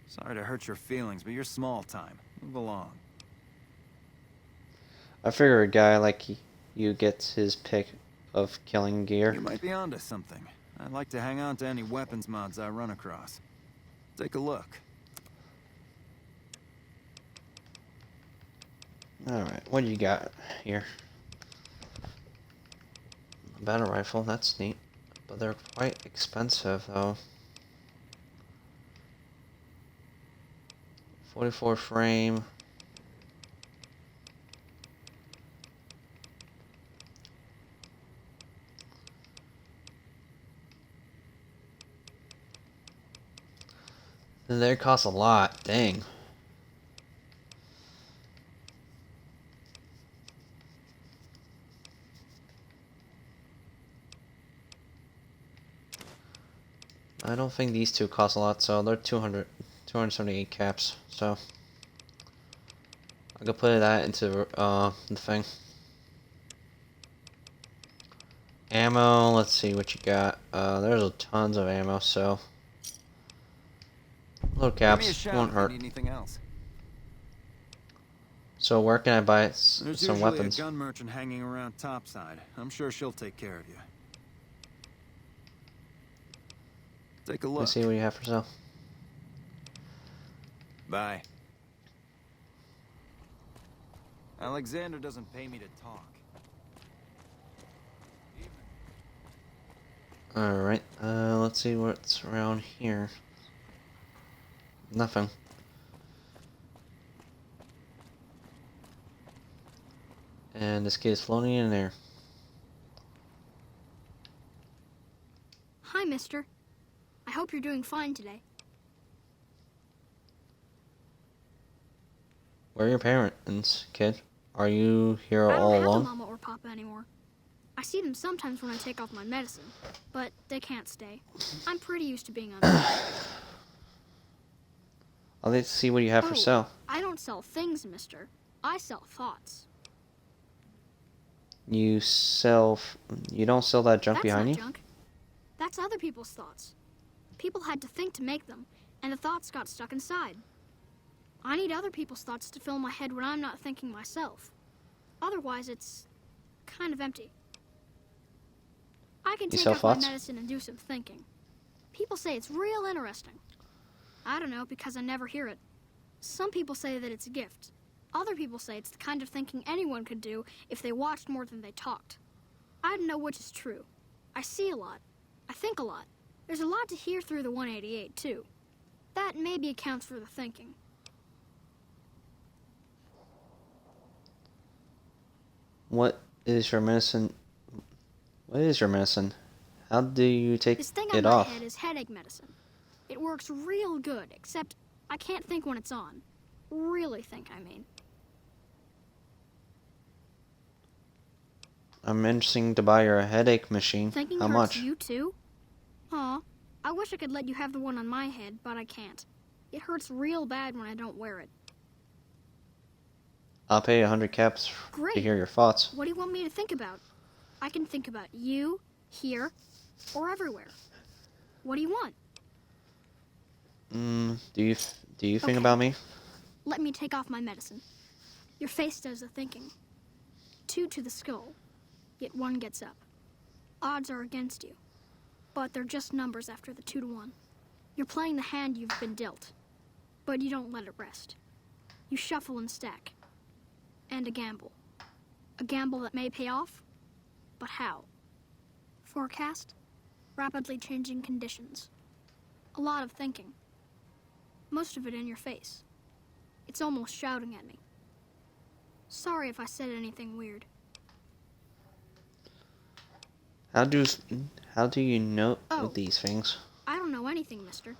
Sorry to hurt your feelings, but you're small time. Move along. I figure a guy like you gets his pick of killing gear. You might be onto something. I'd like to hang on to any weapons mods I run across. Take a look. Alright, what do you got here? A battle rifle, that's neat. But they're quite expensive though. 44 frame. They cost a lot, dang. I don't think these two cost a lot, so they're 278 caps, so I could put that into the thing. Ammo, let's see what you got. There's tons of ammo, so little Give me a caps shout won't if you hurt. need anything else. So where can I buy There's some usually weapons? a gun merchant hanging around topside. I'm sure she'll take care of you. Take a Let me look. see what you have for sale. Bye. Alexander doesn't pay me to talk. Alright, let's see what's around here. Nothing. And this kid's floating in there. Hi, mister. I hope you're doing fine today. Where are your parents, kid? Are you here I all don't have a alone? mama or papa anymore. I see them sometimes when I take off my medicine, but they can't stay. I'm pretty used to being on. I'll let see what you have for sale. I I don't sell things, mister. I sell thoughts. You don't sell that junk That's behind not you? junk. That's other people's thoughts. People had to think to make them, and the thoughts got stuck inside. I need other people's thoughts to fill my head when I'm not thinking myself. Otherwise, it's kind of empty. I can You take sell off my thoughts? medicine and do some thinking. People say it's real interesting. I don't know, because I never hear it. Some people say that it's a gift. Other people say it's the kind of thinking anyone could do if they watched more than they talked. I don't know which is true. I see a lot. I think a lot. There's a lot to hear through the 188, too. That maybe accounts for the thinking. What is your medicine? What is your medicine? How do you take This thing on it my off? head is headache medicine. It works real good, except I can't think when it's on. Really think, I mean. I'm interested to buy your headache machine. Thinking How hurts much? you too? Aw, I wish I could let you have the one on my head, but I can't. It hurts real bad when I don't wear it. I'll pay 100 caps Great. to hear your thoughts. What do you want me to think about? I can think about you, here, or everywhere. What do you want? Do you think Okay. about me? Let me take off my medicine. Your face does the thinking. 2 to the skull, yet 1 gets up. Odds are against you, but they're just numbers after the 2 to 1. You're playing the hand you've been dealt, but you don't let it rest. You shuffle and stack. And a gamble. A gamble that may pay off, but how? Forecast? Rapidly changing conditions. A lot of thinking. Most of it in your face. It's almost shouting at me. Sorry if I said anything weird. How do you know Oh. these things? I don't know anything, mister.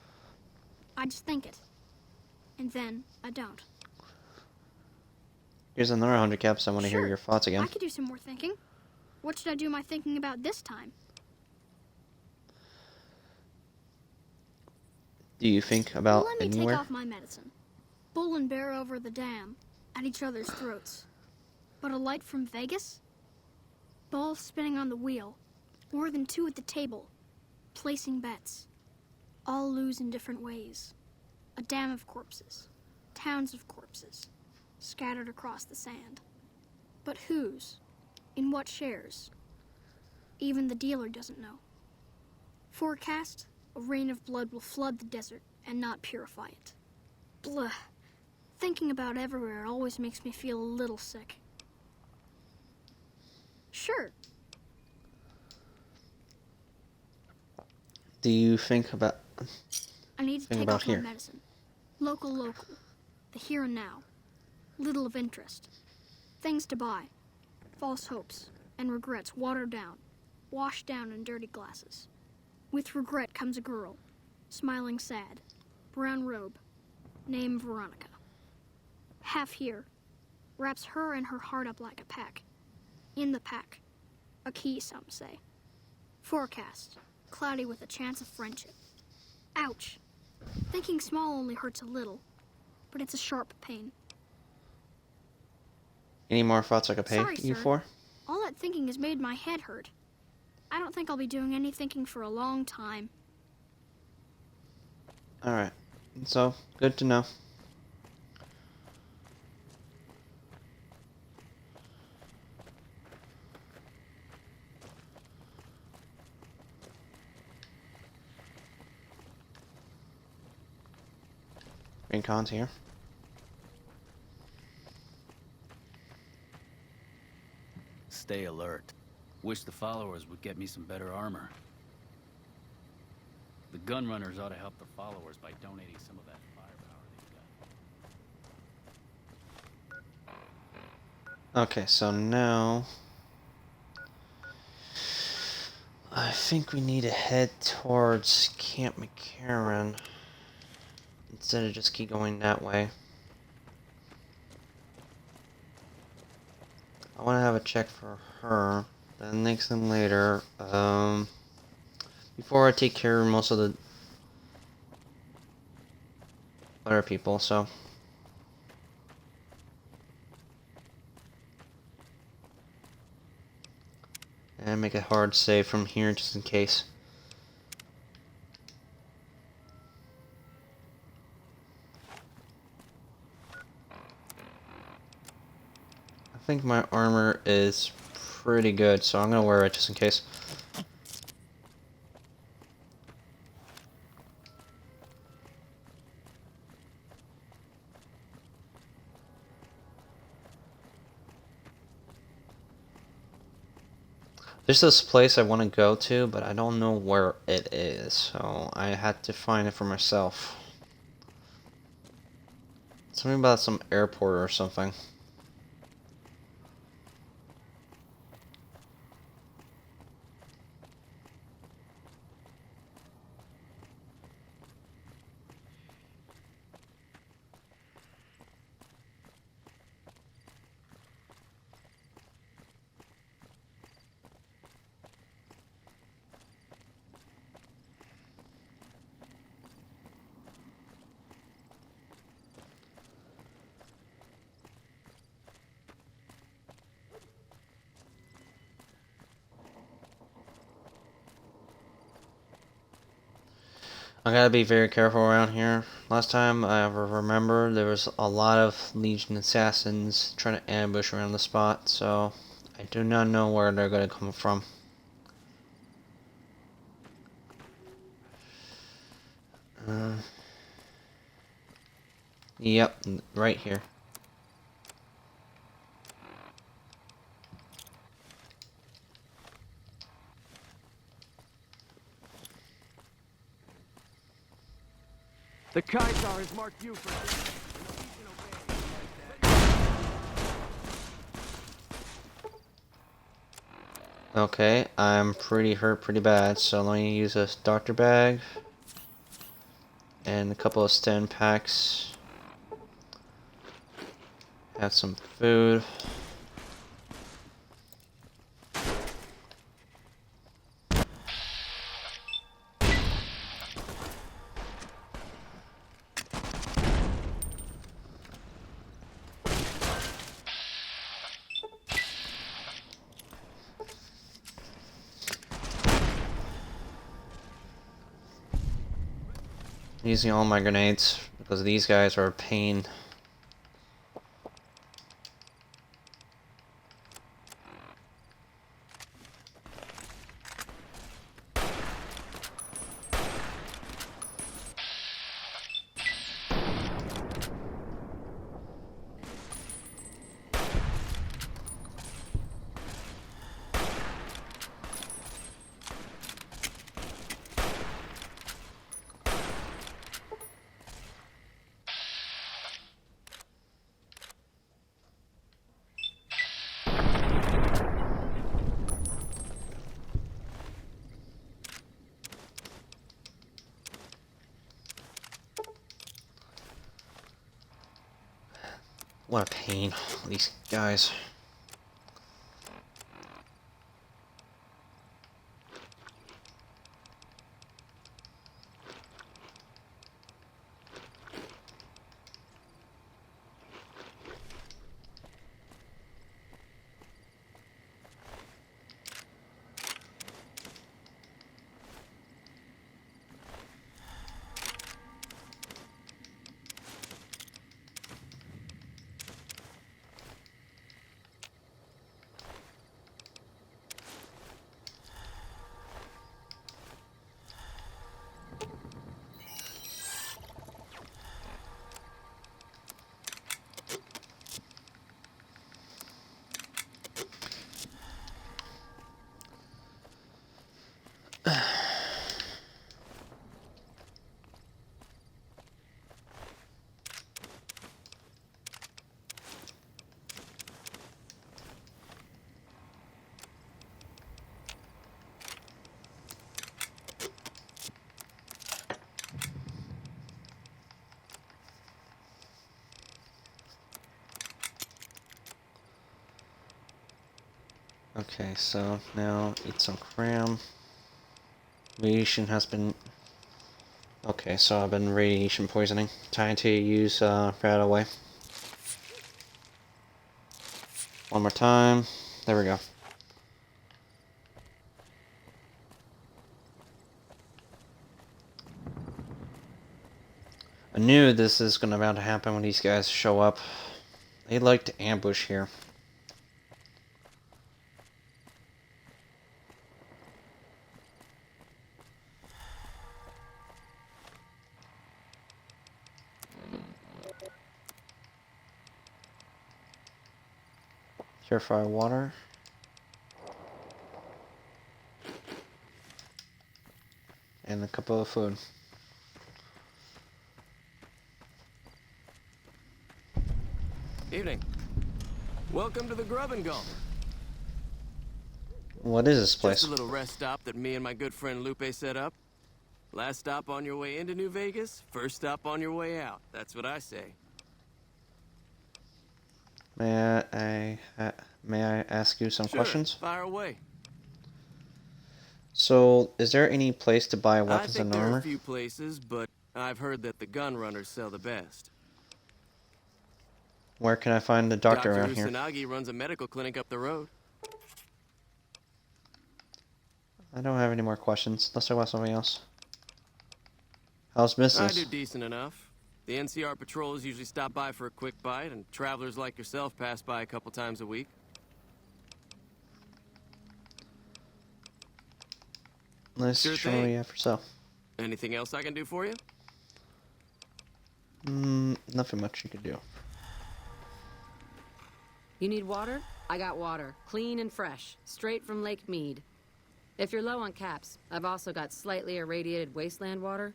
I just think it. And then I don't. Here's another 100 caps. I want to hear Sure. your thoughts again. I could do some more thinking. What should I do my thinking about this time? Do you think about Let me anywhere? take off my medicine. Bull and bear over the dam, at each other's throats. But a light from Vegas? Balls spinning on the wheel. More than 2 at the table. Placing bets. All lose in different ways. A dam of corpses. Towns of corpses. Scattered across the sand. But whose? In what shares? Even the dealer doesn't know. Forecast? A rain of blood will flood the desert and not purify it. Blah. Thinking about everywhere always makes me feel a little sick. Sure. Do you think about? I need to Think take about off here. my medicine. Local. The here and now. Little of interest. Things to buy. False hopes and regrets watered down. Washed down in dirty glasses. With regret comes a girl. Smiling sad. Brown robe. Name Veronica. Half here. Wraps her and her heart up like a pack. In the pack. A key, some say. Forecast. Cloudy with a chance of friendship. Ouch. Thinking small only hurts a little, but it's a sharp pain. Any more thoughts I could pay Sorry, you sir. for? All that thinking has made my head hurt. I don't think I'll be doing any thinking for a long time. Alright. So, good to know. Rincons here. Stay alert. Wish the followers would get me some better armor. The gun runners ought to help the followers by donating some of that firepower. Okay, so now I think we need to head towards Camp McCarran instead of just keep going that way. I want to have a check for her, then next thing later, before I take care of most of the other people, so to make a hard save from here just in case. I think my armor is pretty good, so I'm gonna wear it just in case. There's this place I want to go to, but I don't know where it is, so I had to find it for myself. Something about some airport or something. I gotta be very careful around here. Last time I ever remember, there was a lot of Legion assassins trying to ambush around the spot, so I do not know where they're gonna come from. Yep, right here. The Kaiser has marked you for Okay, I'm pretty hurt pretty bad, so let me use a doctor bag and a couple of stem packs. Have some food. Using all my grenades because these guys are a pain. What a pain, these guys. Okay, so now eat some cram. Radiation has been... Okay, so I've been radiation poisoning. Time to use right away. One more time. There we go. I knew this is gonna about to happen when these guys show up. They like to ambush here. Purify water. And a cup of food. Evening. Welcome to the Grub and Gulp. What is this place? Just a little rest stop that me and my good friend Lupe set up. Last stop on your way into New Vegas, first stop on your way out. That's what I say. May I ask you some questions? Fire away. So, is there any place to buy weapons I think and there are armor? a few places, but I've heard that the gun runners sell the best. Where can I find the doctor around here? Usanagi runs a medical clinic up the road. I don't have any more questions. Let's talk about something else. How's business? I do decent enough. The NCR patrols usually stop by for a quick bite, and travelers like yourself pass by a couple times a week. Let's Sure show thing. me for sale. Anything else I can do for you? Nothing much you could do. You need water? I got water. Clean and fresh. Straight from Lake Mead. If you're low on caps, I've also got slightly irradiated wasteland water.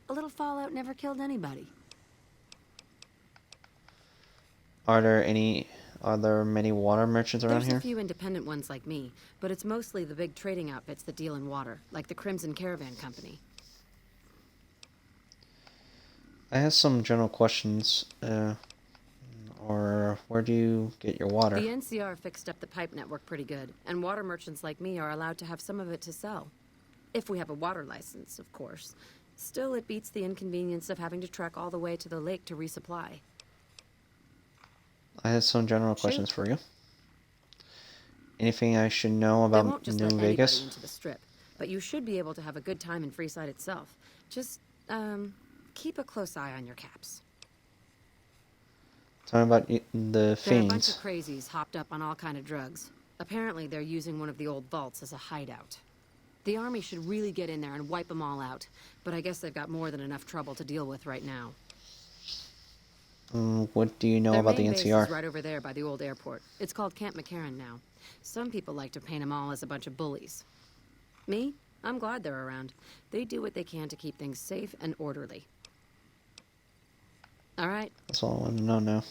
A little fallout never killed anybody. Are there many water merchants around There's here? a few independent ones like me, but it's mostly the big trading outfits that deal in water, like the Crimson Caravan Company. I have some general questions. Or where do you get your water? The NCR fixed up the pipe network pretty good, and water merchants like me are allowed to have some of it to sell. If we have a water license, of course. Still, it beats the inconvenience of having to trek all the way to the lake to resupply. I have some general questions for you. Anything I should know They about won't just New let anybody Vegas? into the strip, but you should be able to have a good time in Freeside itself. Just, keep a close eye on your caps. Tell me about the There are a bunch fiends. of crazies hopped up on all kind of drugs. Apparently, they're using one of the old vaults as a hideout. The army should really get in there and wipe them all out, but I guess they've got more than enough trouble to deal with right now. What do you know Their about the main base NCR? is right over there by the old airport. It's called Camp McCarran now. Some people like to paint them all as a bunch of bullies. Me? I'm glad they're around. They do what they can to keep things safe and orderly. All right. That's all I want to know now.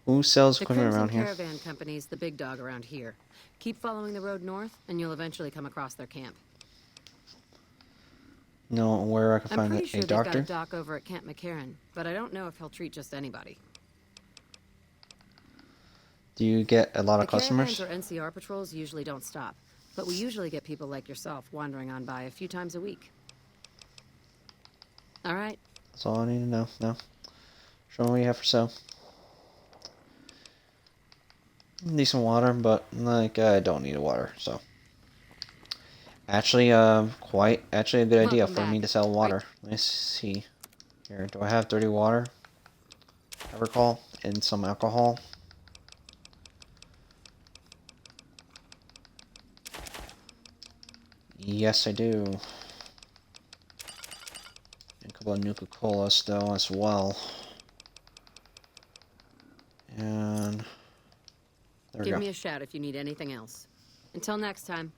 Who sells The equipment Crimson around here? Caravan Company's the big dog around here. Keep following the road north, and you'll eventually come across their camp. Know where I can I'm find pretty a sure they've got a doctor? doc over at Camp McCarran, but I don't know if he'll treat just anybody. Do you get a lot of The customers? caravans or NCR patrols usually don't stop, but we usually get people like yourself wandering on by a few times a week. All right. That's all I need to know. No. Show me what you have for sale. Decent water, but like I don't need water, so. Actually, actually a good idea Welcome for me back. to sell water. Let's see. Here, do I have dirty water? I recall, and some alcohol. Yes, I do. And a couple of Nuka-Colas, though, as well. And there we Give go. me a shout if you need anything else. Until next time.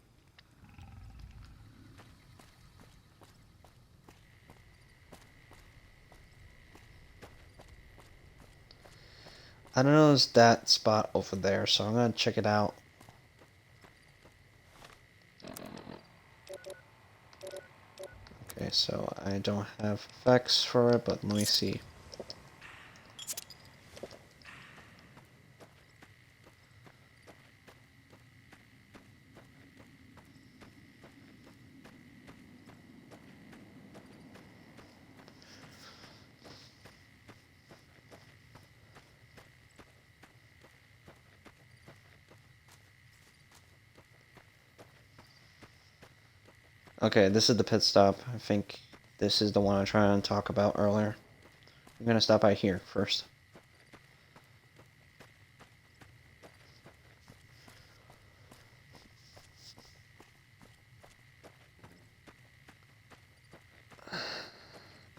I don't know, it's that spot over there, so I'm gonna check it out. Okay, so I don't have effects for it, but let me see. Okay, this is the pit stop. I think this is the one I was trying to talk about earlier. I'm gonna stop by here first.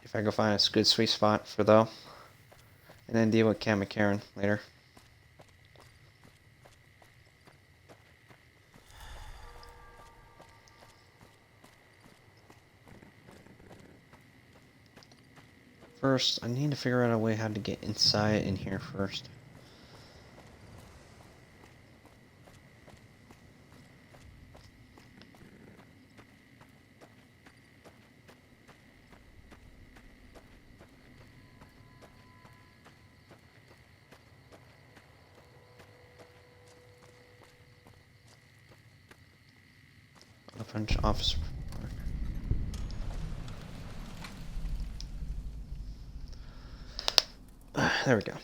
If I can find a good sweet spot for though, and then deal with Cam McCarran later. First, I need to figure out a way how to get inside in here first. A French officer. There we go.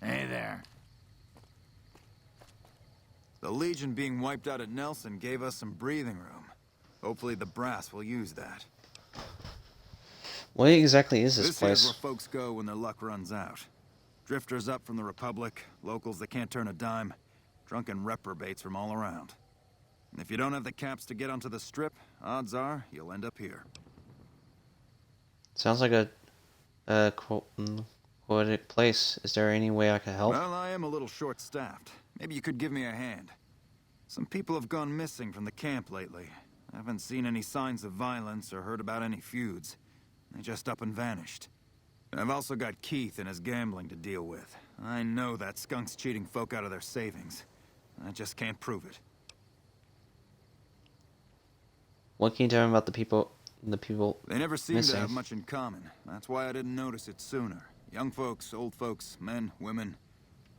Hey there. The Legion being wiped out at Nelson gave us some breathing room. Hopefully the brass will use that. What exactly is this This is place? where folks go when their luck runs out. Drifters up from the Republic, locals that can't turn a dime, drunken reprobates from all around. And if you don't have the caps to get onto the Strip, odds are you'll end up here. Sounds like a quoted place. Is there any way I can help? Well, I am a little short-staffed. Maybe you could give me a hand. Some people have gone missing from the camp lately. I haven't seen any signs of violence or heard about any feuds. They just up and vanished. I've also got Keith and his gambling to deal with. I know that skunk's cheating folk out of their savings. I just can't prove it. What can you tell me about the people They never seem missing? to have much in common. That's why I didn't notice it sooner. Young folks, old folks, men, women,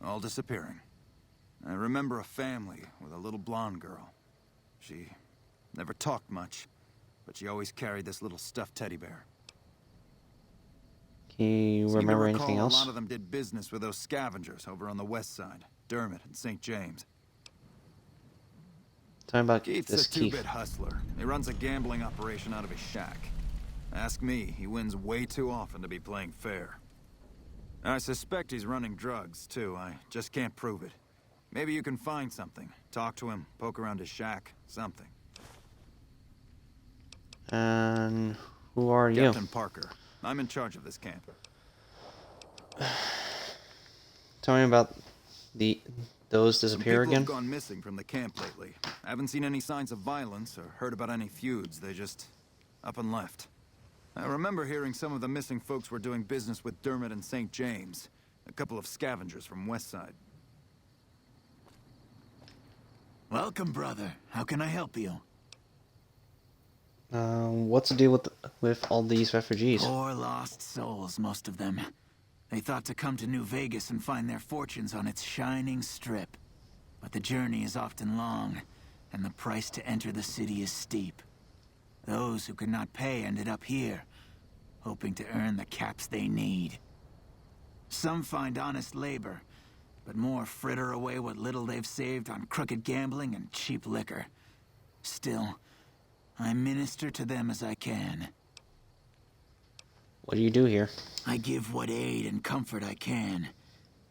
all disappearing. I remember a family with a little blonde girl. She never talked much, but she always carried this little stuffed teddy bear. Can you Seem to remember recall anything A else? lot of them did business with those scavengers over on the west side, Dermot and St. James. Tell me about Keith's this a Keith. two-bit hustler. He runs a gambling operation out of his shack. Ask me, he wins way too often to be playing fair. I suspect he's running drugs, too. I just can't prove it. Maybe you can find something. Talk to him, poke around his shack, something. And who are you? Captain Parker. I'm in charge of this camp. Tell me about those Some disappear people again. have gone missing from the camp lately. I haven't seen any signs of violence or heard about any feuds. They just up and left. I remember hearing some of the missing folks were doing business with Dermot and St. James, a couple of scavengers from Westside. Welcome, brother. How can I help you? What's the deal with all these refugees? Poor lost souls, most of them. They thought to come to New Vegas and find their fortunes on its shining strip. But the journey is often long, and the price to enter the city is steep. Those who could not pay ended up here, hoping to earn the caps they need. Some find honest labor, but more fritter away what little they've saved on crooked gambling and cheap liquor. Still, I minister to them as I can. What do you do here? I give what aid and comfort I can.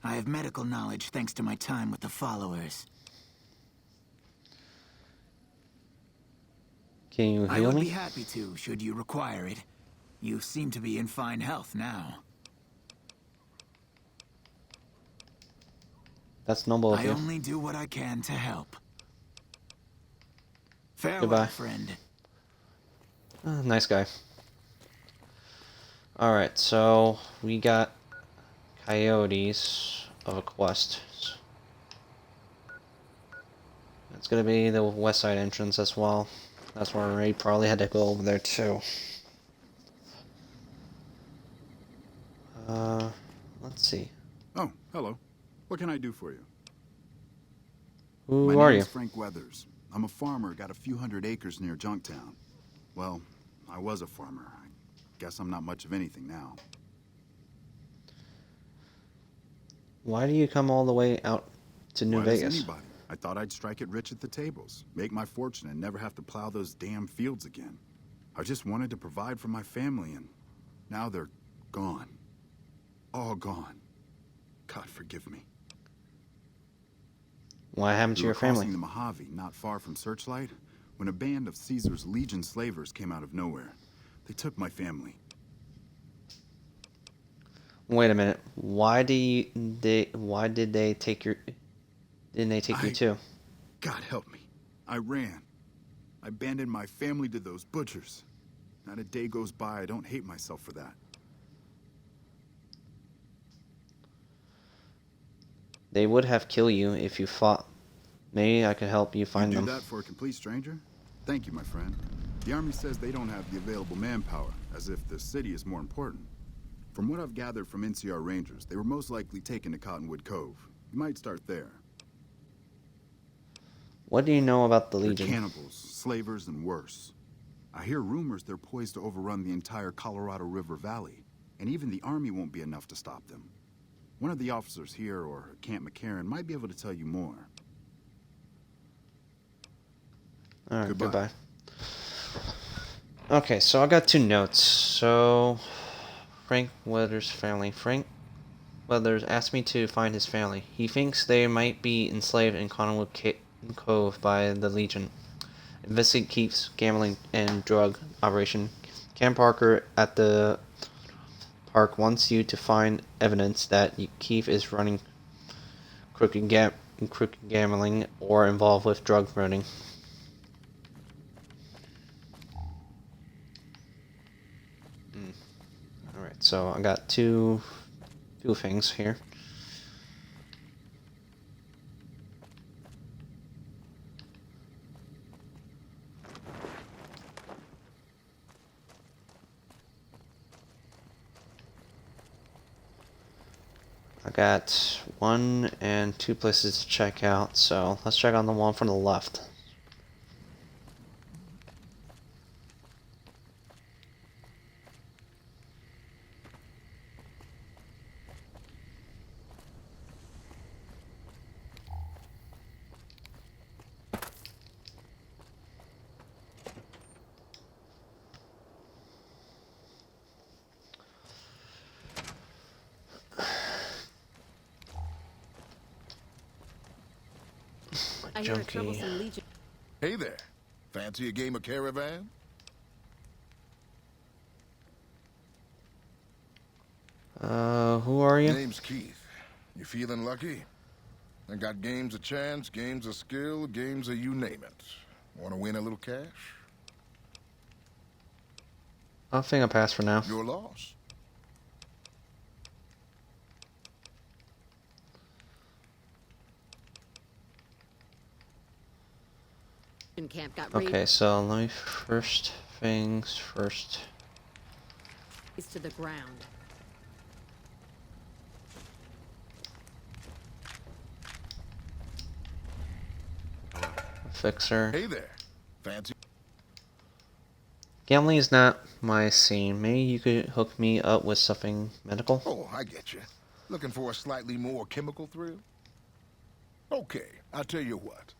I have medical knowledge thanks to my time with the followers. Can you I heal would me? be happy to, should you require it. You seem to be in fine health now. That's noble of I you. only do what I can to help. Farewell, Goodbye. friend. Nice guy. Alright, so we got Coyotes of a quest. It's gonna be the west side entrance as well. That's where we probably had to go over there too. Let's see. Oh, hello. What can I do for you? Who My are name you? is Frank Weathers. I'm a farmer, got a few hundred acres near Junktown. Well, I was a farmer. I guess I'm not much of anything now. Why do you come all the way out to New Why does Vegas? anybody? I thought I'd strike it rich at the tables, make my fortune, and never have to plow those damn fields again. I just wanted to provide for my family, and now they're gone. All gone. God forgive me. What happened to We your were family? crossing the Mojave, not far from Searchlight, when a band of Caesar's Legion slavers came out of nowhere. They took my family. Wait a minute. Why did they take your? Didn't they take you too? God help me. I ran. I abandoned my family to those butchers. Not a day goes by I don't hate myself for that. They would have killed you if you fought. Maybe I could help you find You them. do that for a complete stranger? Thank you, my friend. The army says they don't have the available manpower, as if the city is more important. From what I've gathered from NCR Rangers, they were most likely taken to Cottonwood Cove. You might start there. What do you know about the They're Legion? cannibals, slavers, and worse. I hear rumors they're poised to overrun the entire Colorado River Valley, and even the army won't be enough to stop them. One of the officers here, or at Camp McCarran, might be able to tell you more. Alright, Goodbye. goodbye. Okay, so I got 2 notes. So, Frank Weathers' family. Frank Weathers asked me to find his family. He thinks they might be enslaved in Cottonwood Cove by the Legion. Investigate Keith's gambling and drug operation. Cam Parker at the park wants you to find evidence that Keith is running crooked gambling or involved with drug running. Alright, so I got two things here. I got 1 and 2 places to check out, so let's check on the one from the left. I hear a troublesome Legion. Hey there. Fancy a game of Caravan? Who are you? Name's Keith. You feeling lucky? I got games of chance, games of skill, games of you name it. Want to win a little cash? I think I'll pass for now. Your loss. Camp got Okay, so let me first things first. raised to the ground. Fixer. Hey there. Fancy? Gambling is not my scene. Maybe you could hook me up with something medical? Oh, I get you. Looking for a slightly more chemical thrill? Okay, I'll tell you what.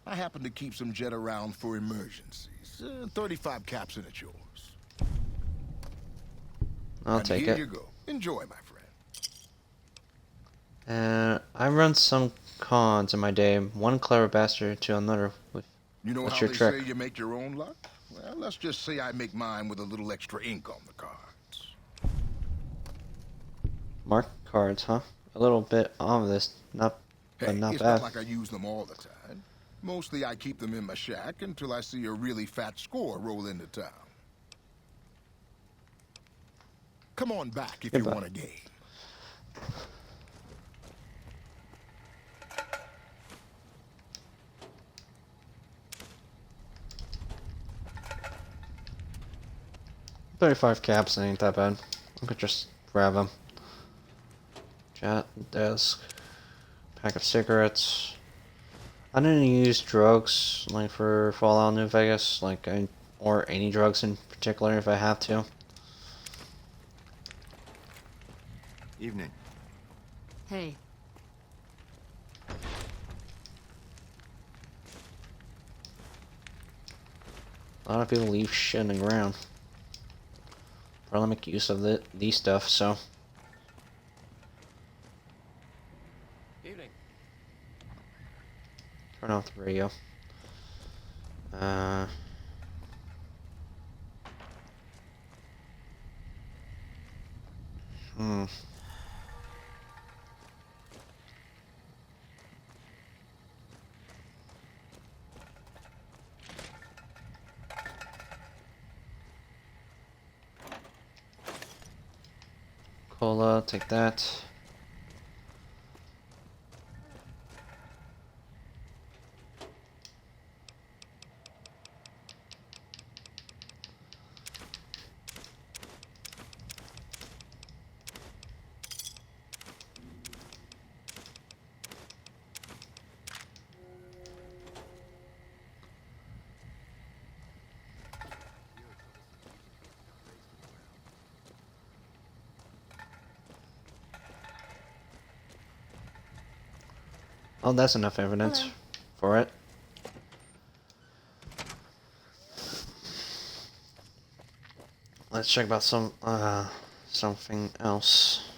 I happen to keep some jet around for emergencies. 35 caps and it's yours. I'll and take here it. you go. Enjoy, my friend. I run some cons in my day. One clever bastard to another. You know What's how your they trick? say you make your own luck? Well, let's just say I make mine with a little extra ink on the cards. Mark cards, huh? A little bit ominous, but Hey, not it's bad. not like I use them all the time. Mostly I keep them in my shack until I see a really fat score roll into town. Come on back if you Goodbye. want a game. $35 caps ain't that bad. I could just grab them. Chat, desk, pack of cigarettes. I didn't use drugs like for Fallout New Vegas, or any drugs in particular if I have to. Evening. Hey. A lot of people leave shit on the ground. Probably make use of these stuff, so. Evening. Turn off the radio. Cola, take that. Oh, that's enough evidence for it. Let's check about something else.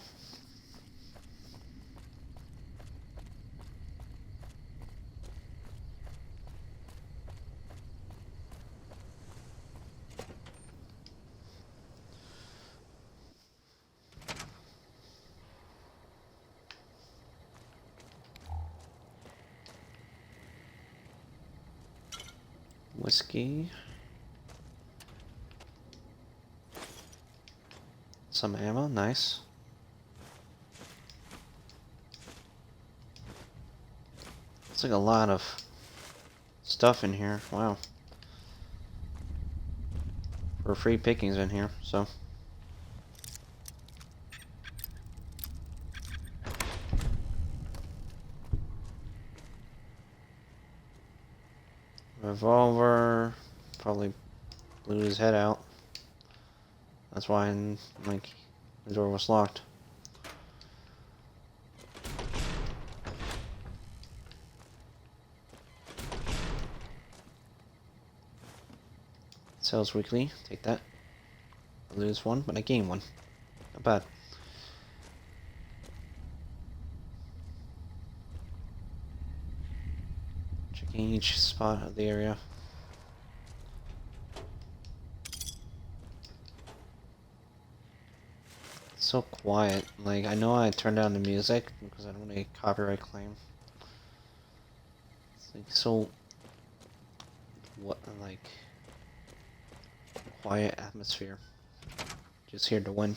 Whiskey. Some ammo, nice. It's like a lot of stuff in here, wow. For free pickings in here, so. Revolver, probably blew his head out. That's why, like, the door was locked. Sales weekly, take that. I lose one, but I gain one. Not bad. Checking each spot of the area. It's so quiet. Like, I know I turned down the music because I don't want a copyright claim. It's like so like quiet atmosphere. Just here to win.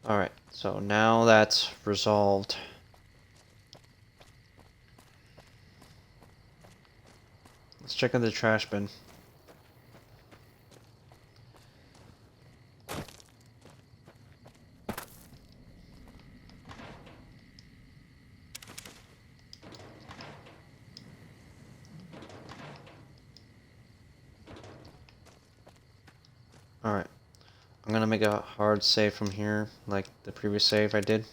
Alright, so now that's resolved. Let's check out the trash bin. Alright. I'm gonna make a hard save from here, like the previous save I did.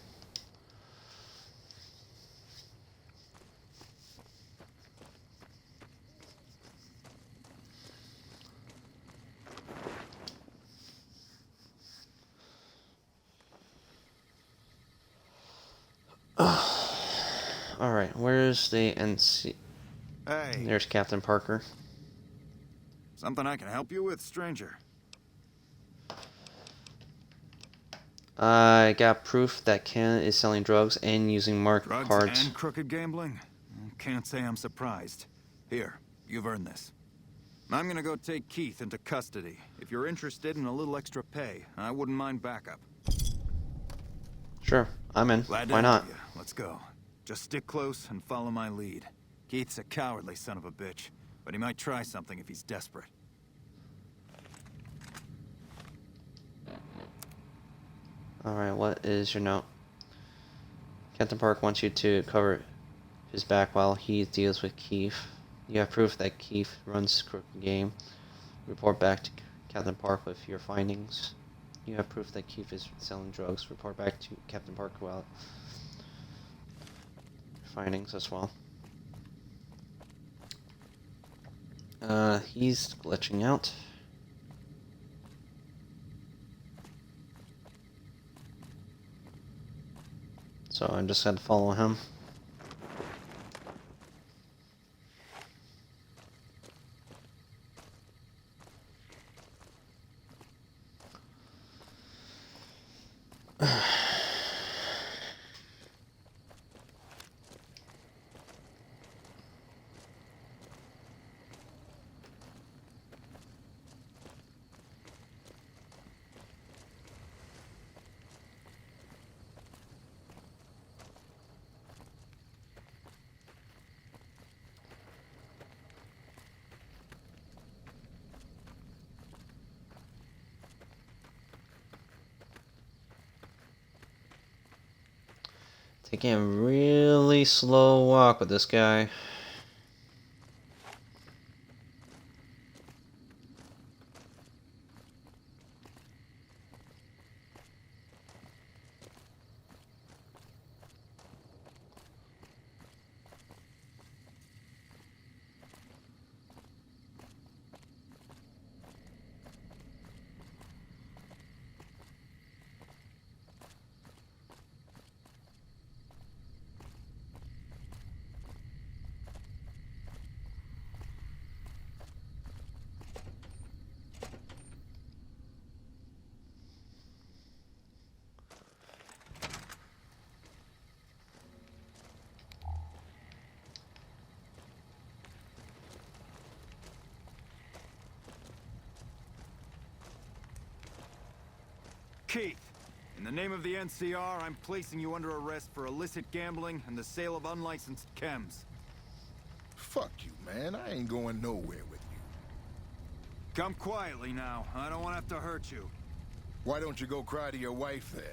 Alright, where's the NC? Hey. There's Captain Parker. Something I can help you with, stranger? I got proof that Ken is selling drugs and using marked Drugs cards. and crooked gambling? Can't say I'm surprised. Here, you've earned this. I'm gonna go take Keith into custody. If you're interested in a little extra pay, I wouldn't mind backup. Sure, I'm in. Glad to Why not? have you. Let's go. Just stick close and follow my lead. Keith's a cowardly son of a bitch, but he might try something if he's desperate. Alright, what is your note? Captain Park wants you to cover his back while he deals with Keith. You have proof that Keith runs crooked game. Report back to Captain Park with your findings. You have proof that Keith is selling drugs. Report back to Captain Park while findings as well. He's glitching out. So I just had to follow him. Taking a really slow walk with this guy. Keith, in the name of the NCR, I'm placing you under arrest for illicit gambling and the sale of unlicensed chems. Fuck you, man. I ain't going nowhere with you. Come quietly now. I don't want to have to hurt you. Why don't you go cry to your wife, then?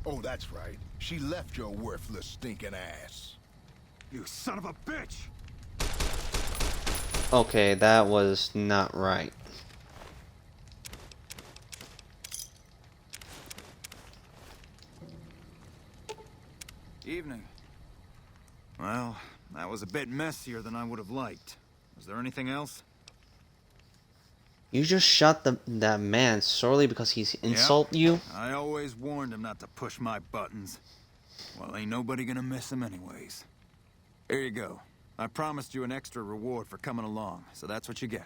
Oh, that's right. She left your worthless, stinking ass. You son of a bitch! Okay, that was not right. Evening. Well, that was a bit messier than I would have liked. Was there anything else? You just shot that man solely because he's insult you? I always warned him not to push my buttons. Well, ain't nobody gonna miss him anyways. Here you go. I promised you an extra reward for coming along, so that's what you get.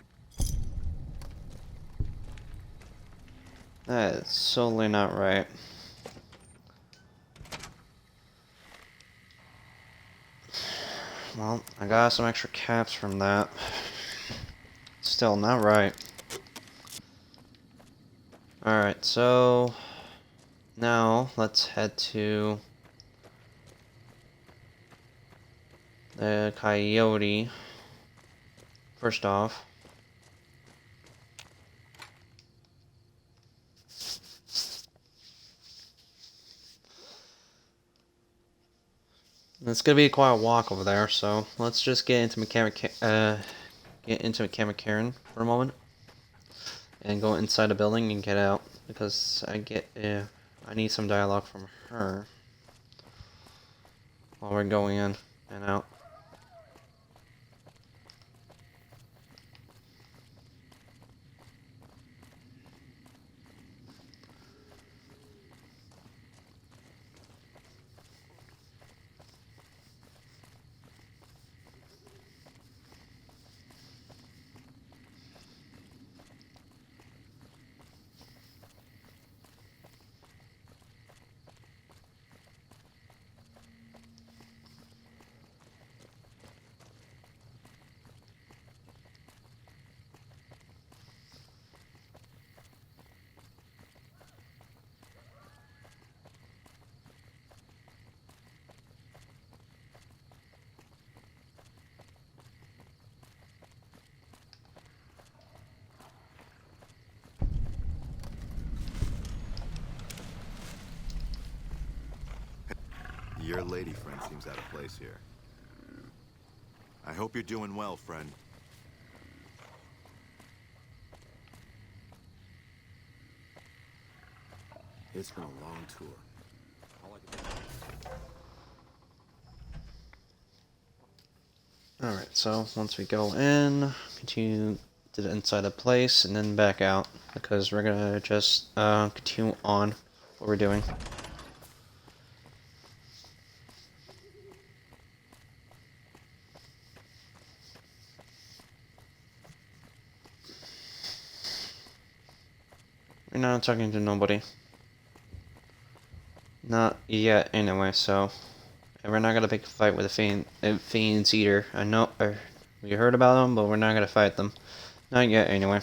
That is solely not right. Well, I got some extra caps from that. Still not right. Alright, so now let's head to the Coyote. First off. It's gonna be a quiet walk over there, so let's just get into McCarran for a moment, and go inside the building and get out because I need some dialogue from her while we're going in and out. Your lady friend seems out of place here. I hope you're doing well, friend. It's been a long tour. Alright, so once we go in, continue to the inside of the place and then back out because we're gonna just continue on what we're doing. We're not talking to nobody. Not yet, anyway, so... And we're not gonna pick a fight with the Fiends either. I know, we heard about them, but we're not gonna fight them. Not yet, anyway.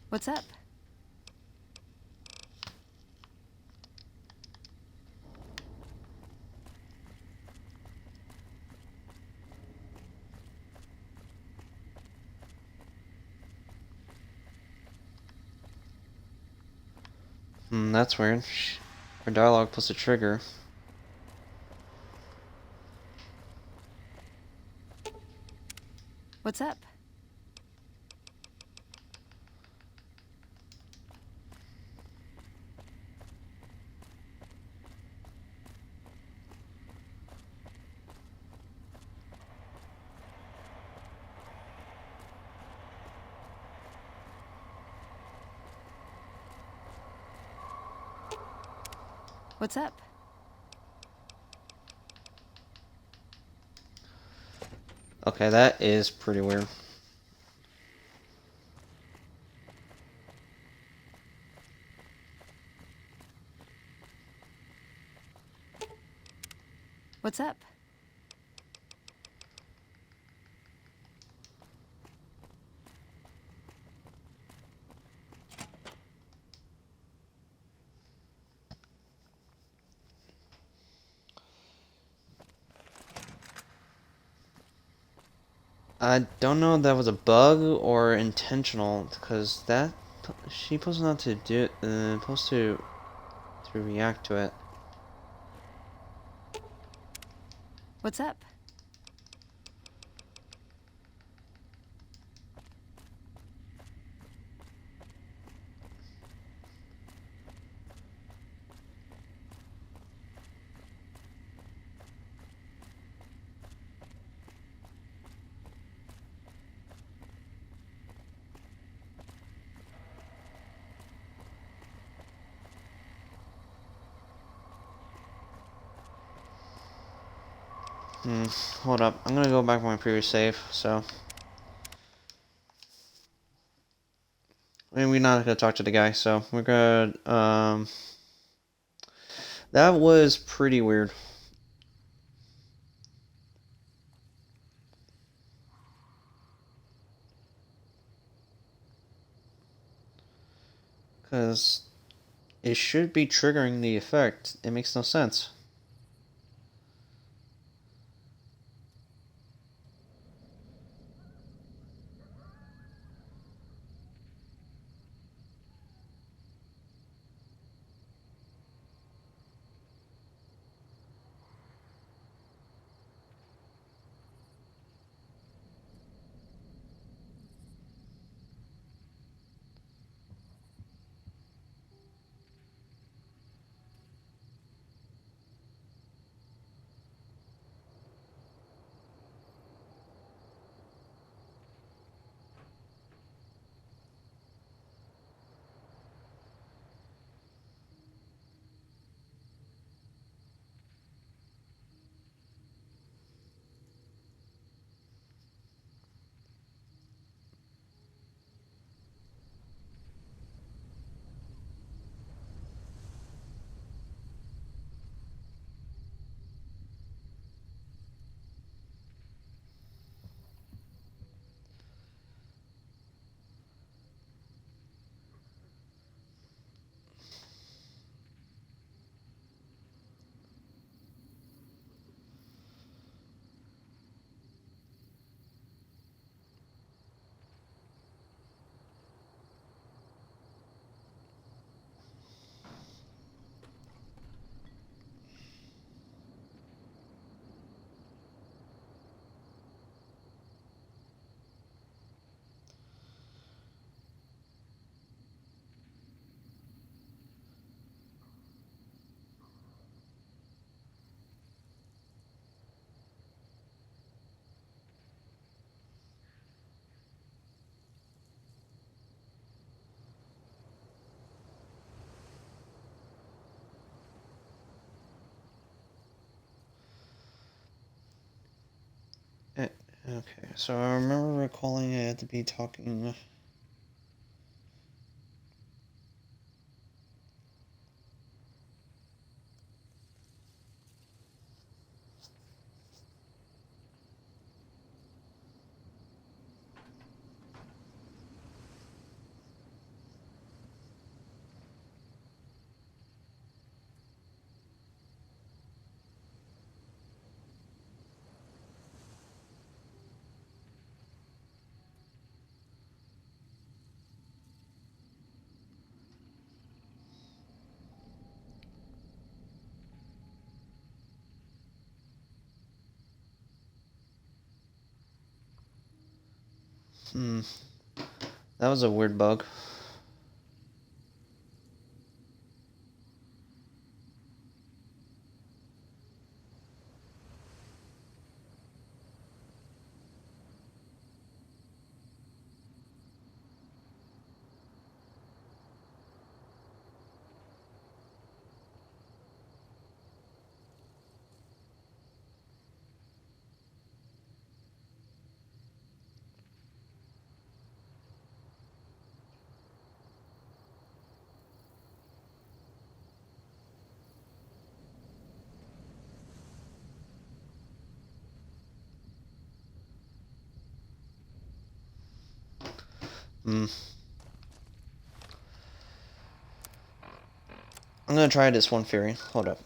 What's up? That's weird. Her dialogue plus a trigger. What's up? What's up? Okay, that is pretty weird. What's up? I don't know if that was a bug or intentional, because that she supposed not to do supposed to react to it. What's up? Hold up. I'm gonna go back to my previous save, so. I mean, we're not gonna talk to the guy, so we're gonna, that was pretty weird. Because it should be triggering the effect. It makes no sense. Okay, so I remember recalling I had to be talking. That was a weird bug. I'm gonna try this one theory. Hold up.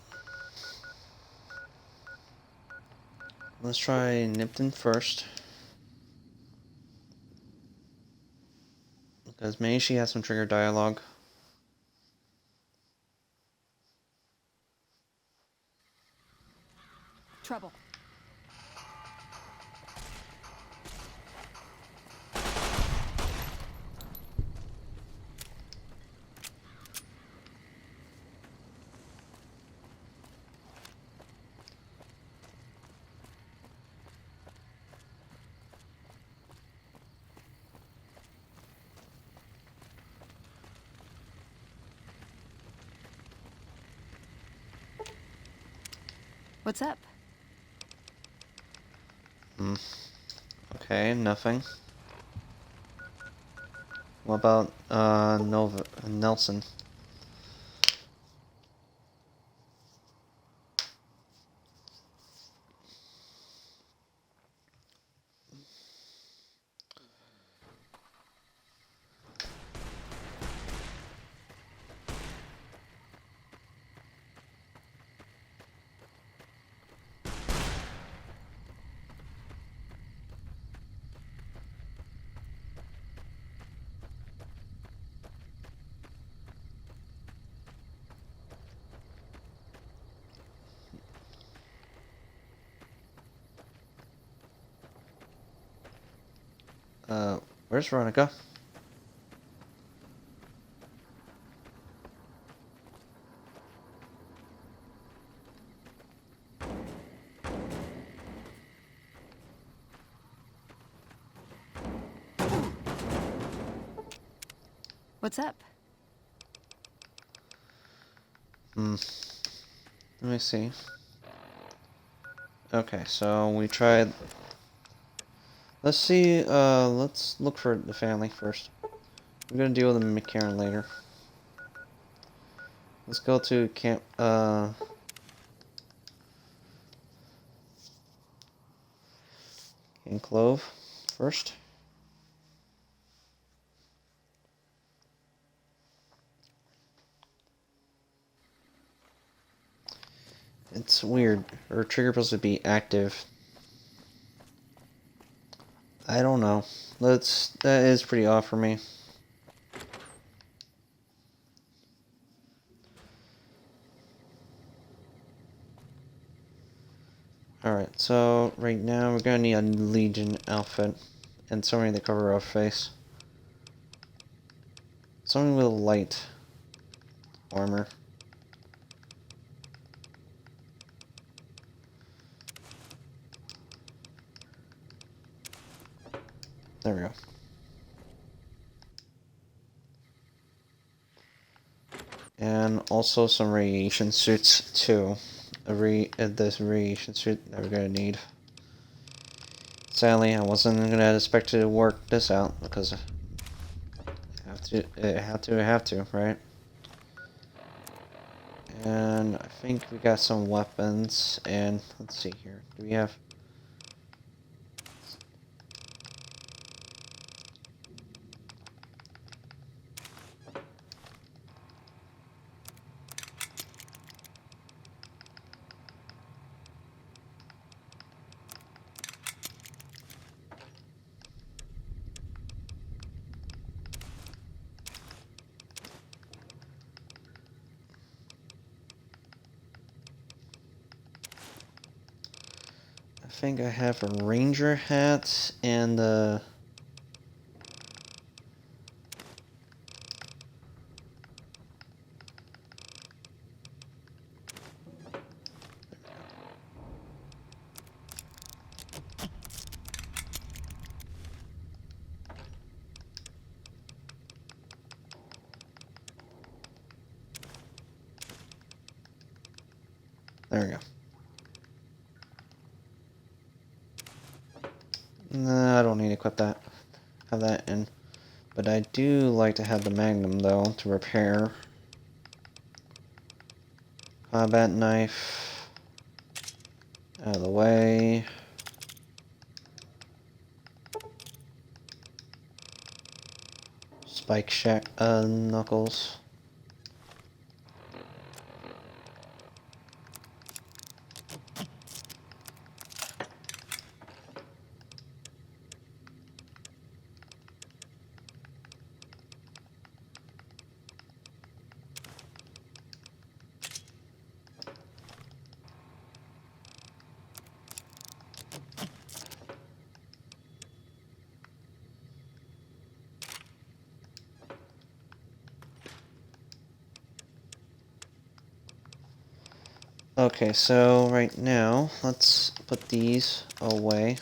Let's try Nipton first. Because maybe she has some trigger dialogue. Trouble. What's up? Okay, nothing. What about Nelson? Where's Veronica? What's up? Let me see. Okay, so we tried. Let's see, let's look for the family first. We're gonna deal with the McCarran later. Let's go to Camp Clove first. It's weird. Her trigger supposed to be active. I don't know. That is pretty off for me. Alright, so right now we're gonna need a Legion outfit and something to cover our face. Something with light armor. There we go. And also some radiation suits too. This radiation suit that we're gonna need. Sadly, I wasn't gonna expect to work this out because I have to, right? And I think we got some weapons, and let's see here. Do we have... I think I have a ranger hat and there we go. No, I don't need to equip that. Have that in. But I do like to have the Magnum, though, to repair. Combat knife. Out of the way. Spike knuckles. Okay, so right now, let's put these away.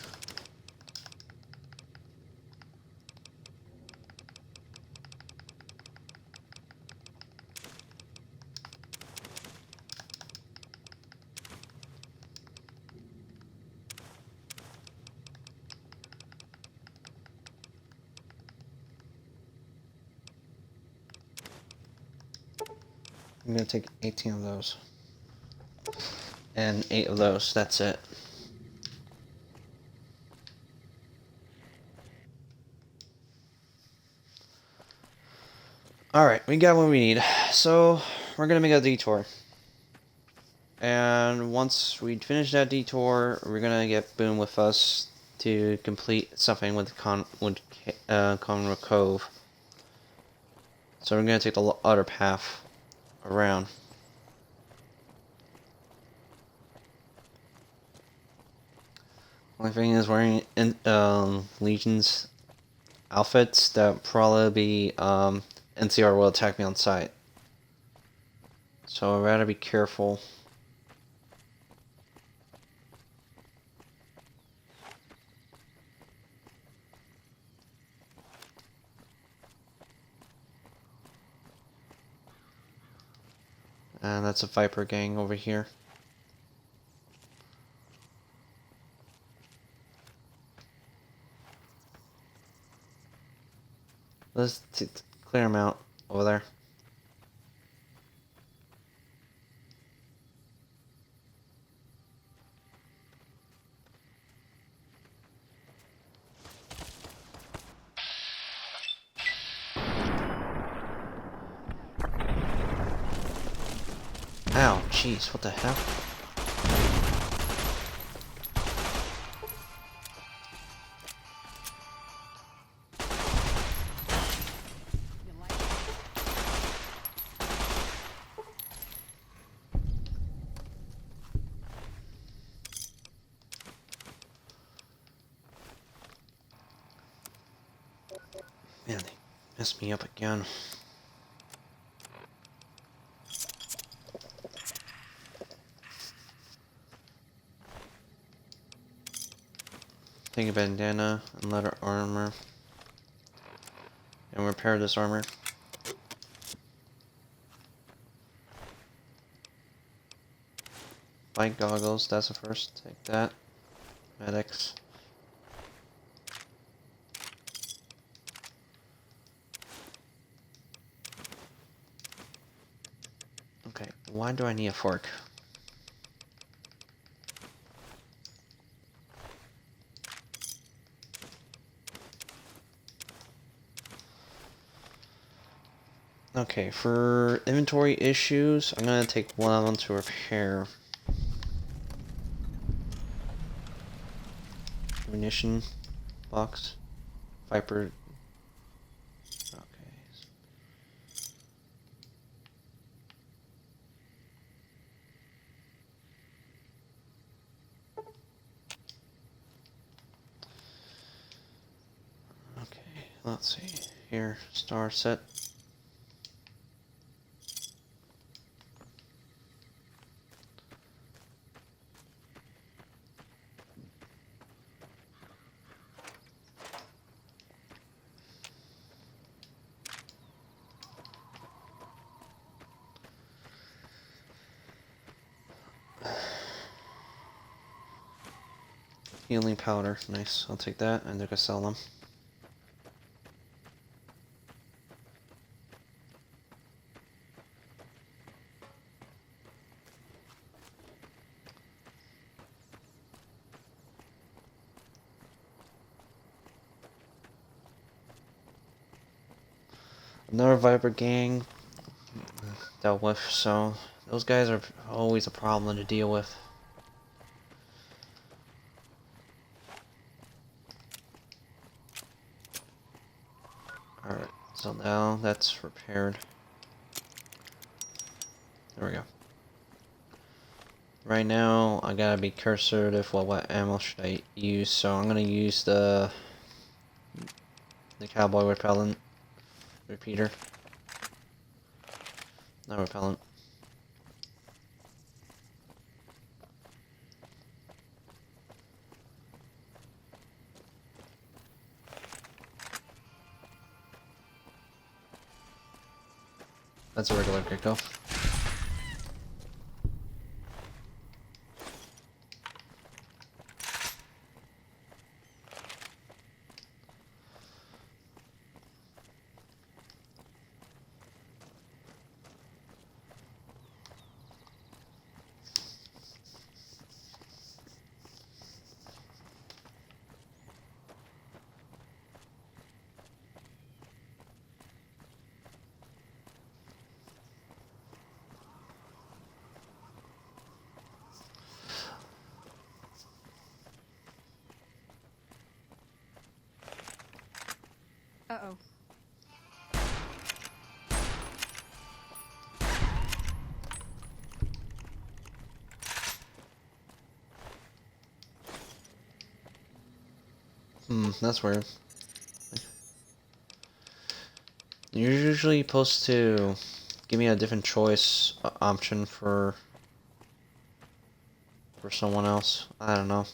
I'm gonna take 18 of those. And 8 of those, that's it. Alright, we got what we need. So, we're gonna make a detour. And once we finish that detour, we're gonna get Boone with us to complete something with Conroe Cove. So we're gonna take the other path around. Only thing is wearing Legion's outfits that probably be NCR will attack me on sight. So I'd rather be careful. And that's a Viper gang over here. Let's clear them out over there. Ow, jeez, what the hell? Man, they messed me up again. Take a bandana and leather armor. And repair this armor. Light goggles, that's the first. Take that. Medics. Why do I need a fork? Okay, for inventory issues, I'm gonna take one of them to repair. Munition box. Viper. Okay. Okay, let's see. Here, star set. Healing powder, nice. I'll take that and they're gonna sell them. Another Viper gang dealt with, so those guys are always a problem to deal with. Alright, so now that's repaired. There we go. Right now, I gotta be conservative. What ammo should I use? So I'm gonna use the cowboy repellent repeater. Not repellent. That's a regular Gecko. Uh-oh. That's weird. You're usually supposed to give me a different choice option for someone else. I don't know.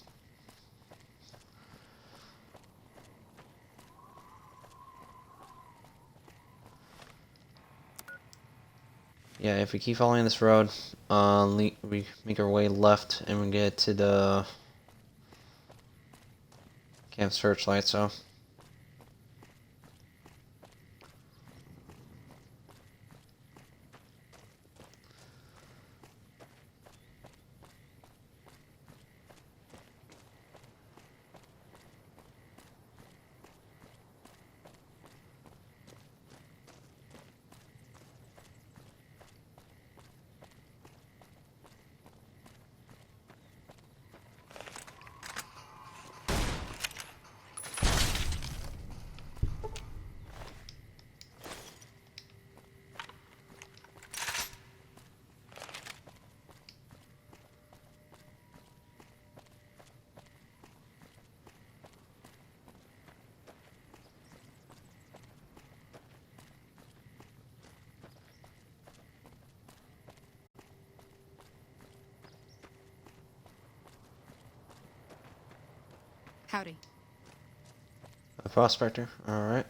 Yeah, if we keep following this road, we make our way left and we get to the Camp Searchlight, so. Howdy. A prospector, alright.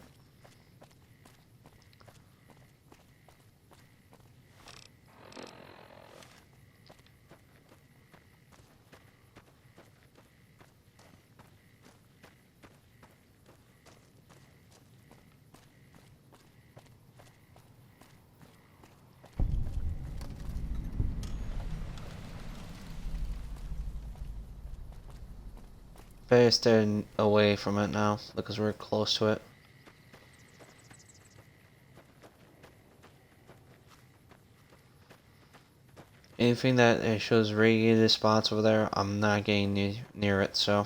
better stay away from it now because we're close to it. Anything that shows radiated spots over there, I'm not getting near it, so.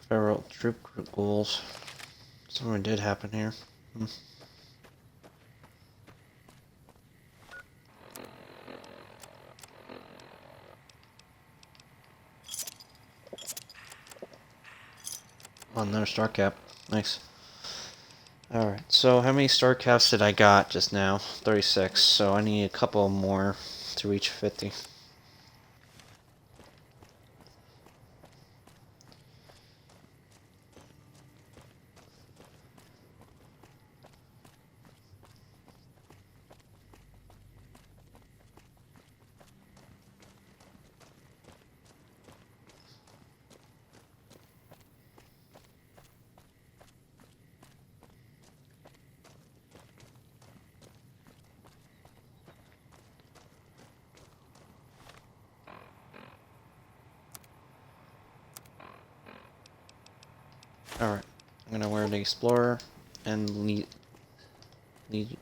Feral troop ghouls. Something did happen here. Oh, another star cap. Nice. Alright, so how many star caps did I got just now? 36, so I need a couple more to reach 50. Alright, I'm gonna wear the Explorer and Legion's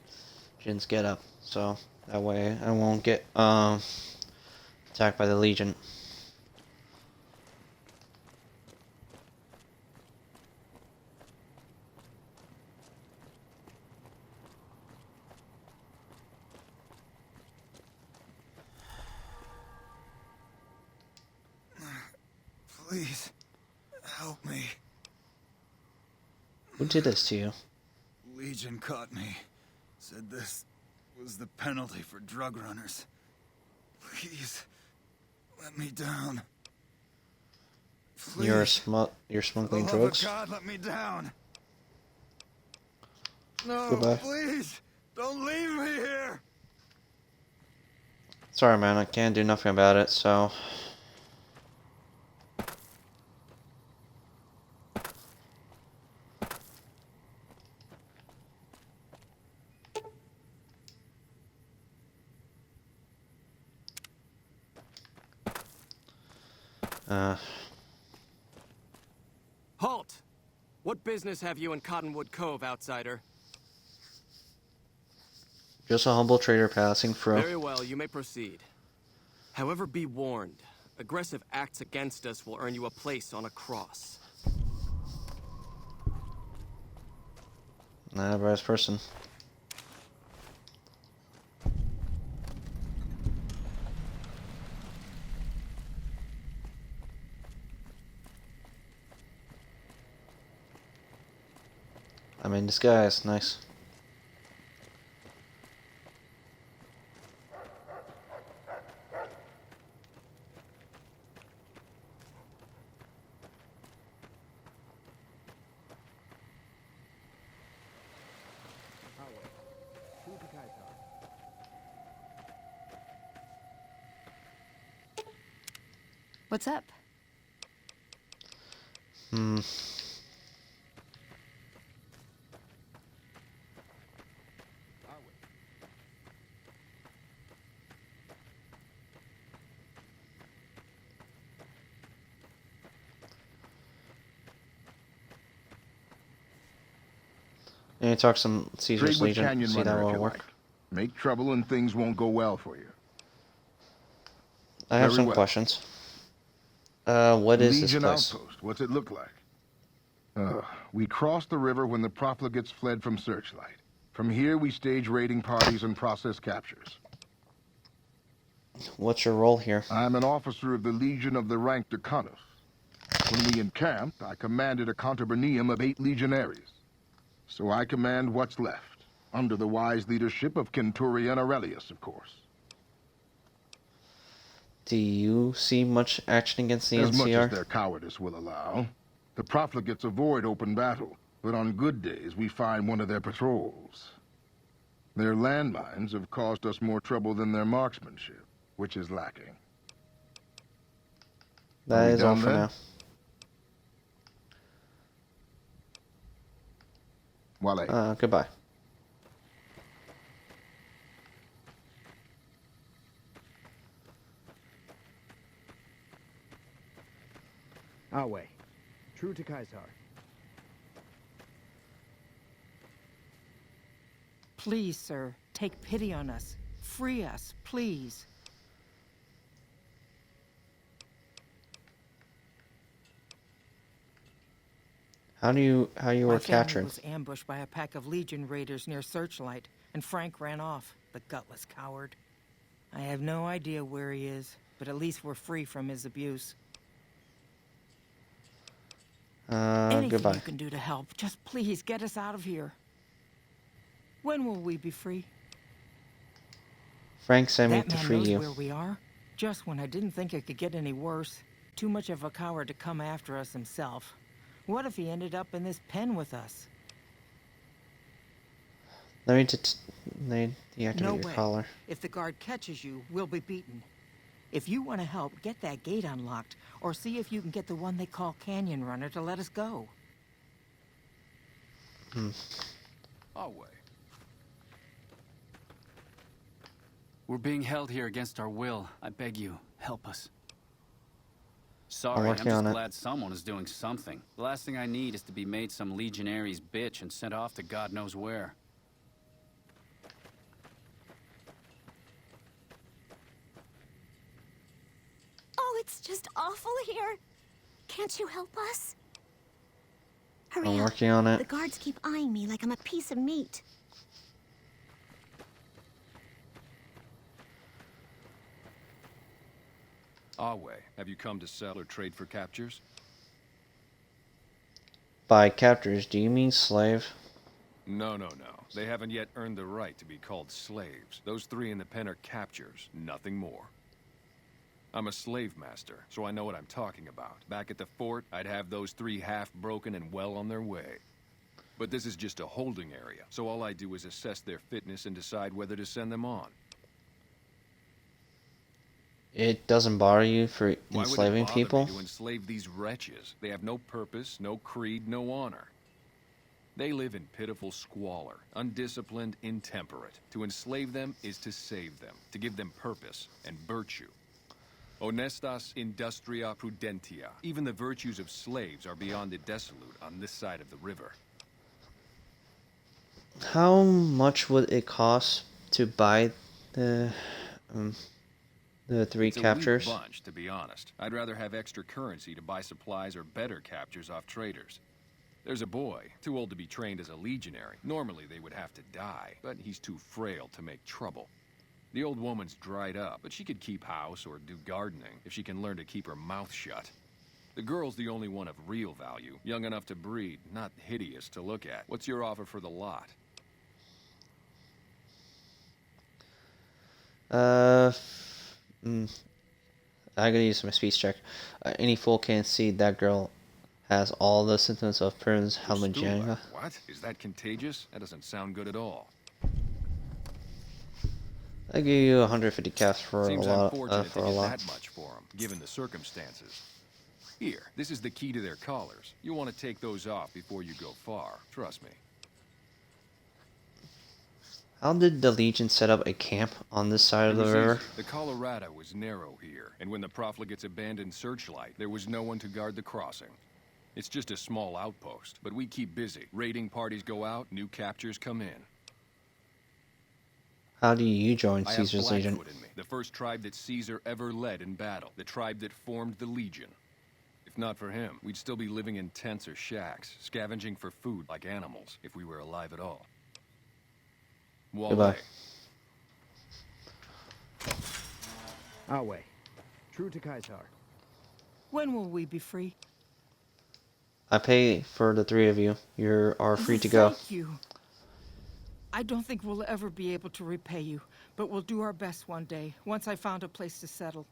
get up, so that way I won't get attacked by the Legion. Please, help me. Who did this to you? Legion caught me. Said this was the penalty for drug runners. Please, let me down. Please. You're smuggling For the love drugs? of God, let me down. No, Goodbye. please, don't leave me here. Sorry, man, I can't do nothing about it, so. Halt! What business have you in Cottonwood Cove, outsider? Just a humble trader passing through. Very well, you may proceed. However, be warned. Aggressive acts against us will earn you a place on a cross. Not a bad person. I'm in disguise. Nice. What's up? And you talk some Caesar's Trade with Legion. Canyon See Runner that if will you work. like. Make trouble and things won't go well for you. I have Very some well. questions. What is Legion this place? Outpost. What's it look like? We crossed the river when the profligates fled from Searchlight. From here, we stage raiding parties and process captures. What's your role here? I'm an officer of the Legion of the rank Decanus. When we encamped, I commanded a contubernium of 8 legionaries. So I command what's left, under the wise leadership of Centurion Aurelius, of course. Do you see much action against the As NCR? much as their cowardice will allow. The profligates avoid open battle, but on good days we find one of their patrols. Their landmines have caused us more trouble than their marksmanship, which is lacking. That is all for now. Wale. Goodbye. Awe. True to Caesar. Please, sir, take pity on us. Free us, please. How you were My captured? family was ambushed by a pack of Legion raiders near Searchlight, and Frank ran off, the gutless coward. I have no idea where he is, but at least we're free from his abuse. Anything Goodbye. you can do to help, just please get us out of here. When will we be free? Frank sent me That to man free knows you. where we are. Just when I didn't think it could get any worse. Too much of a coward to come after us himself. What if he ended up in this pen with us? Let me deactivate No your way. collar. If the guard catches you, we'll be beaten. If you want to help, get that gate unlocked, or see if you can get the one they call Canyon Runner to let us go. Our way. We're being held here against our will. I beg you, help us. Sorry, I'm working just on it. glad someone is doing something. The last thing I need is to be made some legionary's bitch and sent off to God knows where. Oh, it's just awful here. Can't you help us? Hurry I'm up. working on it. The guards keep eyeing me like I'm a piece of meat. Awe, have you come to sell or trade for captures? By captors, do you mean slave? No. They haven't yet earned the right to be called slaves. Those three in the pen are captures, nothing more. I'm a slave master, so I know what I'm talking about. Back at the fort, I'd have those three half-broken and well on their way. But this is just a holding area, so all I do is assess their fitness and decide whether to send them on. It doesn't bother you for Why would it enslaving bother people? me to enslave these wretches? They have no purpose, no creed, no honor. They live in pitiful squalor, undisciplined, intemperate. To enslave them is to save them, to give them purpose and virtue. Honestas industria prudentia. Even the virtues of slaves are beyond the desolate on this side of the river. How much would it cost to buy the three It's a captures? weak bunch, to be honest. I'd rather have extra currency to buy supplies or better captures off traders. There's a boy, too old to be trained as a legionary. Normally they would have to die, but he's too frail to make trouble. The old woman's dried up, but she could keep house or do gardening if she can learn to keep her mouth shut. The girl's the only one of real value, young enough to breed, not hideous to look at. What's your offer for the lot? I gotta use my speech check. Any fool can see that girl has all the symptoms of Prince Helmajanga. What? Is that contagious? That doesn't sound good at all. I give you 150 caps for Seems a lot. unfortunate For to a get lot. that much for them, given the circumstances. Here, this is the key to their collars. You want to take those off before you go far. Trust me. How did the Legion set up a camp on this side of It the was river? easy. The Colorado was narrow here, and when the profligates abandoned Searchlight, there was no one to guard the crossing. It's just a small outpost, but we keep busy. Raiding parties go out, new captures come in. How do you join I have Caesar's Legion? Blackfoot in me, the first tribe that Caesar ever led in battle, the tribe that formed the Legion. If not for him, we'd still be living in tents or shacks, scavenging for food like animals, if we were alive at all. Wale. Goodbye. Awe. True to Caesar. When will we be free? I pay for the three of you. You are free to go. Thank you. I don't think we'll ever be able to repay you, but we'll do our best one day, once I found a place to settle.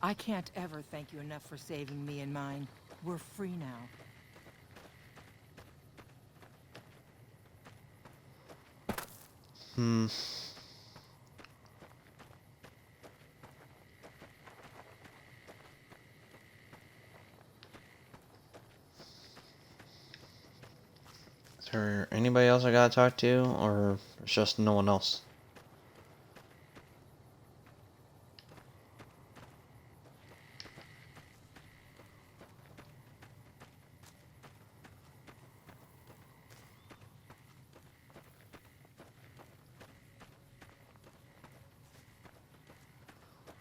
I can't ever thank you enough for saving me and mine. We're free now. Is there anybody else I gotta talk to, or it's just no one else?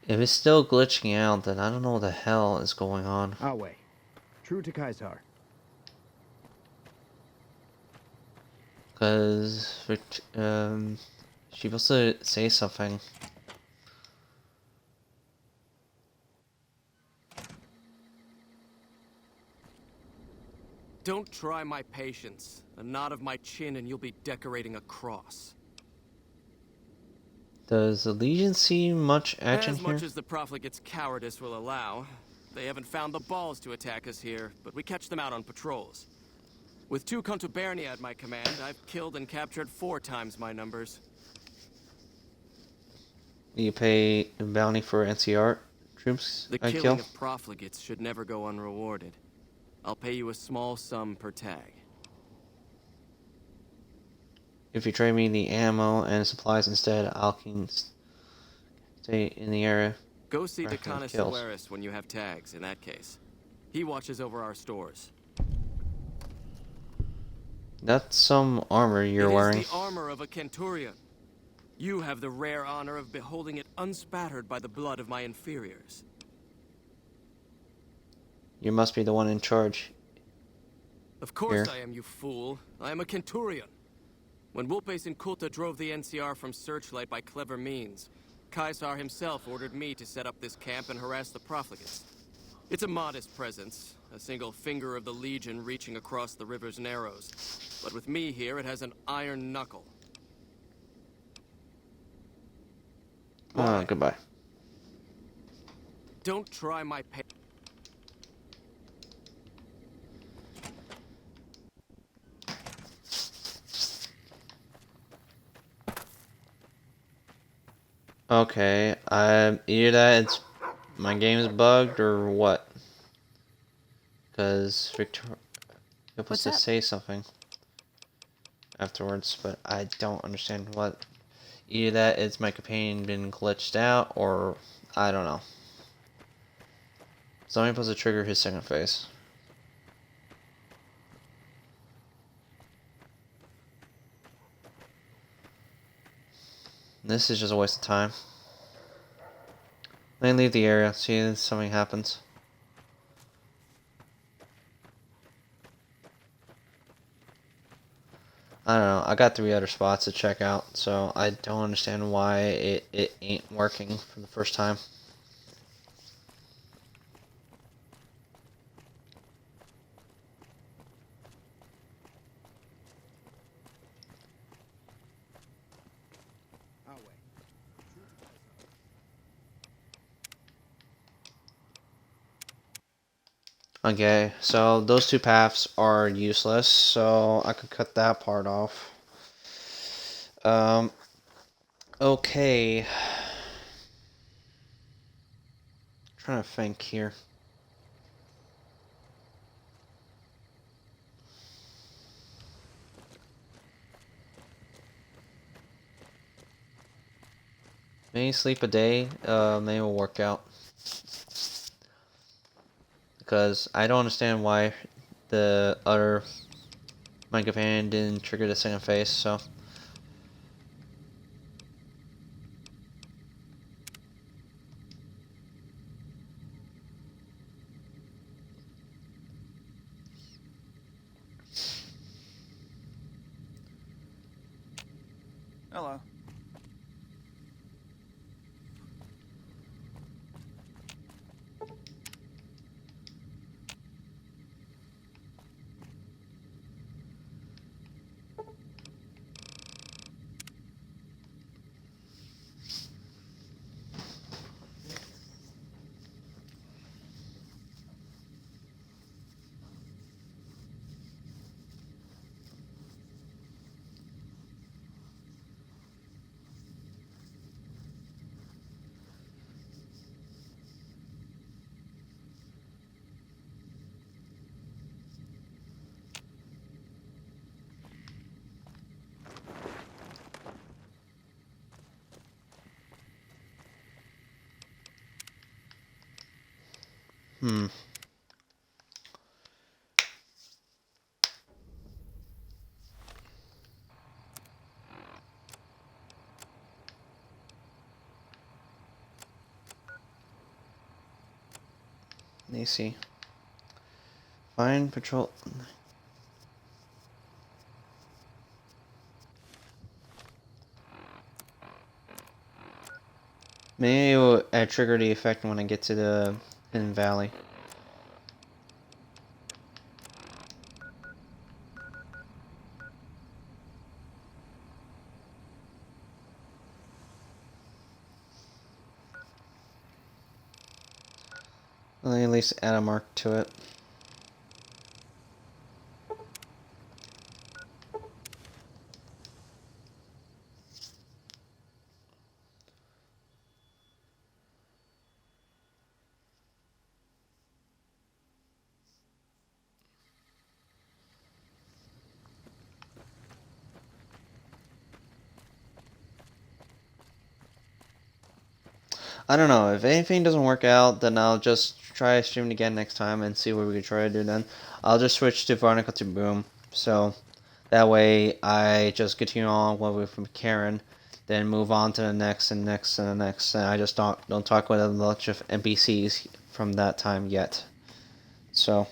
If it's still glitching out, then I don't know what the hell is going on. Our way. True to Caesar. Because, she was to say something. Don't try my patience. A nod of my chin and you'll be decorating a cross. Does the Legion see much action As here? much as the profligates' cowardice will allow. They haven't found the balls to attack us here, but we catch them out on patrols. With 2 Contubernia at my command, I've killed and captured 4 times my numbers. You pay a bounty for NCR troops The I killing kill? of profligates should never go unrewarded. I'll pay you a small sum per tag. If you trade me the ammo and supplies instead, I can stay in the area. Go see racking up Decanus kills. Severus when you have tags, in that case. He watches over our stores. That's some armor you're wearing. It is the armor of a Centurion. You have the rare honor of beholding it unspattered by the blood of my inferiors. You must be the one in charge. Of course Here. I am, you fool. I am a Centurion. When Vulpes and Kulta drove the NCR from Searchlight by clever means, Caesar himself ordered me to set up this camp and harass the profligates. It's a modest presence, a single finger of the Legion reaching across the river's narrows. But with me here, it has an iron knuckle. Goodbye. Don't try my Okay, either that it's my game is bugged or what? Because Victoria was What's to up? say something afterwards, but I don't understand what. Either that it's my companion been glitched out, or I don't know. Somebody supposed to trigger his second phase. This is just a waste of time. Let me leave the area, see if something happens. I don't know, I got 3 other spots to check out, so I don't understand why it ain't working for the first time. Our way. Okay, so those 2 paths are useless, so I could cut that part off. Okay. Trying to think here. Maybe sleep a day, maybe it'll work out. Because I don't understand why the other my companion didn't trigger the second phase, so. Hello. Hmm. Let me see. Find patrol. Maybe it will trigger the effect when I get to the Hidden Valley. Let me at least add a mark to it. I don't know. If anything doesn't work out, then I'll just try streaming again next time and see what we can try to do then. I'll just switch to Veronica to Boom. So that way I just continue on from Karen, then move on to the next and next and the next. And I just don't talk with a bunch of NPCs from that time yet. So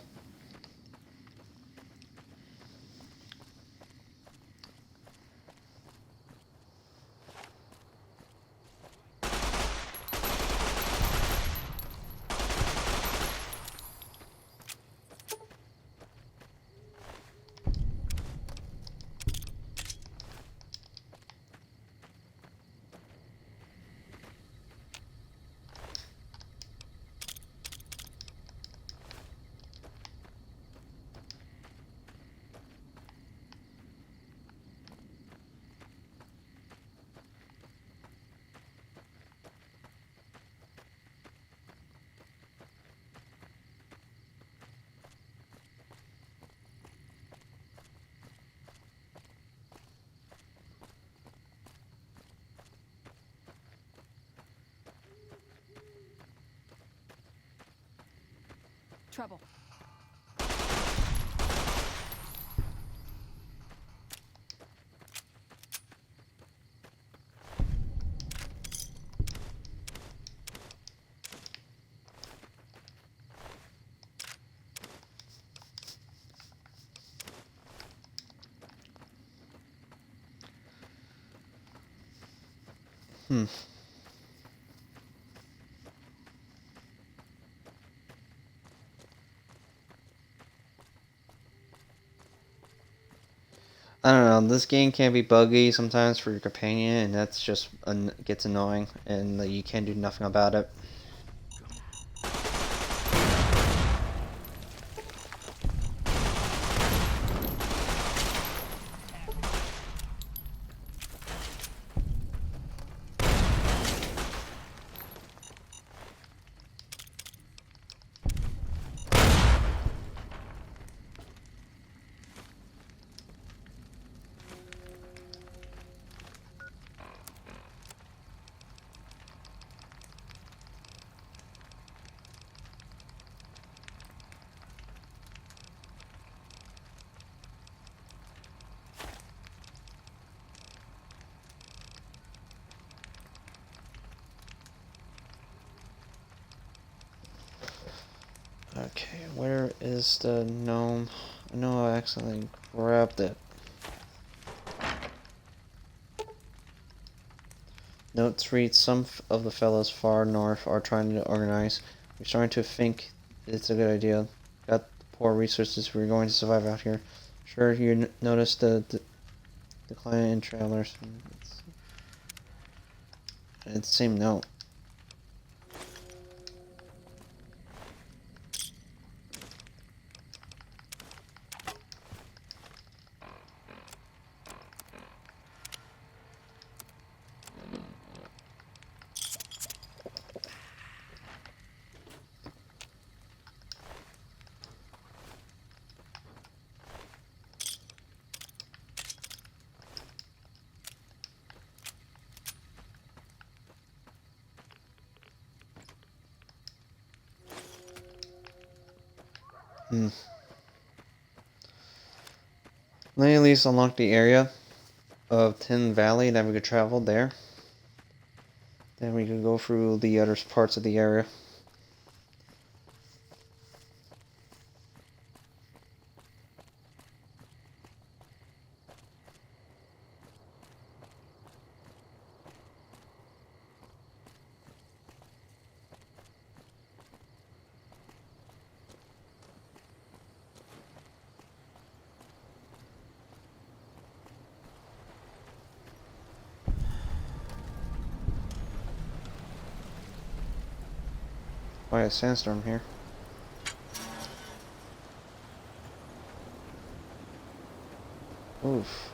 Trouble. Hmm. I don't know. This game can be buggy sometimes for your companion, and that's just gets annoying, and you can't do nothing about it. Okay, where is the gnome? I know I accidentally grabbed it. Notes read, some of the fellows far north are trying to organize. We're starting to think it's a good idea. Got the poor resources, we're going to survive out here. Sure, you noticed the decline in travelers. It's the same note. Let me at least unlock the area of Tin Valley, then we could travel there. Then we could go through the other parts of the area. Why a sandstorm here? Oof.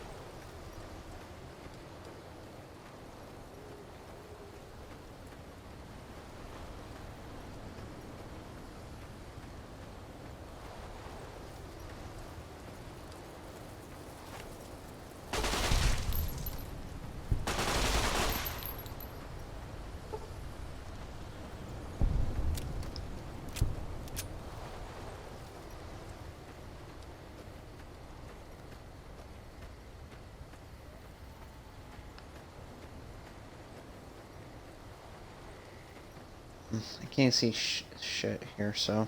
I can't see shit here, so.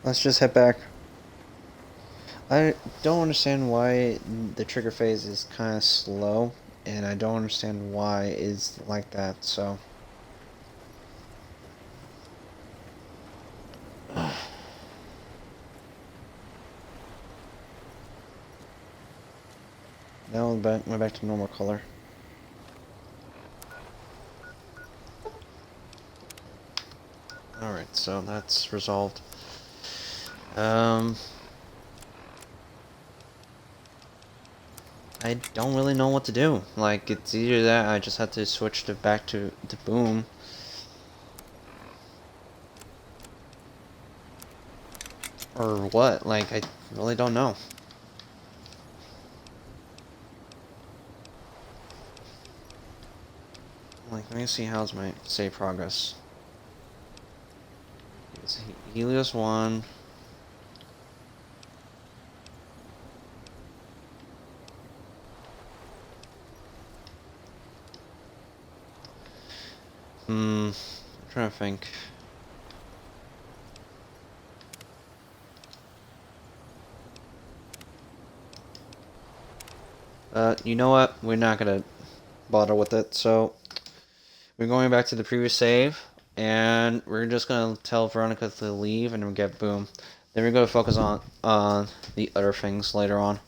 Let's just head back. I don't understand why the trigger phase is kind of slow, and I don't understand why it's like that, so. Now we're back to normal color. Alright, so that's resolved. I don't really know what to do. Like, it's either that I just have to switch to back to Boom. Or what? Like, I really don't know. Like, let me see how's my save progress. It's Helios 1. I'm trying to think. You know what? We're not gonna bother with it, so we're going back to the previous save, and we're just gonna tell Veronica to leave, and we get Boom. Then we're gonna focus on the other things later on.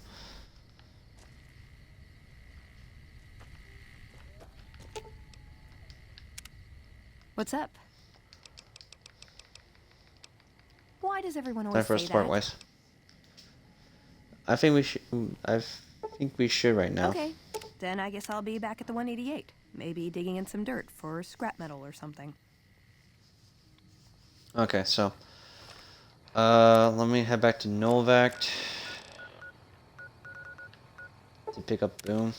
What's up? Why does everyone Time always for us say to part that? ways. I think we should. I think we should right now. Okay, then I guess I'll be back at the 188. Maybe digging in some dirt for scrap metal or something. Okay, so let me head back to Novak to pick up Boom.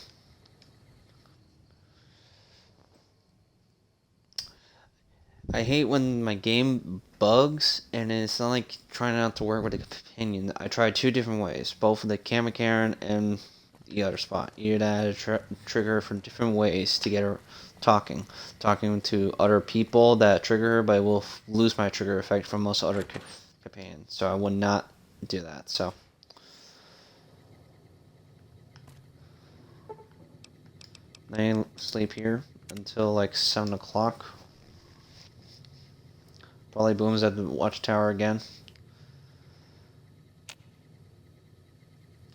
I hate when my game bugs and it's not like trying not to work with a companion. I tried two different ways, both the Camera Karen and the other spot. You'd add a trigger for different ways to get her talking to other people that trigger her, but I will lose my trigger effect from most other companions. So I would not do that. So. I sleep here until like 7 o'clock. Probably Boom's at the watchtower again.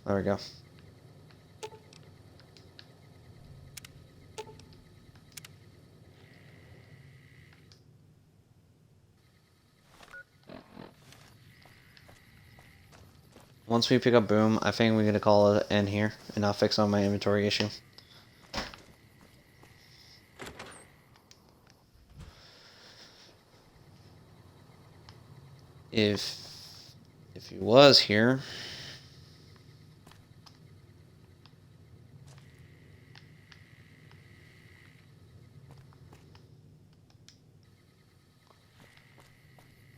There we go. Once we pick up Boom, I think we're gonna call it an end here, and I'll fix on my inventory issue. If he was here,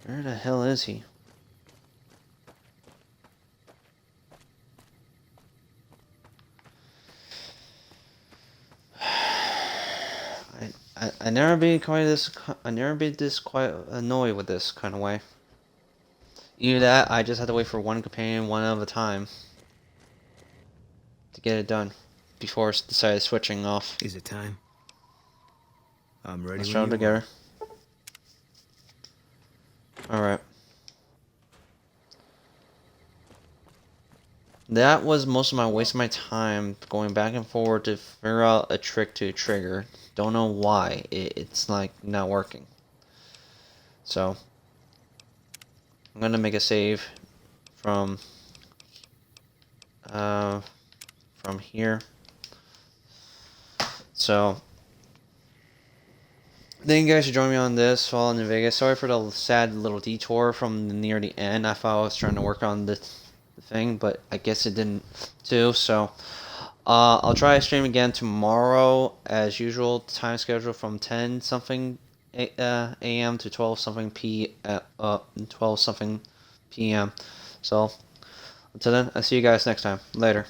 Where the hell is he? I never been quite this. I never been this quite annoyed with this kind of way. Either that, I just had to wait for one companion one at a time to get it done before I decided switching off. Is it time? I'm ready. Let's try it together. All right. That was most of my waste of my time going back and forward to figure out a trick to trigger. Don't know why it's like not working. So I'm gonna make a save from here. So thank you guys for joining me on this Fallout New Vegas. Sorry for the sad little detour from near the end. I thought I was trying to work on the thing, but I guess it didn't too. So I'll try to stream again tomorrow as usual. Time schedule from 10 something a.m. to 12 something 12 something p.m. So until then, I'll see you guys next time. Later.